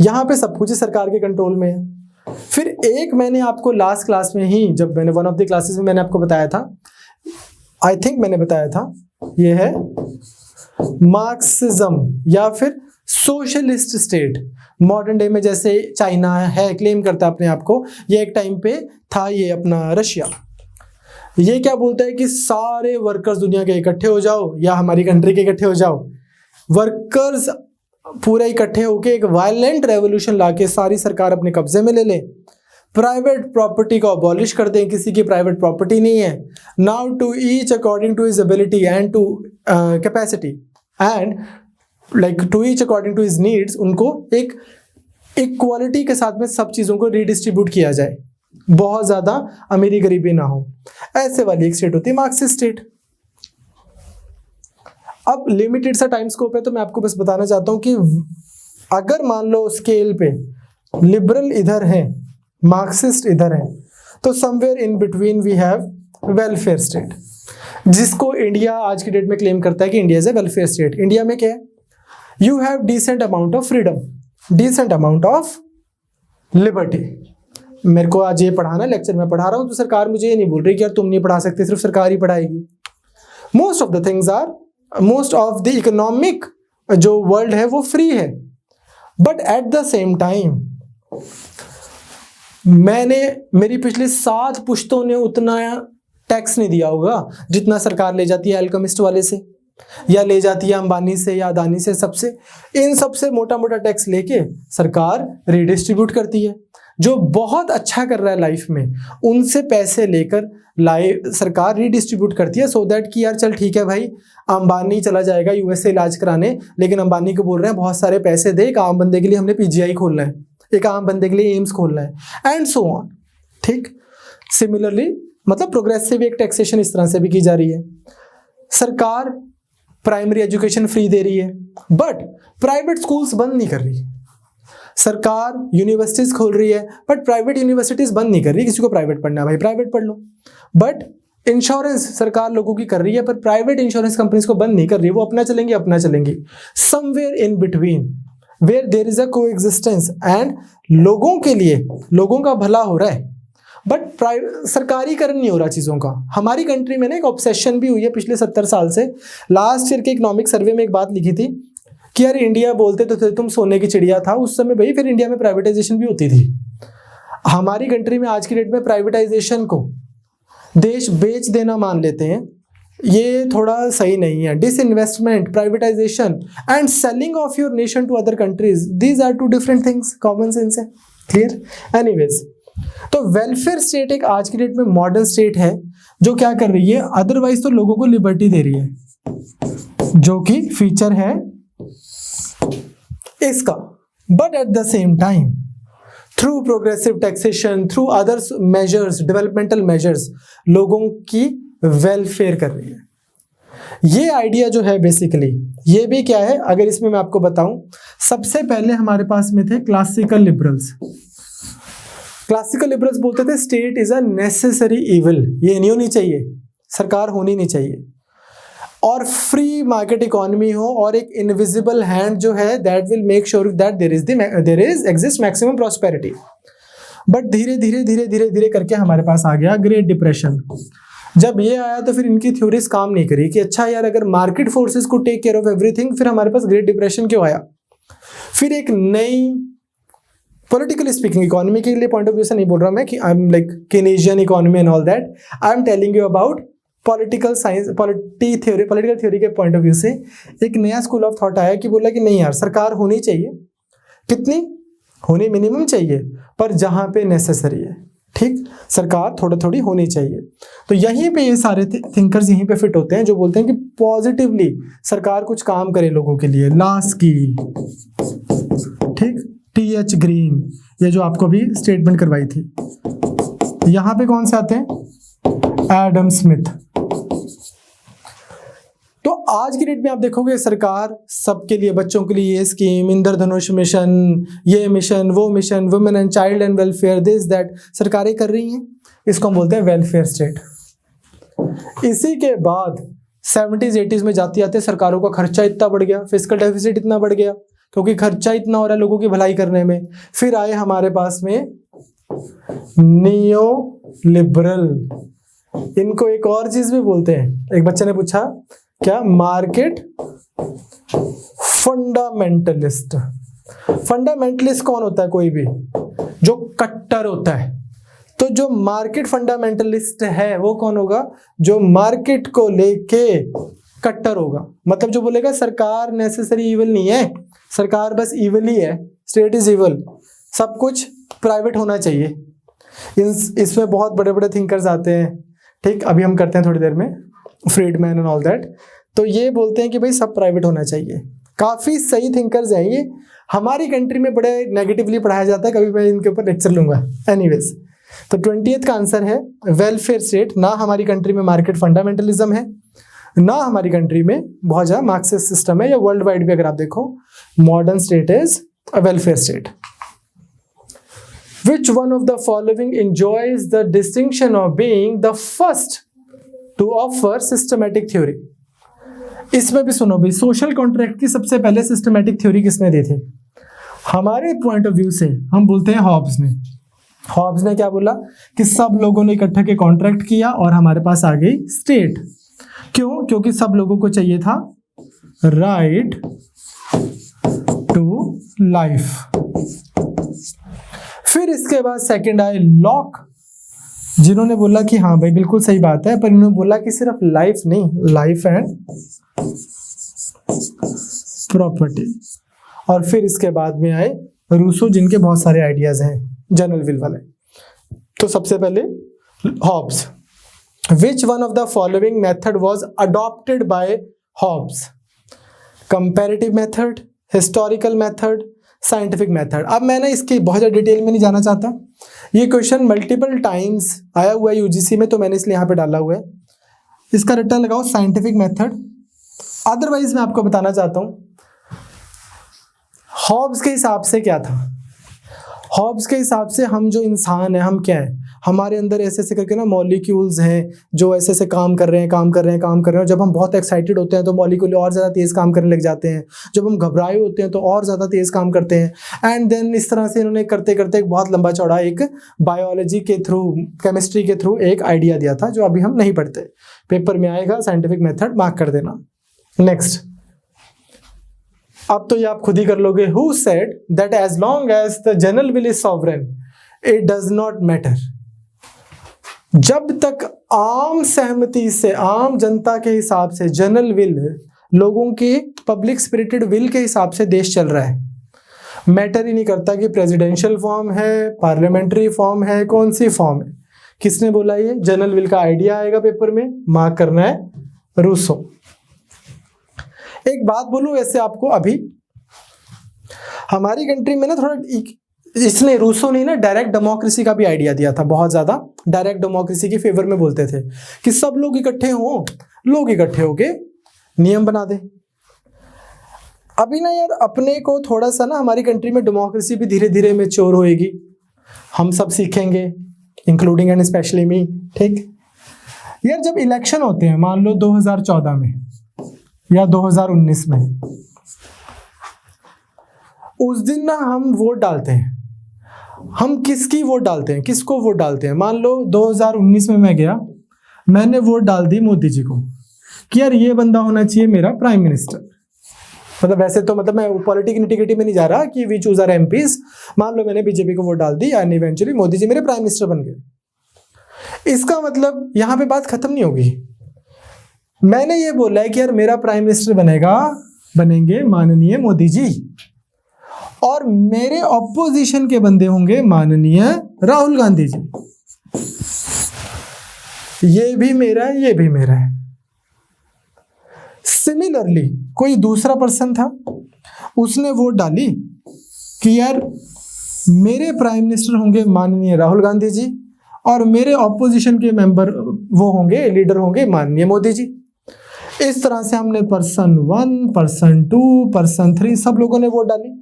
यहां पे सब कुछ सरकार के कंट्रोल में है। फिर एक मैंने आपको लास्ट क्लास में ही, जब मैंने वन ऑफ द क्लासेस में मैंने आपको बताया था, आई थिंक मैंने बताया था, ये है मार्क्सिज्म या फिर सोशलिस्ट स्टेट। मॉडर्न डे में जैसे चाइना है, क्लेम करता है अपने आप को, ये एक टाइम पे था ये अपना रशिया। ये क्या बोलता है कि सारे वर्कर्स दुनिया के इकट्ठे हो जाओ, या हमारी कंट्री के इकट्ठे हो जाओ, वर्कर्स पूरे इकट्ठे होके एक वायलेंट रेवोल्यूशन लाके सारी सरकार अपने कब्जे में ले ले, प्राइवेट प्रॉपर्टी को अबॉलिश कर दें, किसी की प्राइवेट प्रॉपर्टी नहीं है। Now to each according to his ability and to capacity and like to each according to his needs, उनको एक इक्वालिटी के साथ में सब चीज़ों को रीडिस्ट्रीब्यूट किया जाए, बहुत ज़्यादा अमीरी गरीबी ना हो। ऐसे वाली एक स्टेट होती है मार्क्सिस्ट स्टेट। अब लिमिटेड सा टाइम स्कोप है तो मैं आपको बस बताना चाहता हूं कि अगर मान लो स्केल पे लिबरल इधर है, मार्क्सिस्ट इधर है, तो somewhere in between we have welfare state, जिसको इंडिया आज की डेट में क्लेम करता है कि India is a welfare state. India में क्या है? You have decent amount of freedom, decent amount of liberty. मेरे को आज ये पढ़ाना, लेक्चर में पढ़ा रहा हूं तो सरकार मुझे ये नहीं बोल रही कि यार तुम नहीं पढ़ा सकते, सिर्फ सरकार ही पढ़ाएगी। Most of the things are, most of the economic जो वर्ल्ड है वो फ्री है, but at the same time मेरी पिछले 7 पुश्तों ने उतना टैक्स नहीं दिया होगा जितना सरकार ले जाती है अल्केमिस्ट वाले से, या ले जाती है अंबानी से या अदानी से। सबसे इन सबसे मोटा मोटा टैक्स लेके सरकार रिडिस्ट्रीब्यूट करती है। जो बहुत अच्छा कर रहा है लाइफ में, उनसे पैसे लेकर सरकार रिडिस्ट्रीब्यूट करती है, सो दैट कि यार चल ठीक है भाई, अंबानी चला जाएगा यूएस से इलाज कराने, लेकिन अंबानी को बोल रहे हैं बहुत सारे पैसे दे, एक आम बंदे के लिए हमने पीजीआई खोलना है, एक आम बंदे के लिए एम्स खोलना है एंड सो ऑन। ठीक, सिमिलरली मतलब प्रोग्रेसिव एक टैक्सेशन इस तरह से भी की जा रही है। सरकार प्राइमरी एजुकेशन फ्री दे रही है बट प्राइवेट स्कूल्स बंद नहीं कर रही। सरकार यूनिवर्सिटीज खोल रही है बट प्राइवेट यूनिवर्सिटीज बंद नहीं कर रही। किसी को प्राइवेट पढ़ना है भाई प्राइवेट पढ़ लो। बट इंश्योरेंस सरकार लोगों की कर रही है पर प्राइवेट इंश्योरेंस कंपनीज को बंद नहीं कर रही, वो अपना चलेंगी। Somewhere in between where there is a coexistence and लोगों के लिए लोगों का भला हो रहा है बट सरकारीकरण नहीं हो रहा चीज़ों का। हमारी कंट्री में ना एक ऑब्सेशन भी हुई है पिछले 70 साल से। लास्ट ईयर के इकोनॉमिक सर्वे में एक बात लिखी थी कि यार इंडिया बोलते तो थे तुम सोने की चिड़िया था उस समय भाई, फिर इंडिया में प्राइवेटाइजेशन भी होती थी। हमारी कंट्री में आज की डेट में प्राइवेटाइजेशन को देश बेच देना मान लेते हैं, ये थोड़ा सही नहीं है। Disinvestment, privatisation and selling of your nation to other countries, these are two different things. Common sense है, क्लियर। एनीवेज, तो वेलफेयर स्टेट एक आज की डेट में मॉडर्न स्टेट है जो क्या कर रही है, अदरवाइज तो लोगों को लिबर्टी दे रही है, जो कि फीचर है इसका। But at the same time through progressive taxation, through other measures, developmental measures, लोगों की वेलफेयर कर रही है। ये आइडिया जो है बेसिकली ये भी क्या है, अगर इसमें मैं आपको बताऊं, सबसे पहले हमारे पास में थे क्लासिकल लिबरल्स। क्लासिकल लिबरल्स बोलते थे state is a necessary evil, ये नहीं होनी चाहिए, सरकार होनी नहीं चाहिए, और फ्री मार्केट इकोनॉमी हो और एक इनविजिबल हैंड जो है that will make sure that there is exist maximum prosperity. But धीरे धीरे करके हमारे पास आ गया ग्रेट डिप्रेशन। जब ये आया तो फिर इनकी थ्योरीज काम नहीं करी कि अच्छा यार अगर मार्केट फोर्सेस को टेक केयर ऑफ एवरीथिंग, फिर हमारे पास ग्रेट डिप्रेशन क्यों आया। फिर एक नई पॉलिटिकल स्पीकिंग, इकोनॉमी के लिए पॉइंट ऑफ व्यू से नहीं बोल रहा मैं कि I am like Keynesian economy and all that, I am telling you about political science, political theory के पॉइंट ऑफ व्यू से एक नया स्कूल ऑफ थॉट आया कि बोला कि नहीं यार सरकार होनी चाहिए, कितनी होनी, मिनिमम चाहिए, पर जहां पे नेसेसरी है। ठीक, सरकार थोड़ी होनी चाहिए। तो यहीं पे ये सारे थिंकर्स यहीं पे फिट होते हैं जो बोलते हैं कि पॉजिटिवली सरकार कुछ काम करे लोगों के लिए। लास्ट की, ठीक, टीएच ग्रीन, ये जो आपको भी स्टेटमेंट करवाई थी। यहां पे कौन से आते हैं, एडम स्मिथ। तो आज की डेट में आप देखोगे सरकार सबके लिए, बच्चों के लिए ये स्कीम, इंद्रधनुष मिशन, ये मिशन, वो mission, women and child and welfare, this that, सरकारें कर रही हैं। इसको हम बोलते हैं वेलफेयर स्टेट। इसी के बाद 70s 80s में जाते जाते सरकारों का खर्चा इतना बढ़ गया, फिस्कल डेफिसिट इतना बढ़ गया क्योंकि खर्चा इतना हो रहा है लोगों की भलाई करने में। फिर आए हमारे पास में नियो लिबरल, इनको एक और चीज भी बोलते हैं। एक बच्चे ने पूछा क्या, मार्केट फंडामेंटलिस्ट। फंडामेंटलिस्ट कौन होता है, कोई भी जो कट्टर होता है। तो जो मार्केट फंडामेंटलिस्ट है वो कौन होगा, जो मार्केट को लेके कट्टर होगा। मतलब जो बोलेगा सरकार नेसेसरी इविल नहीं है, सरकार बस इविल ही है, स्टेट इज इविल, सब कुछ प्राइवेट होना चाहिए। इसमें बहुत बड़े बड़े थिंकर्स आते हैं। ठीक, अभी हम करते हैं थोड़ी देर में, फ्रीडमैन एंड ऑल दैट। तो ये बोलते हैं कि भाई सब प्राइवेट होना चाहिए। काफी सही थिंकर्स हैं ये, हमारी कंट्री में बड़े नेगेटिवली पढ़ाया जाता है, कभी मैं इनके ऊपर लेक्चर लूंगा। एनीवेज, तो 20th का आंसर है वेलफेयर स्टेट। ना हमारी कंट्री में मार्केट फंडामेंटलिज्म है, ना हमारी कंट्री में बहुत ज्यादा मार्क्सिस्ट सिस्टम है, या वर्ल्ड वाइड भी अगर आप देखो modern state is a welfare state. Which one of the following enjoys the distinction of being the first to offer systematic theory? इसमें भी सुनो भाई, सोशल कॉन्ट्रैक्ट की सबसे पहले सिस्टमैटिक थ्योरी किसने दी थी? हमारे पॉइंट ऑफ व्यू से हम बोलते हैं हॉब्स ने। हॉब्स ने क्या बोला कि सब लोगों ने इकट्ठा के कॉन्ट्रैक्ट किया और हमारे पास आ गई स्टेट। क्यों? क्योंकि सब लोगों को चाहिए था राइट टू लाइफ। फिर इसके बाद सेकंड आए लॉक, जिन्होंने बोला कि हाँ भाई बिल्कुल सही बात है, पर इन्होंने बोला कि सिर्फ लाइफ नहीं, लाइफ एंड प्रॉपर्टी। और फिर इसके बाद में आए रूसो, जिनके बहुत सारे आइडियाज हैं जनरल विल वाले। तो सबसे पहले Hobbes, which one of the following method was adopted by Hobbes? Comparative method, historical method, scientific method. अब मैं ना इसकी बहुत ज़्यादा डिटेल में नहीं जाना चाहता, ये क्वेश्चन मल्टीपल टाइम्स आया हुआ है यूजीसी में, तो मैंने इसलिए यहाँ पे डाला हुआ है। इसका रट्टा लगाओ साइंटिफिक मेथड। अदरवाइज मैं आपको बताना चाहता हूँ हॉब्स के हिसाब से क्या था। हॉब्स के हिसाब से हम जो इंसान है, हम क्या है, हमारे अंदर ऐसे ऐसे करके ना मॉलिक्यूल्स हैं जो ऐसे ऐसे काम कर रहे हैं। और जब हम बहुत एक्साइटेड होते हैं तो मॉलिक्यूल और ज़्यादा तेज़ काम करने लग जाते हैं, जब हम घबराए होते हैं तो और ज़्यादा तेज़ काम करते हैं। एंड देन इस तरह से इन्होंने करते करते एक बहुत लंबा चौड़ा एक बायोलॉजी के थ्रू, केमिस्ट्री के थ्रू एक आइडिया दिया था, जो अभी हम नहीं पढ़ते। पेपर में आएगा, साइंटिफिक मेथड मार्क कर देना। नेक्स्ट, अब तो ये आप खुद ही कर लोगे। Who said that as long as the general will is sovereign it does not matter. जब तक आम सहमति से, आम जनता के हिसाब से, जनरल विल, लोगों की पब्लिक स्पिरिटेड विल के हिसाब से देश चल रहा है, मैटर ही नहीं करता कि प्रेसिडेंशियल फॉर्म है, पार्लियामेंट्री फॉर्म है, कौन सी फॉर्म है। किसने बोला ये? जनरल विल का आइडिया आएगा पेपर में, मार्क करना है रूसो। एक बात बोलूं वैसे आपको, अभी हमारी कंट्री में ना थोड़ा इसने, रूसो ने ना डायरेक्ट डेमोक्रेसी का भी आइडिया दिया था, बहुत ज्यादा डायरेक्ट डेमोक्रेसी के फेवर में बोलते थे कि सब लोग इकट्ठे हों, लोग इकट्ठे होके नियम बना दे। अभी ना यार अपने को थोड़ा सा ना, हमारी कंट्री में डेमोक्रेसी भी धीरे धीरे मैच्योर होएगी, हम सब सीखेंगे, इंक्लूडिंग एंड स्पेशली मी। ठीक यार, जब इलेक्शन होते हैं, मान लो 2014 में या 2019 में, उस दिन ना हम वोट डालते हैं। हम किसकी वोट डालते हैं, किसको वोट डालते हैं? मान लो 2019 में मैं गया, मैंने वोट डाल दी मोदी जी को कि यार ये बंदा होना चाहिए मेरा प्राइम मिनिस्टर। मतलब वैसे तो मतलब मैं पॉलिटिकल निटिग्रिटी में नहीं जा रहा कि वी चूज आवर एमपीज। मान लो मैंने बीजेपी को वोट डाल दी एंड इवेंचुअली मोदी जी मेरे प्राइम मिनिस्टर बन गए। इसका मतलब यहाँ पे बात खत्म नहीं होगी। मैंने ये बोला है कि यार मेरा प्राइम मिनिस्टर बनेंगे माननीय मोदी जी, और मेरे ऑपोजिशन के बंदे होंगे माननीय राहुल गांधी जी। ये भी मेरा है, ये भी मेरा है। सिमिलरली कोई दूसरा पर्सन था, उसने वोट डाली कि यार मेरे प्राइम मिनिस्टर होंगे माननीय राहुल गांधी जी, और मेरे ऑपोजिशन के मेंबर वो होंगे, लीडर होंगे माननीय मोदी जी। इस तरह से हमने पर्सन 1, पर्सन 2, पर्सन 3 सब लोगों ने वोट डाली।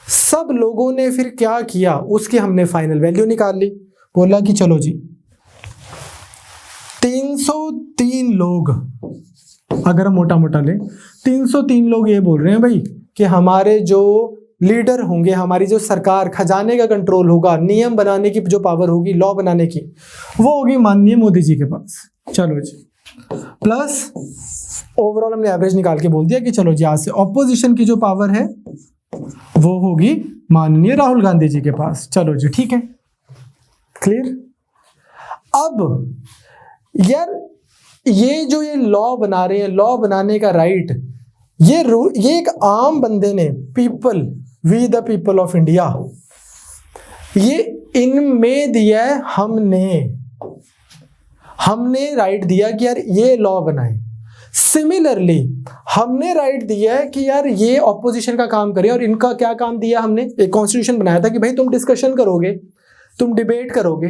सब लोगों ने फिर क्या किया, उसकी हमने फाइनल वैल्यू निकाल ली। बोला कि चलो जी 303 लोग, अगर हम मोटा मोटा लें, 303 लोग ये बोल रहे हैं भाई कि हमारे जो लीडर होंगे, हमारी जो सरकार, खजाने का कंट्रोल होगा, नियम बनाने की जो पावर होगी, लॉ बनाने की, वो होगी माननीय मोदी जी के पास। चलो जी, प्लस ओवरऑल हमने एवरेज निकाल के बोल दिया कि चलो जी आज से ऑपोजिशन की जो पावर है वो होगी माननीय राहुल गांधी जी के पास। चलो जी ठीक है, क्लियर। अब यार ये जो ये लॉ बना रहे हैं, लॉ बनाने का राइट, ये एक आम बंदे ने, people, we the people of India, ये इनमें दिया है। हमने राइट दिया कि यार ये लॉ बनाए। सिमिलरली हमने राइट दिया है कि यार ये ऑपोजिशन का काम करे, और इनका क्या काम दिया, हमने एक कॉन्स्टिट्यूशन बनाया था कि भाई तुम डिस्कशन करोगे, तुम डिबेट करोगे,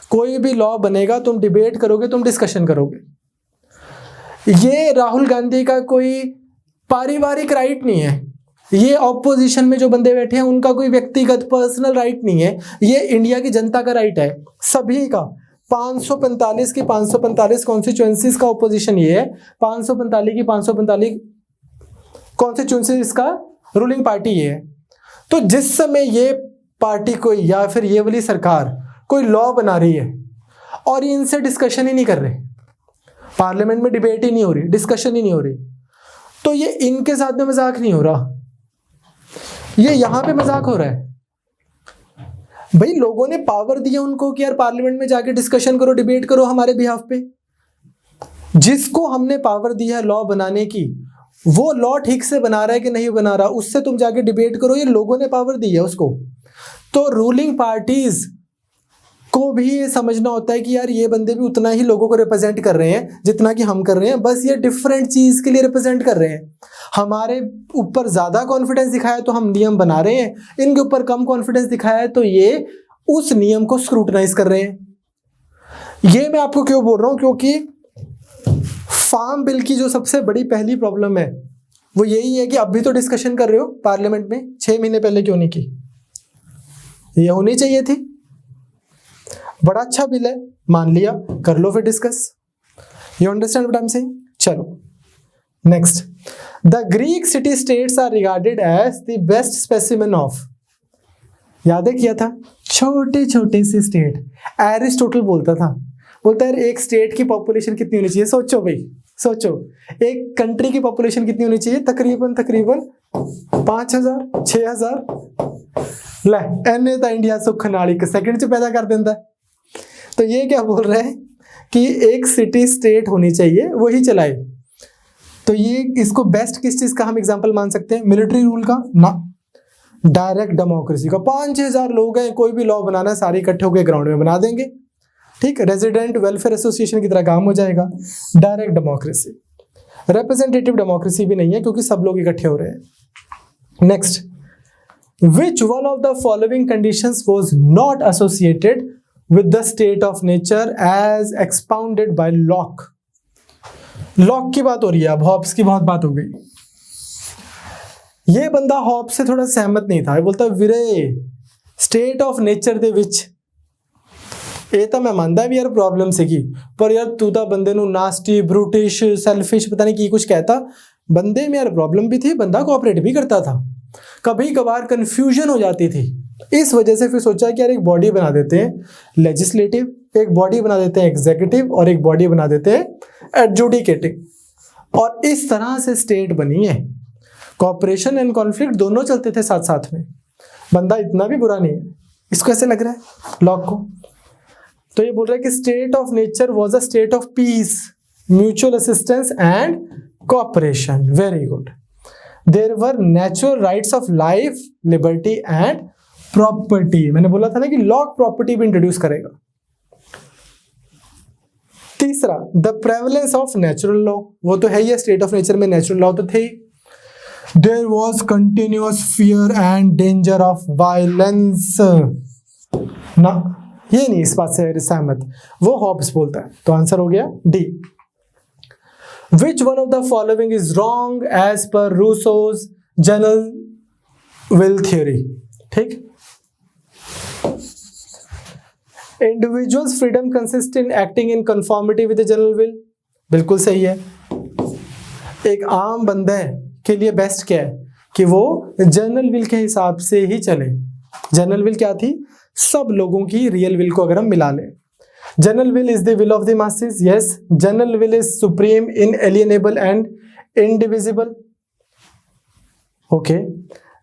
कोई भी लॉ बनेगा तुम डिबेट करोगे, तुम डिस्कशन करोगे। ये राहुल गांधी का कोई पारिवारिक राइट नहीं है, ये ऑपोजिशन में जो बंदे बैठे हैं उनका कोई व्यक्तिगत पर्सनल राइट नहीं है, ये इंडिया की जनता का राइट है, सभी का। 545 की 545 कॉन्स्टिट्यूएंसीज का ऑपोजिशन ये है, 545 की 545 कॉन्स्टिट्यूएंसीज का रूलिंग पार्टी ये है। तो जिस समय ये पार्टी कोई, या फिर ये वाली सरकार कोई लॉ बना रही है और ये इनसे डिस्कशन ही नहीं कर रहे, पार्लियामेंट में डिबेट ही नहीं हो रही, डिस्कशन ही नहीं हो रही, तो ये इनके साथ में मजाक नहीं हो रहा, ये यहां पे मजाक हो रहा है। भाई लोगों ने पावर दी है उनको कि यार पार्लियामेंट में जाके डिस्कशन करो, डिबेट करो हमारे बिहाफ पे। जिसको हमने पावर दी है लॉ बनाने की, वो लॉ ठीक से बना रहा है कि नहीं बना रहा, उससे तुम जाके डिबेट करो, ये लोगों ने पावर दी है उसको। तो रूलिंग पार्टीज को भी ये समझना होता है कि यार ये बंदे भी उतना ही लोगों को रिप्रेजेंट कर रहे हैं जितना कि हम कर रहे हैं, बस ये डिफरेंट चीज के लिए रिप्रेजेंट कर रहे हैं। हमारे ऊपर ज्यादा कॉन्फिडेंस दिखाया है तो हम नियम बना रहे हैं, इनके ऊपर कम कॉन्फिडेंस दिखाया है तो ये उस नियम को स्क्रूटनाइज कर रहे हैं। ये मैं आपको क्यों बोल रहा हूं, क्योंकि फार्म बिल की जो सबसे बड़ी पहली प्रॉब्लम है वो यही है कि अभी तो डिस्कशन कर रहे हो पार्लियामेंट में, 6 महीने पहले क्यों नहीं की? ये होनी चाहिए थी। बड़ा अच्छा बिल है, मान लिया, कर लो फिर discuss. You understand what I am saying? चलो next, the Greek city states are regarded as the best specimen of, याद है किया था, छोटे छोटे से स्टेट। एरिस्टोटल बोलता है एक स्टेट की पॉपुलेशन कितनी होनी चाहिए? सोचो भाई, सोचो एक कंट्री की पॉपुलेशन कितनी होनी चाहिए? तकरीबन 5000 6000। ले एने तो इंडिया सुख नाल एक सेकंड च पैदा कर देता है। तो ये क्या बोल रहे हैं कि एक सिटी स्टेट होनी चाहिए, वही चलाए। तो ये इसको बेस्ट किस चीज का हम एग्जांपल मान सकते हैं? मिलिट्री रूल का ना, डायरेक्ट डेमोक्रेसी का। 5-6000 लोग हैं, कोई भी लॉ बनाना है सारे इकट्ठे होकर ग्राउंड में बना देंगे, ठीक। रेजिडेंट वेलफेयर एसोसिएशन की तरह काम हो जाएगा। डायरेक्ट डेमोक्रेसी, रिप्रेजेंटेटिव डेमोक्रेसी भी नहीं है क्योंकि सब लोग इकट्ठे हो रहे हैं। Next, which one of the following conditions was not associated with the state of nature as expounded by Locke? Locke की बात हो रही है, अब हॉब्स की बहुत बात हो गई। ये बंदा हॉब्स से थोड़ा सहमत नहीं था, बोलता वीरे स्टेट ऑफ नेचर दे विच ਇਹ ਤਾਂ मैं मानता भी यार प्रॉब्लम ਸੀਗੀ, पर यार तू तो बंदे ਨੂੰ नास्टी ब्रूटिश सेल्फिश पता नहीं की कुछ कहता। बंदे में यार प्रॉब्लम भी थी, बंदा कोऑपरेट भी करता था, कभी कभार कंफ्यूजन हो जाती थी। इस वजह से फिर सोचा कि यार एक बॉडी बना देते हैं लेजिस्लेटिव, एक बॉडी बना देते हैं एग्जीक्यूटिव, और एक बॉडी बना देते हैं एडजुडिकेटिव, और इस तरह से स्टेट बनी है। कोऑपरेशन एंड कॉन्फ्लिक्ट दोनों चलते थे साथ साथ में। बंदा इतना भी बुरा नहीं है। इसको ऐसे लग रहा है लॉक को? तो ये बोल रहा है कि state of nature was a state of peace, mutual assistance and cooperation. Very good. There were natural rights of life, liberty and property. मैंने बोला था ना कि लॉक प्रॉपर्टी भी इंट्रोड्यूस करेगा। तीसरा, the prevalence of natural law, वो तो है ही, स्टेट ऑफ नेचर में नेचुरल लॉ तो थे ही। There was continuous fear and danger of violence ना, ये नहीं, इस बात से सहमत, वो हॉब्स बोलता है। तो आंसर हो गया D. Which one of the following is wrong as per Rousseau's general will theory? ठीक। Individuals freedom consist in acting in conformity with the general will, बिल्कुल सही है। एक आम बंदे के लिए बेस्ट क्या है कि वो जनरल विल के हिसाब से ही चले। जनरल विल क्या थी? सब लोगों की रियल विल को अगर हम मिला लें। General will is the will of the masses, yes. General will is supreme, inalienable and indivisible, okay.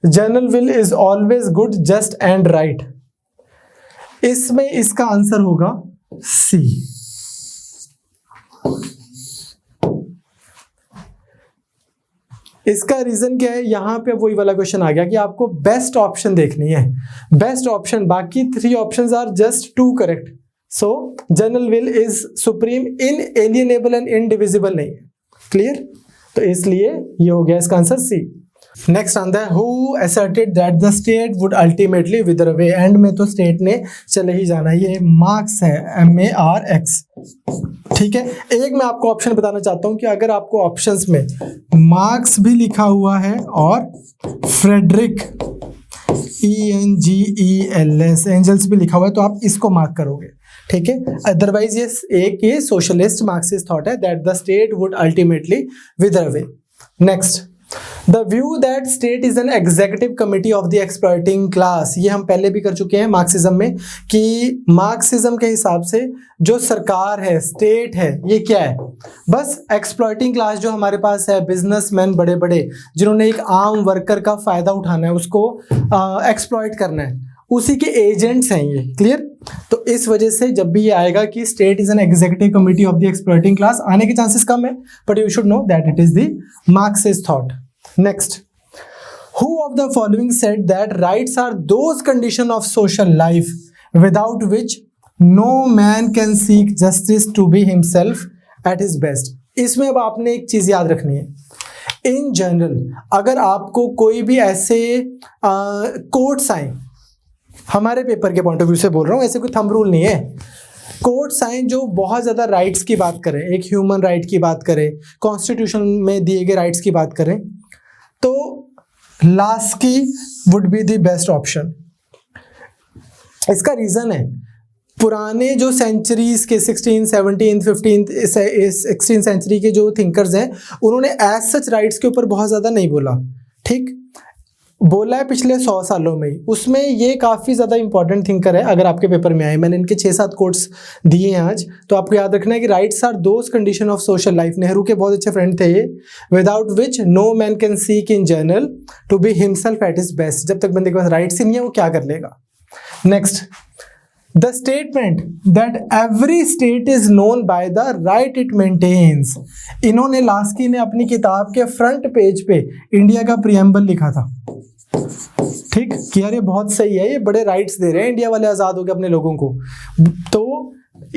General will is always good, just and right. इसमें इसका आंसर होगा सी। इसका रीजन क्या है? यहां पे वही वाला क्वेश्चन आ गया कि आपको बेस्ट ऑप्शन देखनी है, बेस्ट ऑप्शन। बाकी 3 options are just 2 correct. So general will is supreme, inalienable and indivisible नहीं है। क्लियर? तो इसलिए ये हो गया इसका आंसर सी। नेक्स्ट आता है, who asserted that the state would ultimately विदर away? And में तो स्टेट ने चले ही जाना। ये मार्क्स है, MARX, ठीक है। एक मैं आपको ऑप्शन बताना चाहता हूं कि अगर आपको ऑप्शंस में मार्क्स भी लिखा हुआ है और फ्रेडरिक ENGELS एंजल्स भी लिखा हुआ है तो आप इसको मार्क करोगे, ठीक है। अदरवाइज ये सोशलिस्ट मार्क्सिस्ट थॉट है that the state would ultimately विदर away. Next, the view that state is an executive committee of the exploiting class. ये हम पहले भी कर चुके हैं मार्क्सिज्म में कि मार्क्सिज्म के हिसाब से जो सरकार है, स्टेट है, ये क्या है? बस एक्सप्लॉइटिंग क्लास जो हमारे पास है, बिजनेसमैन बड़े बड़े जिन्होंने एक आम वर्कर का फायदा उठाना है, उसको एक्सप्लॉइट करना है, उसी के एजेंट्स हैं ये। क्लियर? तो इस वजह से जब भी ये आएगा कि state is an executive committee of the exploiting class, आने के चांसेस कम है, but you should know that it is the Marxist thought. Next, who of the following said that rights are those conditions of social life without which no man can seek justice to be himself at his best. इसमें अब आपने एक चीज याद रखनी है, in general अगर आपको कोई भी ऐसे कोट्स आए, हमारे पेपर के पॉइंट ऑफ व्यू से बोल रहा हूँ, ऐसे कोई थंब रूल नहीं है, कोट्स आए जो बहुत ज़्यादा राइट्स की बात करें, एक ह्यूमन राइट की बात करें, कॉन्स्टिट्यूशन में दिए गए राइट्स की बात करें, तो Laski would be the best option. इसका रीज़न है, पुराने जो सेंचुरीज के 16, 17, 16 सेंचुरी के जो थिंकर्स हैं, उन्होंने एज सच राइट्स के ऊपर बहुत ज़्यादा नहीं बोला, ठीक, बोला है पिछले 100 सालों में। उसमें ये काफ़ी ज़्यादा इंपॉर्टेंट थिंकर है, अगर आपके पेपर में आए, मैंने इनके 6-7 कोट्स दिए हैं आज, तो आपको याद रखना है कि rights are those condition of social life, Nehru के बहुत अच्छे फ्रेंड थे ये, without which no man can seek in general to be himself at his best. जब तक बंदे के पास राइट्स ही नहीं है, वो क्या कर लेगा। Next, the statement that every state is known by the right it maintains, इन्होंने लास्की ने अपनी किताब के फ्रंट पेज पे इंडिया का प्रियम्बल लिखा था, ठीक, कि यार ये बहुत सही है, ये बड़े राइट्स दे रहे हैं इंडिया वाले, आज़ाद हो गए अपने लोगों को। तो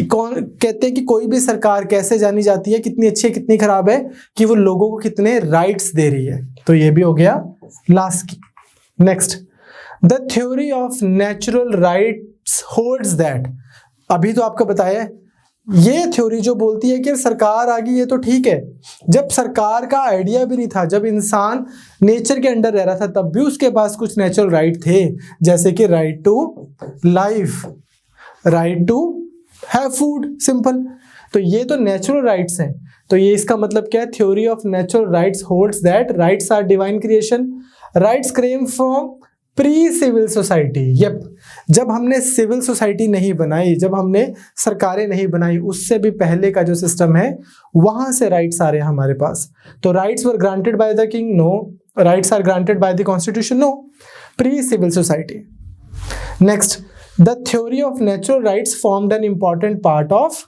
कौन कहते हैं कि कोई भी सरकार कैसे जानी जाती है, कितनी अच्छी है कितनी खराब है, कि वो लोगों को कितने राइट्स दे रही है। तो ये भी हो गया Laski. Next, the theory of natural rights holds that, अभी तो आपको बताया है, ये थ्योरी जो बोलती है कि सरकार आ गई, ये तो ठीक है, जब सरकार का आइडिया भी नहीं था, जब इंसान नेचर के अंडर रह रहा था, तब भी उसके पास कुछ नेचुरल राइट थे, जैसे कि right to life, right to have food, simple. तो ये तो नेचुरल राइट्स हैं। तो ये इसका मतलब क्या है, theory of natural rights holds that rights are divine creation, rights claim from pre civil society. Yup, जब हमने सिविल सोसाइटी नहीं बनाई, जब हमने सरकारें नहीं बनाई, उससे भी पहले का जो सिस्टम है, वहां से राइट्स आ रहे हैं हमारे पास। तो rights were granted by the king, no, rights are granted by the constitution, no, pre civil society. Next, the theory of natural rights formed an important part of,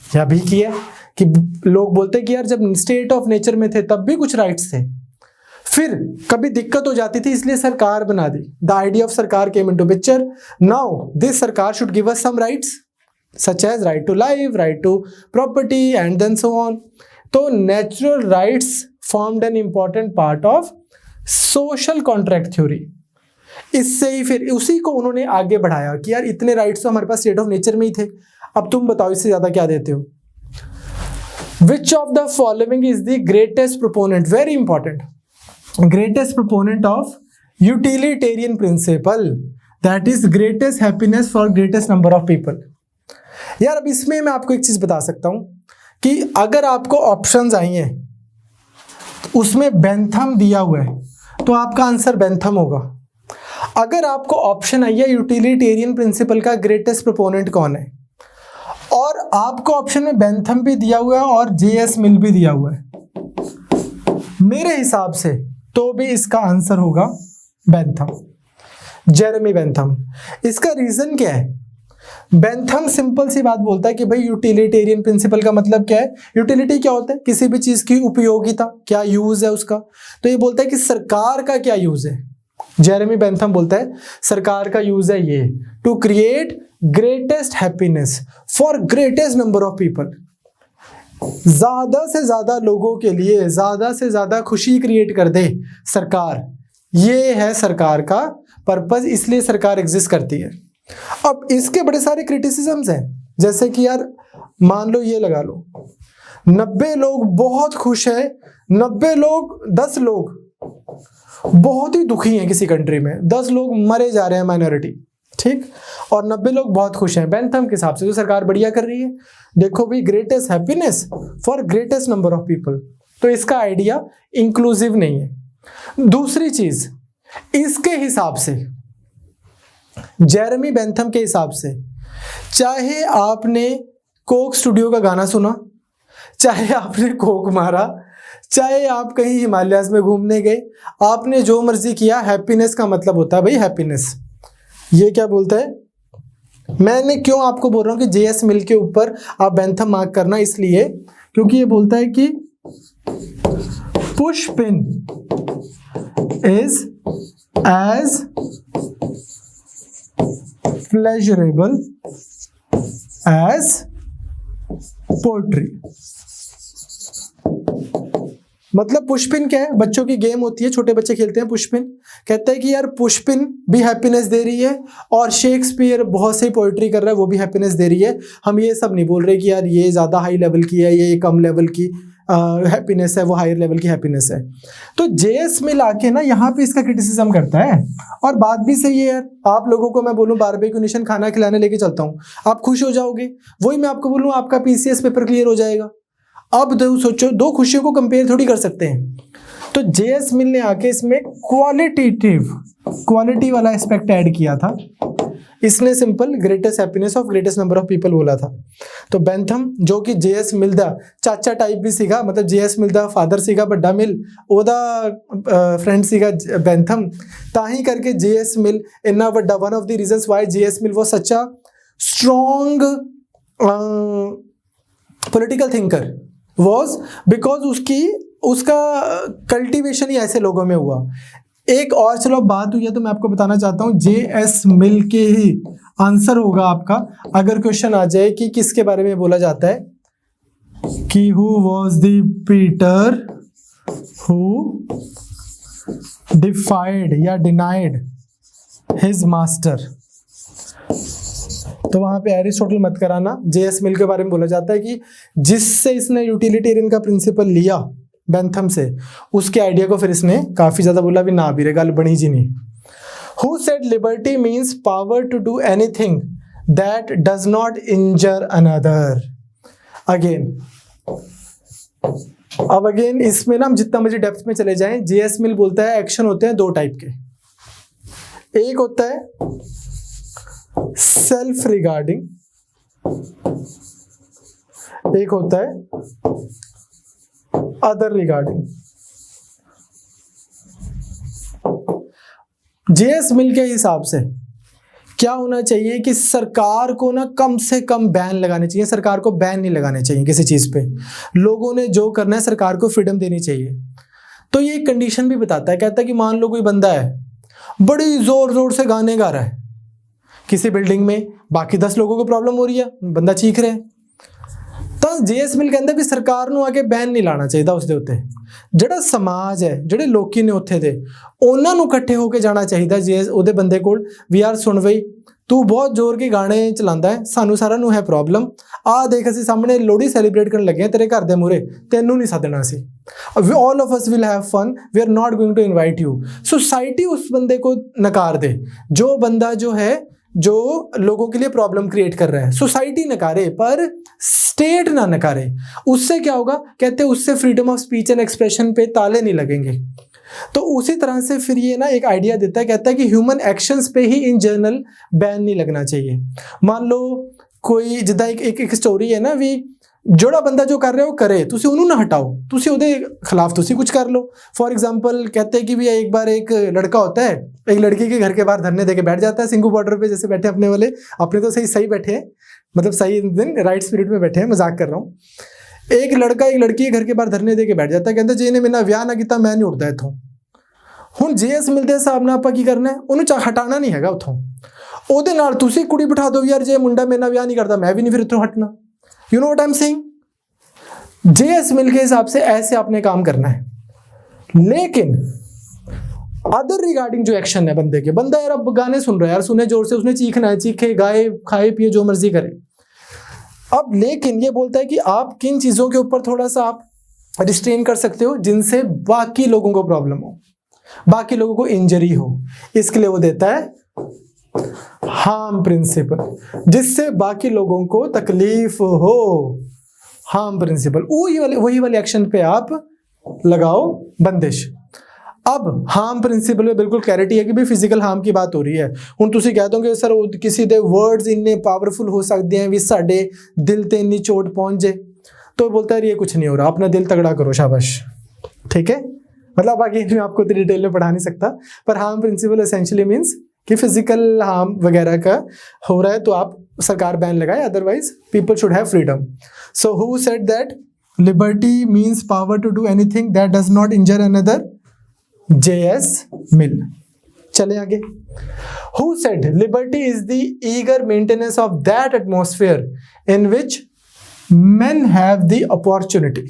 यह भी किया कि लोग बोलते हैं कि यार जब स्टेट ऑफ नेचर में थे तब भी कुछ राइट्स थे, फिर कभी दिक्कत हो जाती थी, इसलिए सरकार बना दी, the idea of sarkar came into picture. Now this sarkar should give us some rights such as right to life, right to property and then so on. तो natural rights formed an important part of social contract theory. इससे ही फिर उसी को उन्होंने आगे बढ़ाया कि यार इतने राइट्स तो हमारे पास स्टेट ऑफ नेचर में ही थे, अब तुम बताओ इससे ज्यादा क्या देते हो। विच of the following is the greatest proponent, very important, greatest proponent of utilitarian principle, that is greatest happiness for greatest number of people। यार अब इसमें मैं आपको एक चीज बता सकता हूं कि अगर आपको ऑप्शंस आई हैं, उसमें बेंथम दिया हुआ है, तो आपका आंसर बेंथम होगा। अगर आपको ऑप्शन आई है यूटिलिटेरियन प्रिंसिपल का ग्रेटेस्ट प्रोपोनेंट कौन है, और आपको ऑप्शन में बेंथम भी दिया हुआ है और जेएस मिल भी दिया हुआ है, मेरे हिसाब से तो भी इसका आंसर होगा बेंथम, जेरेमी बेंथम। इसका रीजन क्या है, बेंथम सिंपल सी बात बोलता है कि भाई यूटिलिटेरियन प्रिंसिपल का मतलब क्या है, यूटिलिटी क्या होता है, किसी भी चीज की उपयोगिता, क्या यूज है उसका। तो ये बोलता है कि सरकार का क्या यूज है, जेरेमी बेंथम बोलता है सरकार का यूज है ये, to create greatest happiness for greatest number of people, ज्यादा से ज्यादा लोगों के लिए ज्यादा से ज्यादा खुशी क्रिएट कर दे सरकार, ये है सरकार का पर्पस, इसलिए सरकार एग्जिस्ट करती है। अब इसके बड़े सारे क्रिटिसिज्म्स हैं, जैसे कि यार मान लो ये लगा लो 90 लोग बहुत खुश है, 90 लोग 10 लोग बहुत ही दुखी हैं किसी कंट्री में, 10 लोग मरे जा रहे हैं माइनॉरिटी, ठीक, और 90 लोग बहुत खुश हैं। बेंथम के हिसाब से तो सरकार बढ़िया कर रही है, देखो भाई greatest happiness for greatest number of people, तो इसका आइडिया इंक्लूसिव नहीं है। दूसरी चीज, इसके हिसाब से, जेरेमी बेंथम के हिसाब से, चाहे आपने कोक स्टूडियो का गाना सुना, चाहे आपने कोक मारा, चाहे आप कहीं हिमालयाज में घूमने गए, आपने जो मर्जी किया, हैप्पीनेस का मतलब होता है भाई हैप्पीनेस। ये क्या बोलता है, मैंने क्यों आपको बोल रहा हूं कि जेएस मिल के ऊपर आप बेंथम मार्क करना, इसलिए क्योंकि ये बोलता है कि push pin is as pleasurable as poetry. मतलब पुष्पिन क्या है, बच्चों की गेम होती है, छोटे बच्चे खेलते हैं पुष्पिन। कहता है कि यार पुष्पिन भी हैप्पीनेस दे रही है और शेक्सपियर बहुत सही पोएट्री कर रहा है, वो भी हैप्पीनेस दे रही है। हम ये सब नहीं बोल रहे कि यार ये ज़्यादा हाई लेवल की है, ये कम लेवल की हैप्पीनेस है, वो हायर लेवल की हैप्पीनेस है। तो जेएस मिल आके ना यहाँ पे इसका क्रिटिसिज्म करता है, और बात भी सही है यार। आप लोगों को मैं बोलूँ बारबेक्यू नेशन खाना खिलाने लेके चलता हूँ, आप खुश हो जाओगे। वही मैं आपको बोलूँ आपका पीसीएस पेपर क्लियर हो जाएगा। अब दो सोचो, दो खुशियों को कंपेयर थोड़ी कर सकते हैं। तो जेएस मिल ने आके इसमें क्वालिटी वाला एस्पेक्ट ऐड किया था। इसने simple greatest happiness of greatest number of people बोला था। तो बेंथम जो कि जेएस मिल दा चाचा टाइप भी सीखा, मतलब जेएस मिल दा फादर सीखा, बड्डा मिल ओदा फ्रेंड सीखा बेंथम, ताही करके जेएस मिल इन्ना बड्डा। One of the reasons why JS mill was such a strong political thinker was because उसका कल्टीवेशन ही ऐसे लोगों में हुआ। एक और चलो बात हुई है तो मैं आपको बताना चाहता हूँ, जेएस मिल के ही आंसर होगा आपका अगर क्वेश्चन आ जाए कि किसके बारे में बोला जाता है कि who was the Peter who defied या डिनाइड हिज मास्टर। तो वहां पे एरिस्टोटल मत कराना। जेएस मिल के बारे में बोला जाता है कि जिससे इसने यूटिलिटेरियन का प्रिंसिपल लिया बेंथम से, उसके आइडिया को फिर इसने काफी ज्यादा बोला भी ना भी रे गल बनी जी नहीं। Who said liberty means power to do anything that does not injure another. Again अब अगेन इसमें ना हम जितना मुझे डेप्थ में चले जाएं, जेएस मिल बोलता है एक्शन होते हैं दो टाइप के। एक होता है सेल्फ रिगार्डिंग, एक होता है अदर रिगार्डिंग। जेएस मिल के हिसाब से क्या होना चाहिए कि सरकार को ना कम से कम बैन लगाने चाहिए। सरकार को बैन नहीं लगाने चाहिए किसी चीज पे, लोगों ने जो करना है सरकार को फ्रीडम देनी चाहिए। तो ये एक कंडीशन भी बताता है, कहता है कि मान लो कोई बंदा है बड़ी जोर जोर से गाने गा रहा है किसी बिल्डिंग में, बाकी 10 लोगों को प्रॉब्लम हो रही है, बंदा चीख रहे हैं, तो जेएस मिल कहंदा भी सरकार ਨੂੰ आके बैन नहीं लाना चाहिए उसके उत्ते। ਜਿਹੜਾ समाज है, ਜਿਹੜੇ ਲੋਕੀ ਨੇ ਉੱਥੇ ਦੇ, ਉਹਨਾਂ ਨੂੰ ਇਕੱਠੇ ਹੋ ਕੇ ਜਾਣਾ ਚਾਹੀਦਾ ਜੇ ਉਹਦੇ ਬੰਦੇ ਕੋਲ ਵੀ ਯਾਰ ਸੁਣ ਬਈ ਤੂੰ ਬਹੁਤ ਜ਼ੋਰ ਕੇ ਗਾਣੇ ਚਲਾਉਂਦਾ ਹੈ, ਸਾਨੂੰ ਸਾਰਿਆਂ ਨੂੰ ਹੈ ਪ੍ਰੋਬਲਮ, ਆਹ ਦੇਖ ਅਸੀਂ ਸਾਹਮਣੇ ਲੋਹੜੀ ਸੈਲੀਬ੍ਰੇਟ ਕਰਨ ਲੱਗੇ ਆ ਤੇਰੇ ਘਰ ਦੇ ਮੂਹਰੇ, ਤੈਨੂੰ ਨਹੀਂ ਸੱਦਣਾ ਸੀ, all of us will have fun, we are not going to invite you. Society उस बंदे को नकार दे, जो बंदा जो है जो लोगों के लिए प्रॉब्लम क्रिएट कर रहा है, सोसाइटी नकारे पर स्टेट ना नकारे। उससे क्या होगा, कहते हैं उससे freedom of speech and expression पे ताले नहीं लगेंगे। तो उसी तरह से फिर ये ना एक आइडिया देता है, कहता है कि ह्यूमन एक्शंस पे ही इन जनरल बैन नहीं लगना चाहिए। मान लो कोई जिदा एक स्टोरी है ना भी जोड़ा बंदा जो कर रहे हो करे, तुसी उन्होंने ना हटाओ, तुसी उहदे खिलाफ तुसी कुछ कर लो। फॉर एग्जांपल कहते हैं कि भी एक बार एक लड़का होता है, एक लड़की के घर के बाहर धरने देके बैठ जाता है, सिंगू बॉर्डर पे जैसे बैठे अपने वाले, अपने तो सही बैठे हैं, मतलब सही दिन राइट स्पिरिट में बैठे हैं, मजाक कर रहा हूँ। एक लड़का एक लड़की के घर के बाहर धरने देके बैठ जाता है, कहता जे ने मेरा ਵਿਆਹ ना किया मैं नहीं उठता इथों। ਹੁਣ जेएस मिलते हिसाब ਨਾਲ ਆਪਾਂ ਕੀ ਕਰਨਾ ਹੈ, ਉਹਨੂੰ ਹਟਾਣਾ ਨਹੀਂ ਹੈਗਾ ਉੱਥੋਂ, ਉਹਦੇ ਨਾਲ ਤੁਸੀਂ ਕੁੜੀ ਬਿਠਾ ਦਿਓ ਯਾਰ ਜੇ ਮੁੰਡਾ ਮੇਰੇ ਨਾਲ ਵਿਆਹ नहीं करता मैं भी नहीं फिर इथों हटना। You know what I am saying? JS Mill के हिसाब से ऐसे आपने काम करना है। लेकिन अदर रिगार्डिंग जो एक्शन है बंदे के, बंदा यार अब गाने सुन रहा है यार, सुने जोर से, उसने चीखना है, चीखे, गाए, खाए पिए जो मर्जी करे। अब लेकिन ये बोलता है कि आप किन चीजों के ऊपर थोड़ा सा आप रिस्ट्रेन कर सकते हो जिनसे बाकी लोगों को प्रॉब्लम हो, बाकी लोगों को इंजरी हो। इसके लिए वो देता है हार्म प्रिंसिपल, जिससे बाकी लोगों को तकलीफ हो। हार्म प्रिंसिपल वही वाले एक्शन पे आप लगाओ बंदिश। अब हार्म प्रिंसिपल में बिल्कुल क्लैरिटी है कि भी फिजिकल हार्म की बात हो रही है। हुण तुसीं कह दोगे सर किसी दे वर्ड्स इन्ने पावरफुल हो सकते हैं भी साडे दिल ते इन्नी चोट पहुंच जाए, तो बोलता है ये कुछ नहीं हो रहा, अपना दिल तगड़ा करो, शाबाश, ठीक है। मतलब बाकी मैं आपको तो डिटेल में पढ़ा नहीं सकता, पर हार्म प्रिंसिपल एसेंशियली मीन्स कि फिजिकल हार्म वगैरह का हो रहा है तो आप सरकार बैन लगाए, otherwise people should have freedom. So who said that liberty means power to do anything that does not injure another? JS Mill. चले आगे। Who said liberty is the eager maintenance of that atmosphere in which men have the opportunity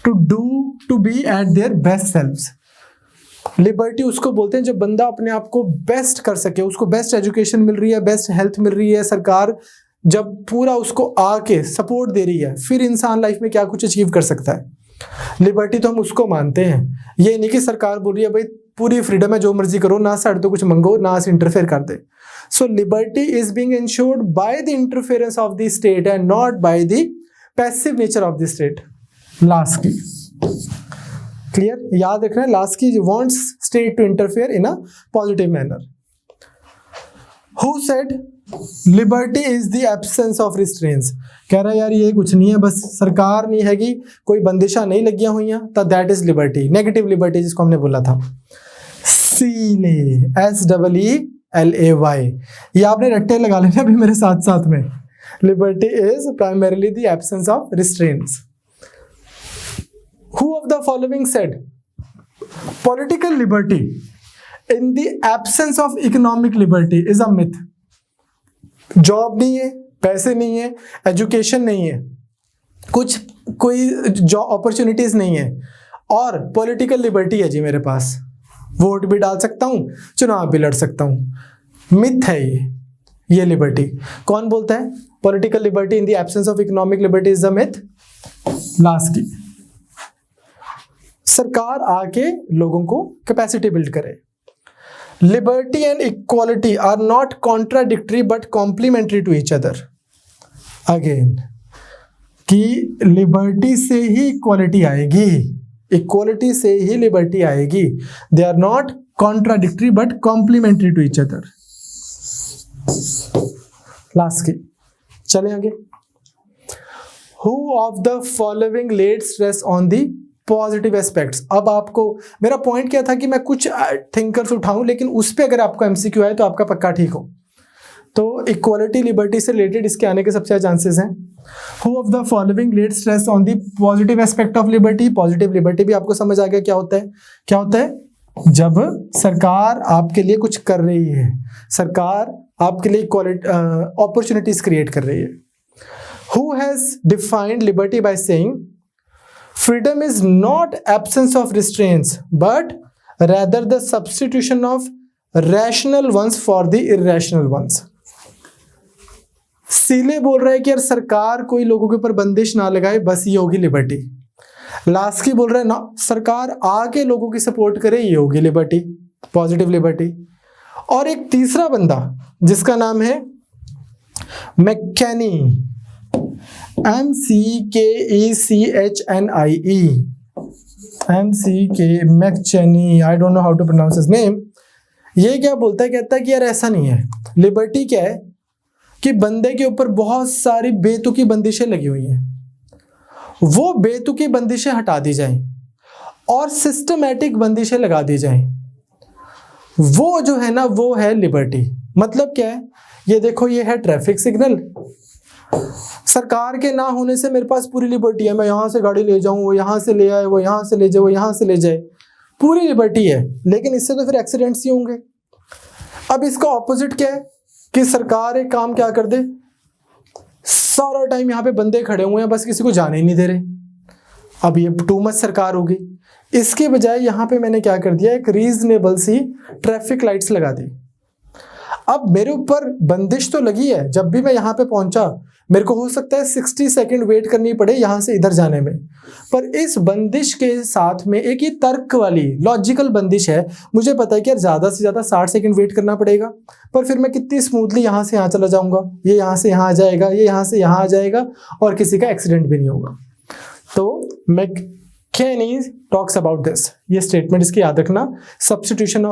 to be at their best selves? Liberty उसको बोलते हैं जब बंदा अपने आप को बेस्ट कर सके, उसको बेस्ट एजुकेशन मिल रही है, बेस्ट हेल्थ मिल रही है, सरकार जब पूरा उसको आके सपोर्ट दे रही है, फिर इंसान लाइफ में क्या कुछ अचीव कर सकता है। लिबर्टी तो हम उसको मानते हैं, ये नहीं कि सरकार बोल रही है भाई पूरी फ्रीडम है, जो मर्जी करो, ना साइड तो कुछ मंगो, ना से इंटरफेयर कर दे। So liberty is being ensured by the interference of the state and not by the passive nature of the state. Laski clear, याद रखना है, Laski wants state to interfere in a positive manner. Who said liberty is the absence of restraints? कह रहा है यार ये कुछ नहीं है, बस सरकार नहीं हैगी, कोई बंदिशा नहीं लगिया हुई हैं, तो that is liberty, negative liberty जिसको हमने बोला था। सीले, SEELAY, ये आपने रट्टे लगा लेना अभी मेरे साथ साथ में। Liberty is primarily the absence of restraints. Who of the following said political liberty in the absence of economic liberty is a myth? Job नहीं है, पैसे नहीं है, एजुकेशन नहीं है, कोई जॉब अपॉर्चुनिटीज नहीं है, और पॉलिटिकल लिबर्टी है जी मेरे पास, वोट भी डाल सकता हूं, चुनाव भी लड़ सकता हूं। मिथ है ये लिबर्टी। कौन बोलता है political liberty in the absence of economic liberty is a myth? Last की सरकार आके लोगों को कैपेसिटी बिल्ड करे। Liberty and equality are not contradictory but complementary to each other. Again कि लिबर्टी से ही इक्वालिटी आएगी, इक्वालिटी से ही लिबर्टी आएगी। They are not contradictory but complementary to each other. Last की चले आगे। Who of the following laid stress on the positive aspects? अब आपको मेरा पॉइंट क्या था कि मैं कुछ थिंकर्स उठाऊं, लेकिन उस पे अगर आपको एमसीक्यू आए तो आपका पक्का ठीक हो। तो इक्वालिटी लिबर्टी से रिलेटेड इसके आने के सबसे ज्यादा चांसेस हैं। Who of the following laid stress on the positive aspect of liberty? Positive liberty भी आपको समझ आ गया क्या होता है। क्या होता है जब सरकार आपके लिए कुछ कर रही है, सरकार आपके लिए अपॉर्चुनिटीज क्रिएट कर रही है। Who has defined liberty by saying freedom is not absence of restraints but rather the substitution of rational ones for the irrational ones? सीले बोल रहा है कि यार सरकार कोई लोगों के ऊपर बंदिश ना लगाए, बस ये होगी लिबर्टी। लास्ट की बोल रहा है ना, सरकार आके लोगों की सपोर्ट करे, ये होगी लिबर्टी, पॉजिटिव लिबर्टी। और एक तीसरा बंदा जिसका नाम है McKechnie, McKechnie, I don't know how to pronounce his name. ये क्या बोलता है, कहता है कि यार ऐसा नहीं है, लिबर्टी क्या है कि बंदे के ऊपर बहुत सारी बेतुकी बंदिशें लगी हुई हैं, वो बेतुकी बंदिशें हटा दी जाएं और सिस्टमैटिक बंदिशें लगा दी जाएं, वो जो है ना वो है लिबर्टी। मतलब क्या है, ये देखो ये है ट्रैफिक सिग्नल, सरकार के ना होने से मेरे पास पूरी लिबर्टी है, मैं यहां से गाड़ी ले जाऊं, वो यहां से ले आए, वो यहां से ले जाए, वो यहां से ले जाए, पूरी लिबर्टी है। लेकिन इससे तो फिर एक्सीडेंट्स ही होंगे। अब इसका ऑपोजिट क्या है कि सरकार एक काम क्या कर दे, सारा टाइम यहाँ पे बंदे खड़े हुए हैं, बस किसी को जाने ही नहीं दे रहे। अब ये टू मच सरकार होगी। इसके बजाय यहाँ पे मैंने क्या कर दिया, एक रीजनेबल सी ट्रैफिक लाइट्स लगा दी। अब मेरे ऊपर बंदिश तो लगी है, जब भी मैं यहाँ पे पहुंचा मेरे को हो सकता है 60 सेकंड वेट करनी पड़े यहाँ से इधर जाने में, पर इस बंदिश के साथ में एक ही तर्क वाली लॉजिकल बंदिश है। मुझे पता है कि यार ज़्यादा से ज़्यादा 60 सेकंड वेट करना पड़ेगा, पर फिर मैं कितनी स्मूथली यहाँ से यहाँ चला जाऊँगा, ये यहाँ से यहाँ आ जाएगा, ये यहाँ से यहाँ आ जाएगा, और किसी का एक्सीडेंट भी नहीं होगा। तो मैककेनी टॉक्स अबाउट दिस, ये स्टेटमेंट इसकी याद रखना, substitution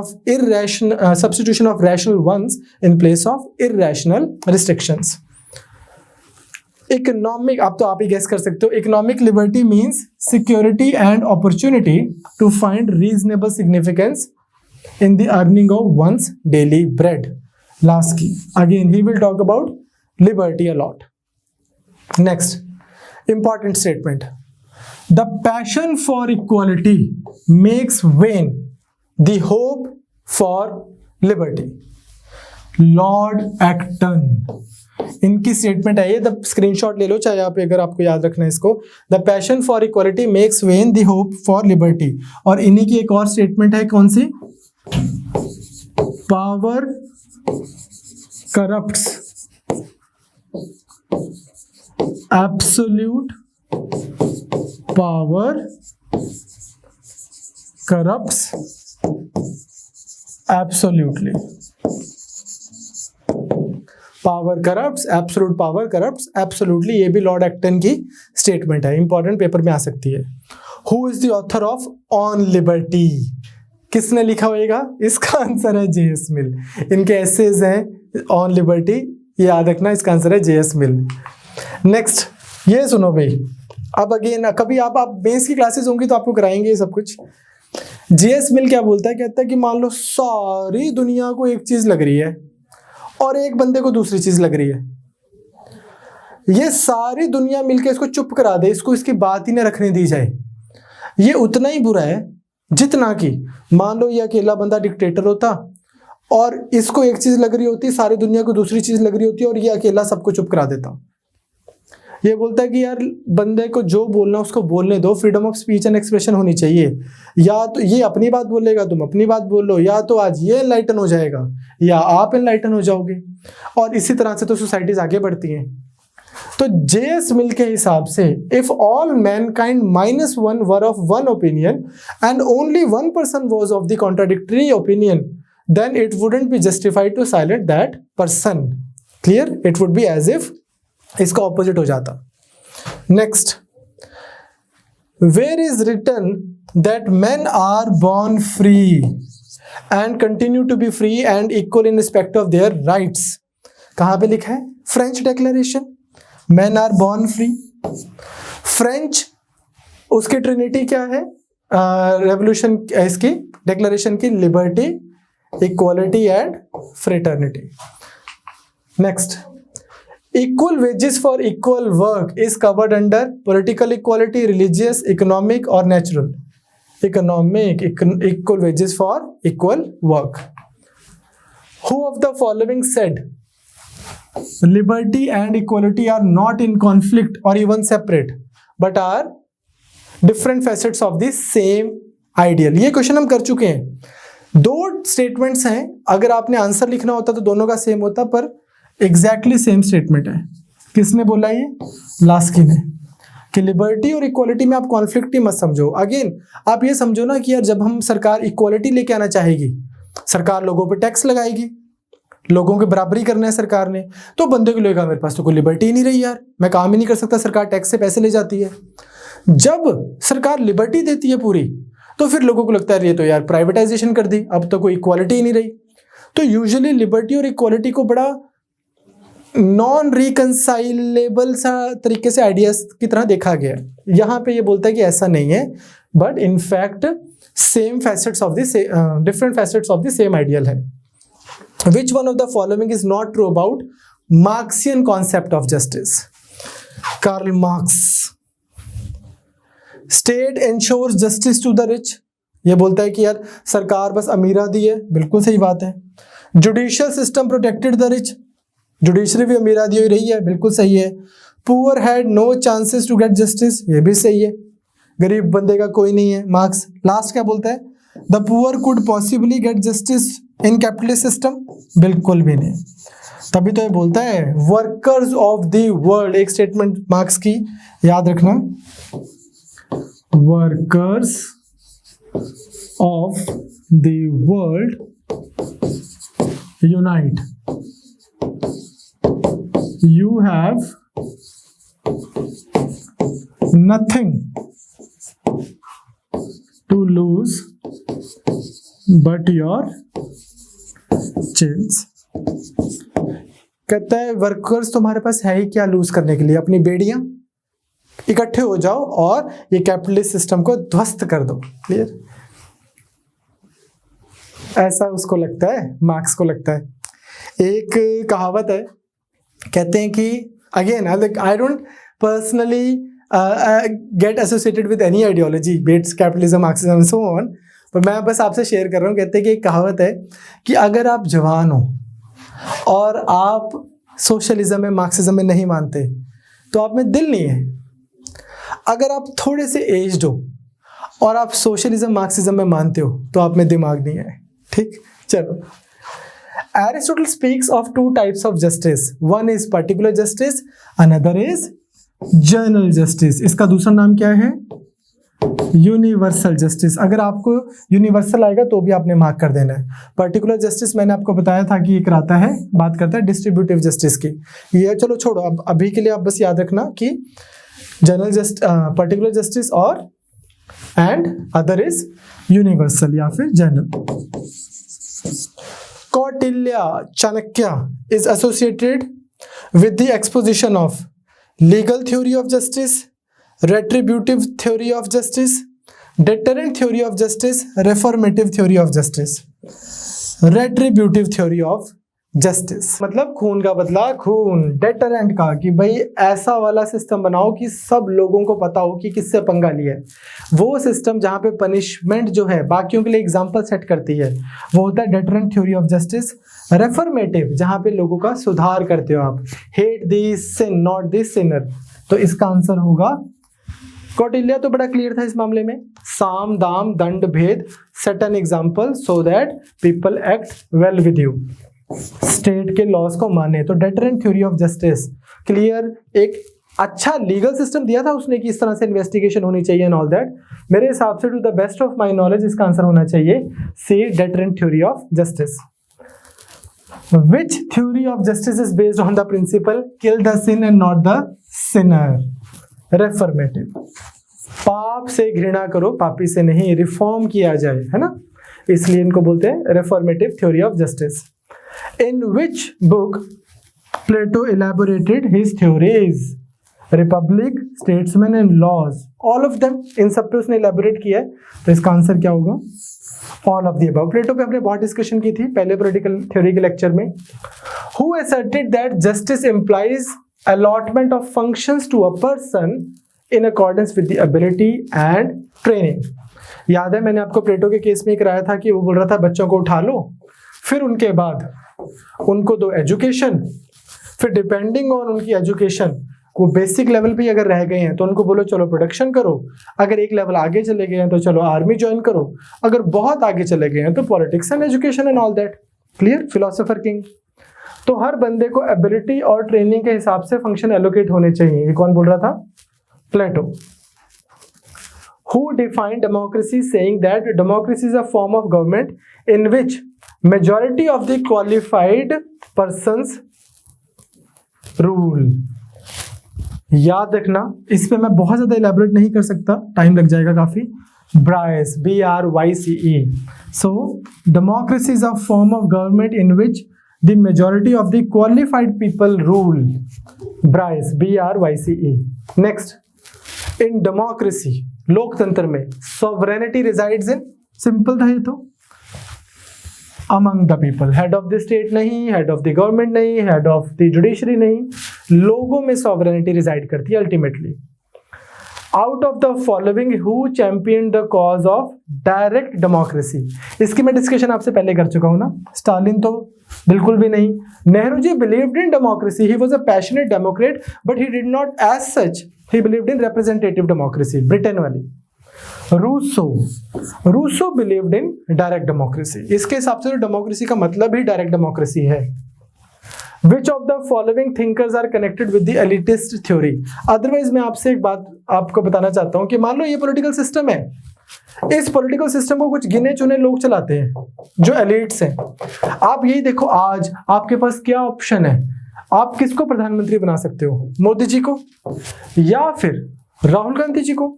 of rational ones in place of irrational restrictions. Economic, आप तो आप ही गेस कर सकते हो, economic liberty means security and opportunity to find reasonable significance in the earning of one's daily bread. Laski again he will talk about liberty a lot. Next important statement, the passion for equality makes vain the hope for liberty. Lord Acton, इनकी statement है ये, the screenshot ले लो चाहे आप, अगर आपको याद रखना है इसको। The passion for equality makes vain the hope for liberty. और इन्हीं की एक और स्टेटमेंट है, कौन सी? Power corrupts absolute power corrupts absolutely. Power corrupts, absolute power corrupts absolutely, ये भी लॉर्ड एक्टन की स्टेटमेंट है, इंपॉर्टेंट पेपर में आ सकती है। Who is the author of on liberty? किसने लिखा होगा? इसका आंसर है जे.एस. मिल। इनके एसेज हैं ऑन लिबर्टी, ये याद रखना, इसका आंसर है जे.एस. मिल। नेक्स्ट ये सुनो भाई, अब अगेन कभी आप बेस की क्लासेस होंगी तो आपको कराएंगे ये सब कुछ। जे.एस. मिल क्या बोलता है? कहता है कि मान लो सारी दुनिया को एक चीज लग रही है और एक बंदे को दूसरी चीज लग रही है, ये सारी दुनिया मिलकर इसको चुप करा दे, इसको इसकी बात ही ना रखने दी जाए, ये उतना ही बुरा है जितना कि मान लो ये अकेला बंदा डिक्टेटर होता और इसको एक चीज लग रही होती, सारी दुनिया को दूसरी चीज लग रही होती और ये अकेला सबको चुप करा देता। ये बोलता है कि यार बंदे को जो बोलना उसको बोलने दो, freedom of speech and expression होनी चाहिए। या तो ये अपनी बात बोलेगा, तुम अपनी बात बोल लो, या तो आज ये एनलाइटन हो जाएगा या आप एनलाइटन हो जाओगे, और इसी तरह से तो सोसाइटीज आगे बढ़ती हैं। तो जे.एस. मिल के हिसाब से if all mankind minus one were of one opinion and only one person was of the contradictory opinion, then it wouldn't be justified to silent that person. Clear? It would be as if इसका opposite हो जाता। Next, where is written that men are born free and continue to be free and equal in respect of their rights? कहां पे लिखा है? French declaration, men are born free. French, उसकी Trinity क्या है? रेवोल्यूशन इसकी डेक्लेरेशन की, liberty, equality and fraternity. Next, equal wages for equal work is covered under political equality, religious, economic or natural? Economic, equal wages for equal work. Who of the following said liberty and equality are not in conflict or even separate but are different facets of the same ideal? ये question हम कर चुके हैं। दो statements हैं, अगर आपने answer लिखना होता तो दोनों का सेम होता, पर एग्जैक्टली सेम स्टेटमेंट है। किसने बोला ये? लास्की ने, कि लिबर्टी और इक्वालिटी में आप कॉन्फ्लिक्ट ही मत समझो। अगेन आप ये समझो ना कि यार जब हम सरकार इक्वालिटी लेके आना चाहेगी, सरकार लोगों पे टैक्स लगाएगी, लोगों की बराबरी करना है सरकार ने, तो बंदे को लगेगा मेरे पास तो कोई लिबर्टी ही नहीं रही यार, मैं काम ही नहीं कर सकता, सरकार टैक्स से पैसे ले जाती है। जब सरकार लिबर्टी देती है पूरी, तो फिर लोगों को लगता है ये तो यार प्राइवेटाइजेशन कर दी, अब तो कोई इक्वालिटी ही नहीं रही। तो यूजुअली लिबर्टी और इक्वालिटी को बड़ा नॉन रिकंसाइलेबल सा तरीके से आइडियाज की तरह देखा गया। यहाँ पे ये बोलता है कि ऐसा नहीं है, but in fact same facets of the different facets of the same ideal है। Which one of the following is not true about Marxian concept of justice? Karl Marx. State ensures justice to the rich, ये बोलता है कि यार सरकार बस अमीरा दी है, बिल्कुल सही बात है। Judicial system protected the rich, judiciary भी अमीरा दी हुई रही है, बिल्कुल सही है। Poor had no chances to get justice, ये भी सही है, गरीब बंदे का कोई नहीं है। मार्क्स लास्ट क्या बोलता है? The poor could possibly gate justice in capitalist system, बिल्कुल भी नहीं। तभी तो ये बोलता है वर्कर्स ऑफ द वर्ल्ड, एक स्टेटमेंट मार्क्स की याद रखना, workers of the world unite, you have nothing to lose but your chains। कहता है वर्कर्स तुम्हारे पास है ही क्या लूज करने के लिए, अपनी बेड़ियां, इकट्ठे हो जाओ और ये कैपिटलिस्ट सिस्टम को ध्वस्त कर दो। क्लियर? ऐसा उसको लगता है, मार्क्स को लगता है। एक कहावत है, कहते हैं कि again I don't personally get associated with any ideology, be it capitalism, Marxism and so on, पर मैं बस आपसे शेयर कर रहा हूँ। कहते हैं कि एक कहावत है कि अगर आप जवान हो और आप सोशलिज्म में मार्क्सिज्म में नहीं मानते तो आप में दिल नहीं है। अगर आप थोड़े से एज्ड हो और आप सोशलिज्म मार्क्सिज्म में मानते हो तो आप में दिमाग नहीं है। ठीक, चलो। Aristotle speaks of two types of justice. One is particular justice, another is general justice. इसका दूसरा नाम क्या है? Universal justice. अगर आपको यूनिवर्सल आएगा तो भी आपने मार्क कर देना है। पर्टिकुलर जस्टिस मैंने आपको बताया था कि एक आता है, बात करता है डिस्ट्रीब्यूटिव जस्टिस की। ये चलो छोड़ो, अब अभी के लिए आप बस याद रखना कि जनरल पर्टिकुलर जस्टिस और एंड अदर इज यूनिवर्सल या फिर general. Kautilya Chanakya is associated with the exposition of legal theory of justice, retributive theory of justice, deterrent theory of justice, reformative theory of justice. Retributive theory of justice मतलब खून का बदला खून, deterrent का कि भाई ऐसा वाला सिस्टम बनाओ कि सब लोगों को पता हो कि किससे पंगा लिया है। वो सिस्टम जहाँ पे पनिशमेंट जो है बाकियों के लिए एग्जांपल सेट करती है वो होता है deterrent theory of justice. Reformative जहाँ पे लोगों का सुधार करते हो आप, hate the sin not the sinner, तो इसका आंसर होगा कौटिल्य। तो बड़ा क्लियर था इस मामले में, साम दाम दंड भेद, set an example so that people act well with you, state के लॉज को माने। तो deterrent theory of justice clear, एक अच्छा लीगल सिस्टम दिया था उसने कि इस तरह से इन्वेस्टिगेशन होनी चाहिए एंड ऑल दैट। मेरे हिसाब से to the best of my knowledge इसका आंसर होना चाहिए C, deterrent theory of justice. Which theory of justice is based on the principle kill the sin and not the sinner? Reformative, पाप से घृणा करो पापी से नहीं, रिफॉर्म किया जाए, है ना, इसलिए इनको बोलते हैं reformative theory of justice. In which book Plato elaborated his theories? Republic, Statesman and Laws, all of them, इन सब पे उसने elaborate किया है, तो इसका आंसर क्या होगा? All of the above। प्लेटो पे हमने बहुत डिस्कशन की थी पहले पॉलिटिकल थ्योरी के लेक्चर में। Who asserted that justice implies allotment of functions to a person in accordance with the ability and training? याद है मैंने आपको प्लेटो के केस में कराया था कि वो बोल रहा था बच्चों को उठा लो, फिर उनके बाद उनको दो एजुकेशन, फिर डिपेंडिंग ऑन उनकी एजुकेशन वो बेसिक लेवल पे अगर रह गए हैं तो उनको बोलो चलो प्रोडक्शन करो, अगर एक लेवल आगे चले गए हैं तो चलो आर्मी ज्वाइन करो, अगर बहुत आगे चले गए हैं तो politics and education and all that. Clear, philosopher king. तो हर बंदे को एबिलिटी और ट्रेनिंग के हिसाब से फंक्शन एलोकेट होने चाहिए। ये कौन बोल रहा था? प्लेटो। Who defined democracy saying that democracy is a form of government in which majority of the qualified persons rule? याद रखना, इस पे मैं बहुत ज्यादा इलेबोरेट नहीं कर सकता, टाइम लग जाएगा काफी। Bryce, BRYCE। So democracy is a form of government in which the majority of the qualified people rule. Bryce, BRYCE। Next, in democracy लोकतंत्र में सॉवरेनिटी रिजाइड्स इन, सिंपल था ये तो, among the people. Head of the state नहीं, head of the government नहीं, head of the judiciary नहीं, लोगों में सॉवरेनिटी रिजाइड करती है ultimately. Out of the following who champion the cause of direct democracy? इसकी मैं डिस्कशन आपसे पहले कर चुका हूं ना। स्टालिन तो बिल्कुल भी नहीं। Nehru ji believed in democracy, he was a passionate democrat but he did not as such, he believed in representative democracy, Britain वाली। Rousseau believed in direct democracy, इसके हिसाब से तो डेमोक्रेसी का मतलब ही डायरेक्ट डेमोक्रेसी है। Which of the following thinkers are connected with the elitist theory? Otherwise मैं आपसे एक बात आपको बताना चाहता हूं कि मान लो ये पॉलिटिकल सिस्टम है, इस पॉलिटिकल सिस्टम को कुछ गिने चुने लोग चलाते हैं जो एलिट्स हैं। आप यही देखो, आज आपके पास क्या ऑप्शन है, आप किसको प्रधानमंत्री बना सकते हो? मोदी जी को, या फिर राहुल गांधी जी को,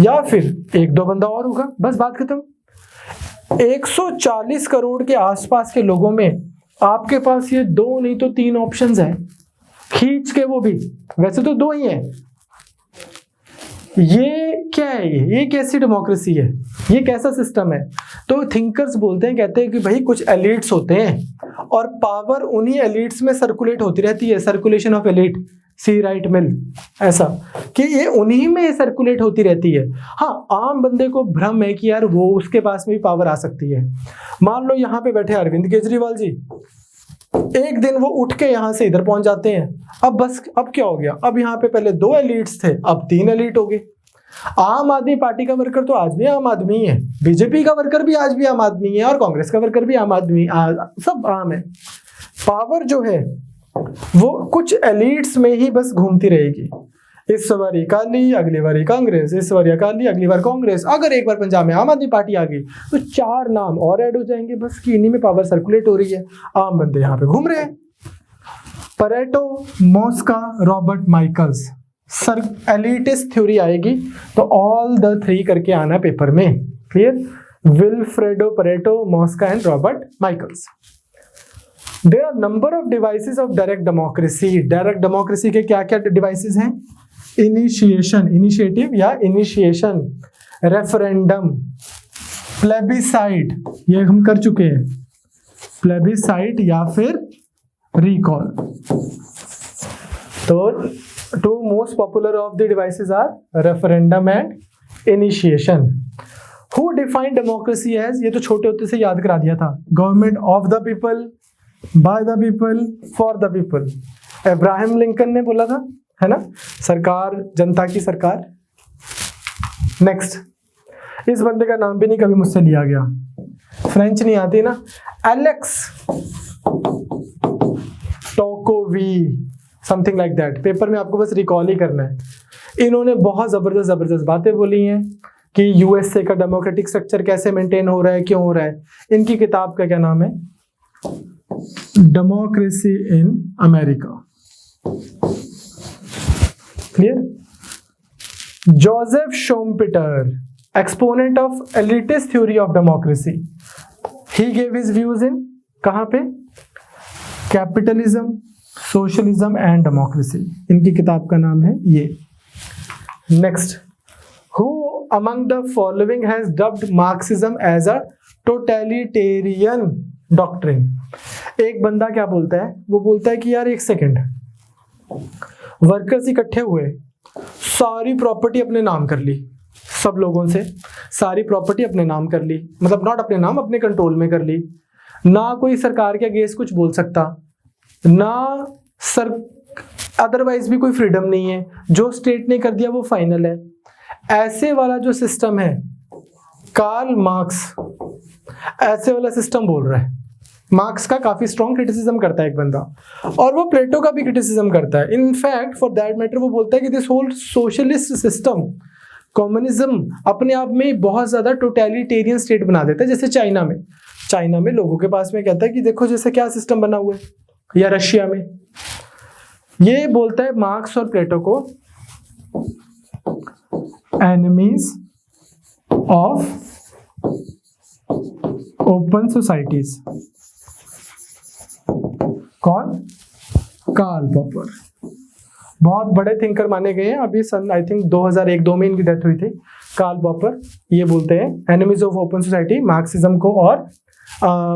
या फिर एक दो बंदा और होगा, बस बात खत्म। 140 करोड़ के आसपास के लोगों में आपके पास ये दो नहीं तो तीन ऑप्शंस हैं, खींच के वो भी, वैसे तो दो ही हैं। ये क्या है? ये कैसी डेमोक्रेसी है? ये कैसा सिस्टम है? तो थिंकर्स बोलते हैं, कहते हैं कि भाई कुछ एलिट्स होते हैं और पावर उन्हीं एलिट्स में सर्कुलेट होती रहती है, circulation of elite, C Wright Mill, ऐसा कि ये उन्हीं में सर्कुलेट होती रहती है। हाँ, आम बंदे को भ्रम है कि यार वो उसके पास में भी पावर आ सकती है। मान लो यहाँ पे बैठे अरविंद केजरीवाल जी, एक दिन वो उठ के यहाँ से इधर पहुंच जाते हैं, अब क्या हो गया, अब यहाँ पे पहले 2 एलिट्स थे, अब 3 एलिट हो गए। आम आदमी पार्टी का वर्कर तो आज भी आम आदमी है, बीजेपी का वर्कर भी आज भी आम आदमी है, और कांग्रेस का वर्कर भी आम आदमी, सब आम है। पावर जो है वो कुछ एलिट्स में ही बस घूमती रहेगी। इस बार अकाली, अगली बार कांग्रेस, इस बार अकाली, अगली बार कांग्रेस। अगर एक बार पंजाब में आम आदमी पार्टी आ गई तो 4 नाम और ऐड हो जाएंगे, बस कि इन्हीं में पावर सर्कुलेट हो रही है, आम बंदे यहाँ पे घूम रहे हैं। Pareto, Mosca, Robert Michels, sir elitist theory आएगी तो ऑल द 3 करके आना पेपर में, clear? Vilfredo Pareto, Mosca and Robert Michels. There are number of devices of direct democracy. Direct democracy के क्या क्या डिवाइसेस हैं? इनिशिएशन, इनिशिएटिव या इनिशिएशन, रेफरेंडम, प्लेबिसाइड, ये हम कर चुके हैं, प्लेबिसाइड या फिर रिकॉल। तो 2 most popular of the devices are referendum and initiation. Who defined democracy as? ये तो छोटे होते से याद करा दिया था, government of the people, by the people, for the people. Abraham Lincoln ने बोला था, है ना, सरकार जनता की सरकार। नेक्स्ट, इस बंदे का नाम भी नहीं कभी मुझसे लिया गया, फ्रेंच नहीं आती ना, Alex Tocqueville, something like that. Paper में आपको बस रिकॉल ही करना है। इन्होंने बहुत जबरदस्त बातें बोली हैं कि यूएसए का डेमोक्रेटिक स्ट्रक्चर कैसे मेंटेन हो रहा है, क्यों हो रहा है। इनकी किताब का क्या नाम है? Democracy in America, clear? Joseph Schumpeter, exponent of elitist theory of democracy, he gave his views in कहां पे? Capitalism, socialism and democracy. इनकी किताब का नाम है ये। Next, who among the following has dubbed Marxism as a totalitarian doctrine? एक बंदा क्या बोलता है, वो बोलता है कि यार एक सेकंड, वर्कर्स इकट्ठे हुए, सारी प्रॉपर्टी अपने नाम कर ली, सब लोगों से सारी प्रॉपर्टी अपने नाम कर ली, मतलब नॉट अपने नाम, अपने कंट्रोल में कर ली, ना कोई सरकार के अगेंस्ट कुछ बोल सकता, ना सर अदरवाइज भी कोई फ्रीडम नहीं है, जो स्टेट ने कर दिया वो फाइनल है। ऐसे वाला जो सिस्टम है, कार्ल मार्क्स ऐसे वाला सिस्टम बोल रहा है। मार्क्स का काफी स्ट्रॉन्ग क्रिटिसिज्म करता है एक बंदा, और वो प्लेटो का भी क्रिटिसिज्म करता है। इनफैक्ट फॉर दैट मैटर वो बोलता है कि this whole socialist system, communism, अपने आप में बहुत ज्यादा टोटलिटेरियन स्टेट बना देता है। जैसे चाइना में लोगों के पास में कहता है कि देखो जैसे क्या सिस्टम बना हुआ है, या रशिया में। ये बोलता है मार्क्स और प्लेटो को एनिमीज ऑफ ओपन सोसाइटीज। कौन? कार्ल पॉपर, बहुत बड़े थिंकर माने गए हैं। अभी सन आई थिंक 2001-2 में इनकी डेथ हुई थी। कार्ल पॉपर ये बोलते हैं enemies of open society, Marxism को और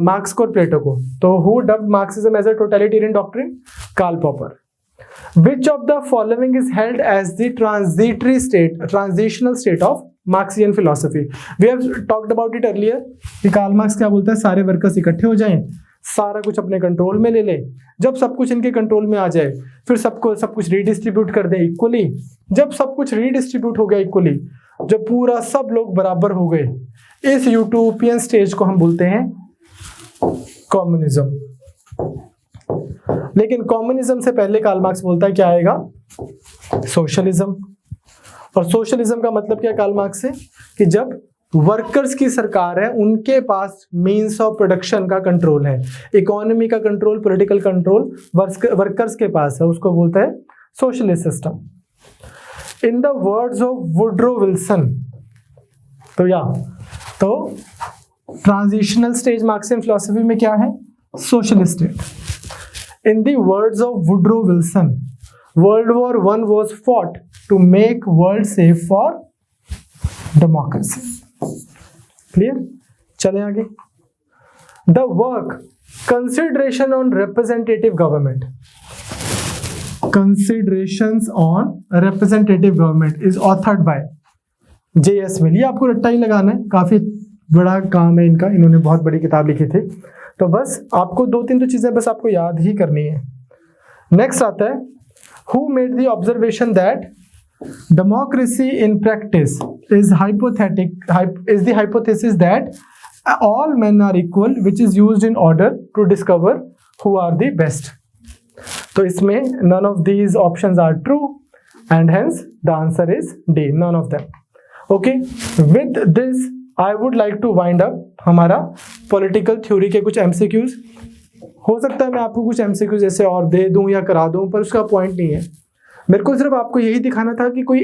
मार्क्स को और प्लेटो को। तो who dubbed Marxism as a totalitarian doctrine? Karl Popper. Which of the following is held as the transitional state of Marxian philosophy? We have talked about it earlier कि Karl Marx क्या बोलता है, सारे workers इकट्ठे हो जाएं, सारा कुछ अपने कंट्रोल में ले ले, जब सब कुछ इनके कंट्रोल में आ जाए फिर सब कुछ रीडिस्ट्रीब्यूट कर दें इक्वली। जब सब कुछ रीडिस्ट्रीब्यूट हो गया इक्वली, जब पूरा सब लोग बराबर हो गए, इस यूटोपियन स्टेज को हम बोलते हैं कम्युनिज्म। लेकिन कम्युनिज्म से पहले कार्ल मार्क्स बोलता है क्या आएगा? सोशलिज्म। और सोशलिज्म का मतलब क्या कार्ल मार्क्स से? कि जब वर्कर्स की सरकार है, उनके पास मींस ऑफ प्रोडक्शन का कंट्रोल है, इकोनॉमी का कंट्रोल, पॉलिटिकल कंट्रोल वर्कर्स के पास है, उसको बोलता है socialist system. In the words of Woodrow Wilson, तो ट्रांजिशनल स्टेज मार्क्सियन फिलॉसफी में क्या है? Socialist state. In the words of Woodrow Wilson, World War I was fought to make world safe for democracy. Clear? चलें आगे। The work Consideration on Representative Government, considerations on representative government is authored bye J.S. मिल। ये आपको रट्टा ही लगाना है, काफी बड़ा काम है इनका, इन्होंने बहुत बड़ी किताब लिखी थी। तो बस आपको 2-3 तो चीजें बस आपको याद ही करनी है। नेक्स्ट आता है, who made the observation that democracy in practice is the hypothesis that all men are equal, which is used in order to discover who are the best. तो इसमें none of these options are true and hence the answer is D, none of them. Okay, with this I would like to wind up हमारा political theory के कुछ MCQs। हो सकता है मैं आपको कुछ MCQs ऐसे और दे दूं या करा दूं, पर उसका पॉइंट नहीं है। मेरे को सिर्फ आपको यही दिखाना था कि कोई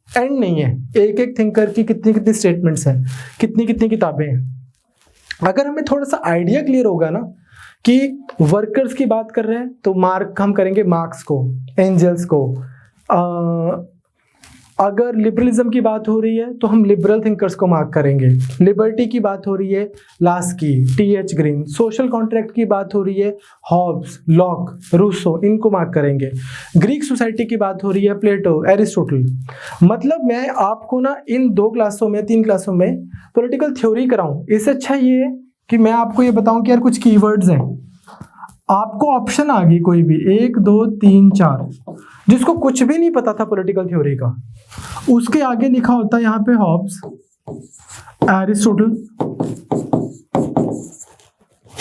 एंड नहीं है, एक एक थिंकर की कितनी कितनी स्टेटमेंट्स हैं, कितनी कितनी किताबें हैं। अगर हमें थोड़ा सा आइडिया क्लियर होगा ना कि वर्कर्स की बात कर रहे हैं तो मार्क हम करेंगे मार्क्स को, एंजल्स को। अगर लिबरलिज्म की बात हो रही है तो हम लिबरल थिंकर्स को मार्क करेंगे। लिबर्टी की बात हो रही है Laski, T.H. Green. Social contract की बात हो रही है हॉब्स, लॉक, रूसो, इनको मार्क करेंगे। ग्रीक सोसाइटी की बात हो रही है प्लेटो, एरिस्टोटल। मतलब मैं आपको ना इन 2 क्लासों में 3 क्लासों में पॉलिटिकल थ्योरी कराऊं, इससे अच्छा ये है कि मैं आपको ये बताऊं कि यार कुछ कीवर्ड्स हैं। आपको ऑप्शन आ गई कोई भी 1 2 3 4, जिसको कुछ भी नहीं पता था पॉलिटिकल थ्योरी का, उसके आगे लिखा होता है यहाँ पे हॉब्स, एरिस्टोटल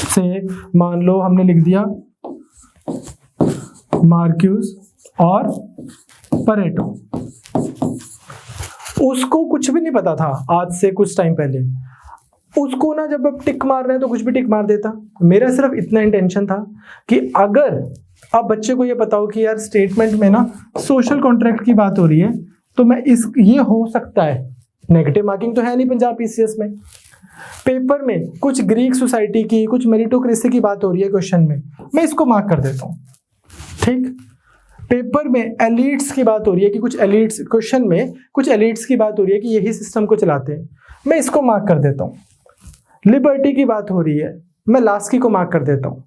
से मान लो हमने लिख दिया मार्क्यूस और परेटो। उसको कुछ भी नहीं पता था आज से कुछ टाइम पहले, उसको ना जब आप टिक मार रहे हैं तो कुछ भी टिक मार देता। मेरा सिर्फ इतना इंटेंशन था कि अगर आप बच्चे को ये बताओ कि यार स्टेटमेंट में ना सोशल कॉन्ट्रैक्ट की बात हो रही है तो मैं ये हो सकता है, नेगेटिव मार्किंग तो है नहीं पंजाब PCS में। पेपर में कुछ ग्रीक सोसाइटी की, कुछ मेरिटोक्रेसी की बात हो रही है क्वेश्चन में, मैं इसको मार्क कर देता हूँ, ठीक। पेपर में एलिट्स की बात हो रही है कि कुछ एलिट्स, क्वेश्चन में कुछ एलिट्स की बात हो रही है कि यही सिस्टम को चलाते हैं, मैं इसको मार्क कर देता हूँ। लिबर्टी की बात हो रही है, मैं लास्की को मार्क कर देता हूँ।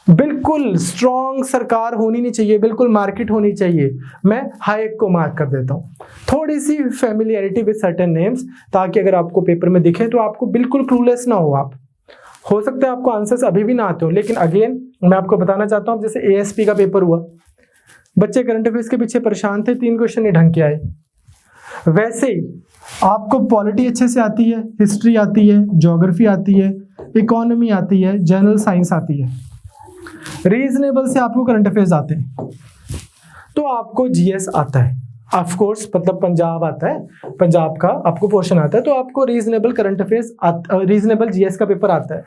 बिल्कुल स्ट्रॉन्ग सरकार होनी नहीं चाहिए, बिल्कुल मार्केट होनी चाहिए, मैं हाइक को मार्क कर देता हूँ। थोड़ी सी फेमिलियरिटी विद सर्टेन नेम्स, ताकि अगर आपको पेपर में दिखे तो आपको बिल्कुल क्लूलेस ना हो आप। हो सकता है आपको आंसर्स अभी भी ना आते हो, लेकिन अगेन मैं आपको बताना चाहता हूँ, जैसे ASP का पेपर हुआ, बच्चे करंट अफेयर्स के पीछे परेशान थे, 3 क्वेश्चन नहीं ढंग के आए। वैसे ही आपको पॉलिटी अच्छे से आती है, हिस्ट्री आती है, ज्योग्राफी आती है, इकोनॉमी आती है, जनरल साइंस आती है, रीजनेबल से आपको करंट अफेयर्स आते हैं, तो आपको GS आता है। ऑफ कोर्स मतलब पंजाब आता है, पंजाब का आपको पोर्शन आता है, तो आपको reasonable current affairs, reasonable GS का पेपर आता है।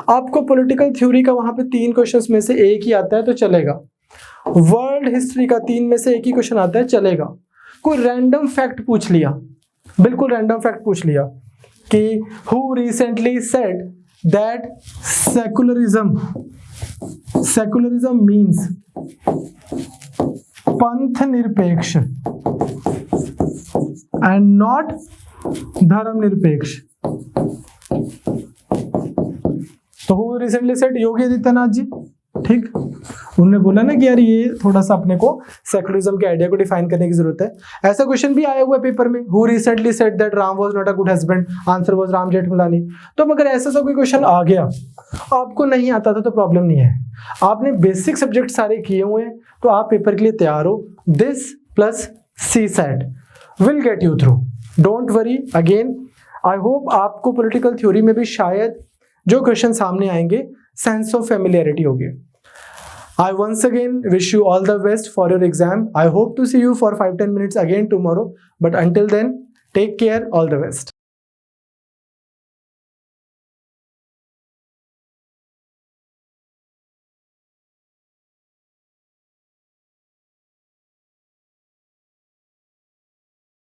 आपको पॉलिटिकल थ्योरी का वहां पे 3 क्वेश्चंस में से एक ही आता है तो चलेगा। वर्ल्ड हिस्ट्री का 3 में से एक ही क्वेश्चन आता है, चलेगा। कोई रैंडम फैक्ट पूछ लिया, बिल्कुल रैंडम फैक्ट पूछ लिया कि who recently said that secularism means पंथ निरपेक्ष एंड नॉट धर्म निरपेक्ष। तो who recently said Yogi Adityanath ji, ठीक। उन्होंने बोला ना कि यार ये थोड़ा सा अपने को सेकुलरिज्म के आइडिया को डिफाइन करने की जरूरत है। ऐसा क्वेश्चन भी आया हुआ है पेपर में, who recently said that Ram was not a good husband, answer was Ram Jethmalani. तो अगर ऐसा सा कोई क्वेश्चन आ गया, आपको नहीं आता था तो प्रॉब्लम नहीं है, आपने बेसिक सब्जेक्ट सारे किए हुए हैं तो आप पेपर के लिए तैयार हो। This plus CSAT will get you through, don't worry. Again I hope आपको पॉलिटिकल थ्योरी में भी शायद जो क्वेश्चन सामने आएंगे सेंस ऑफ फेमिलियरिटी होगी। I once again wish you all the best for your exam. I hope to see you for 5-10 minutes again tomorrow. But until then, take care. All the best.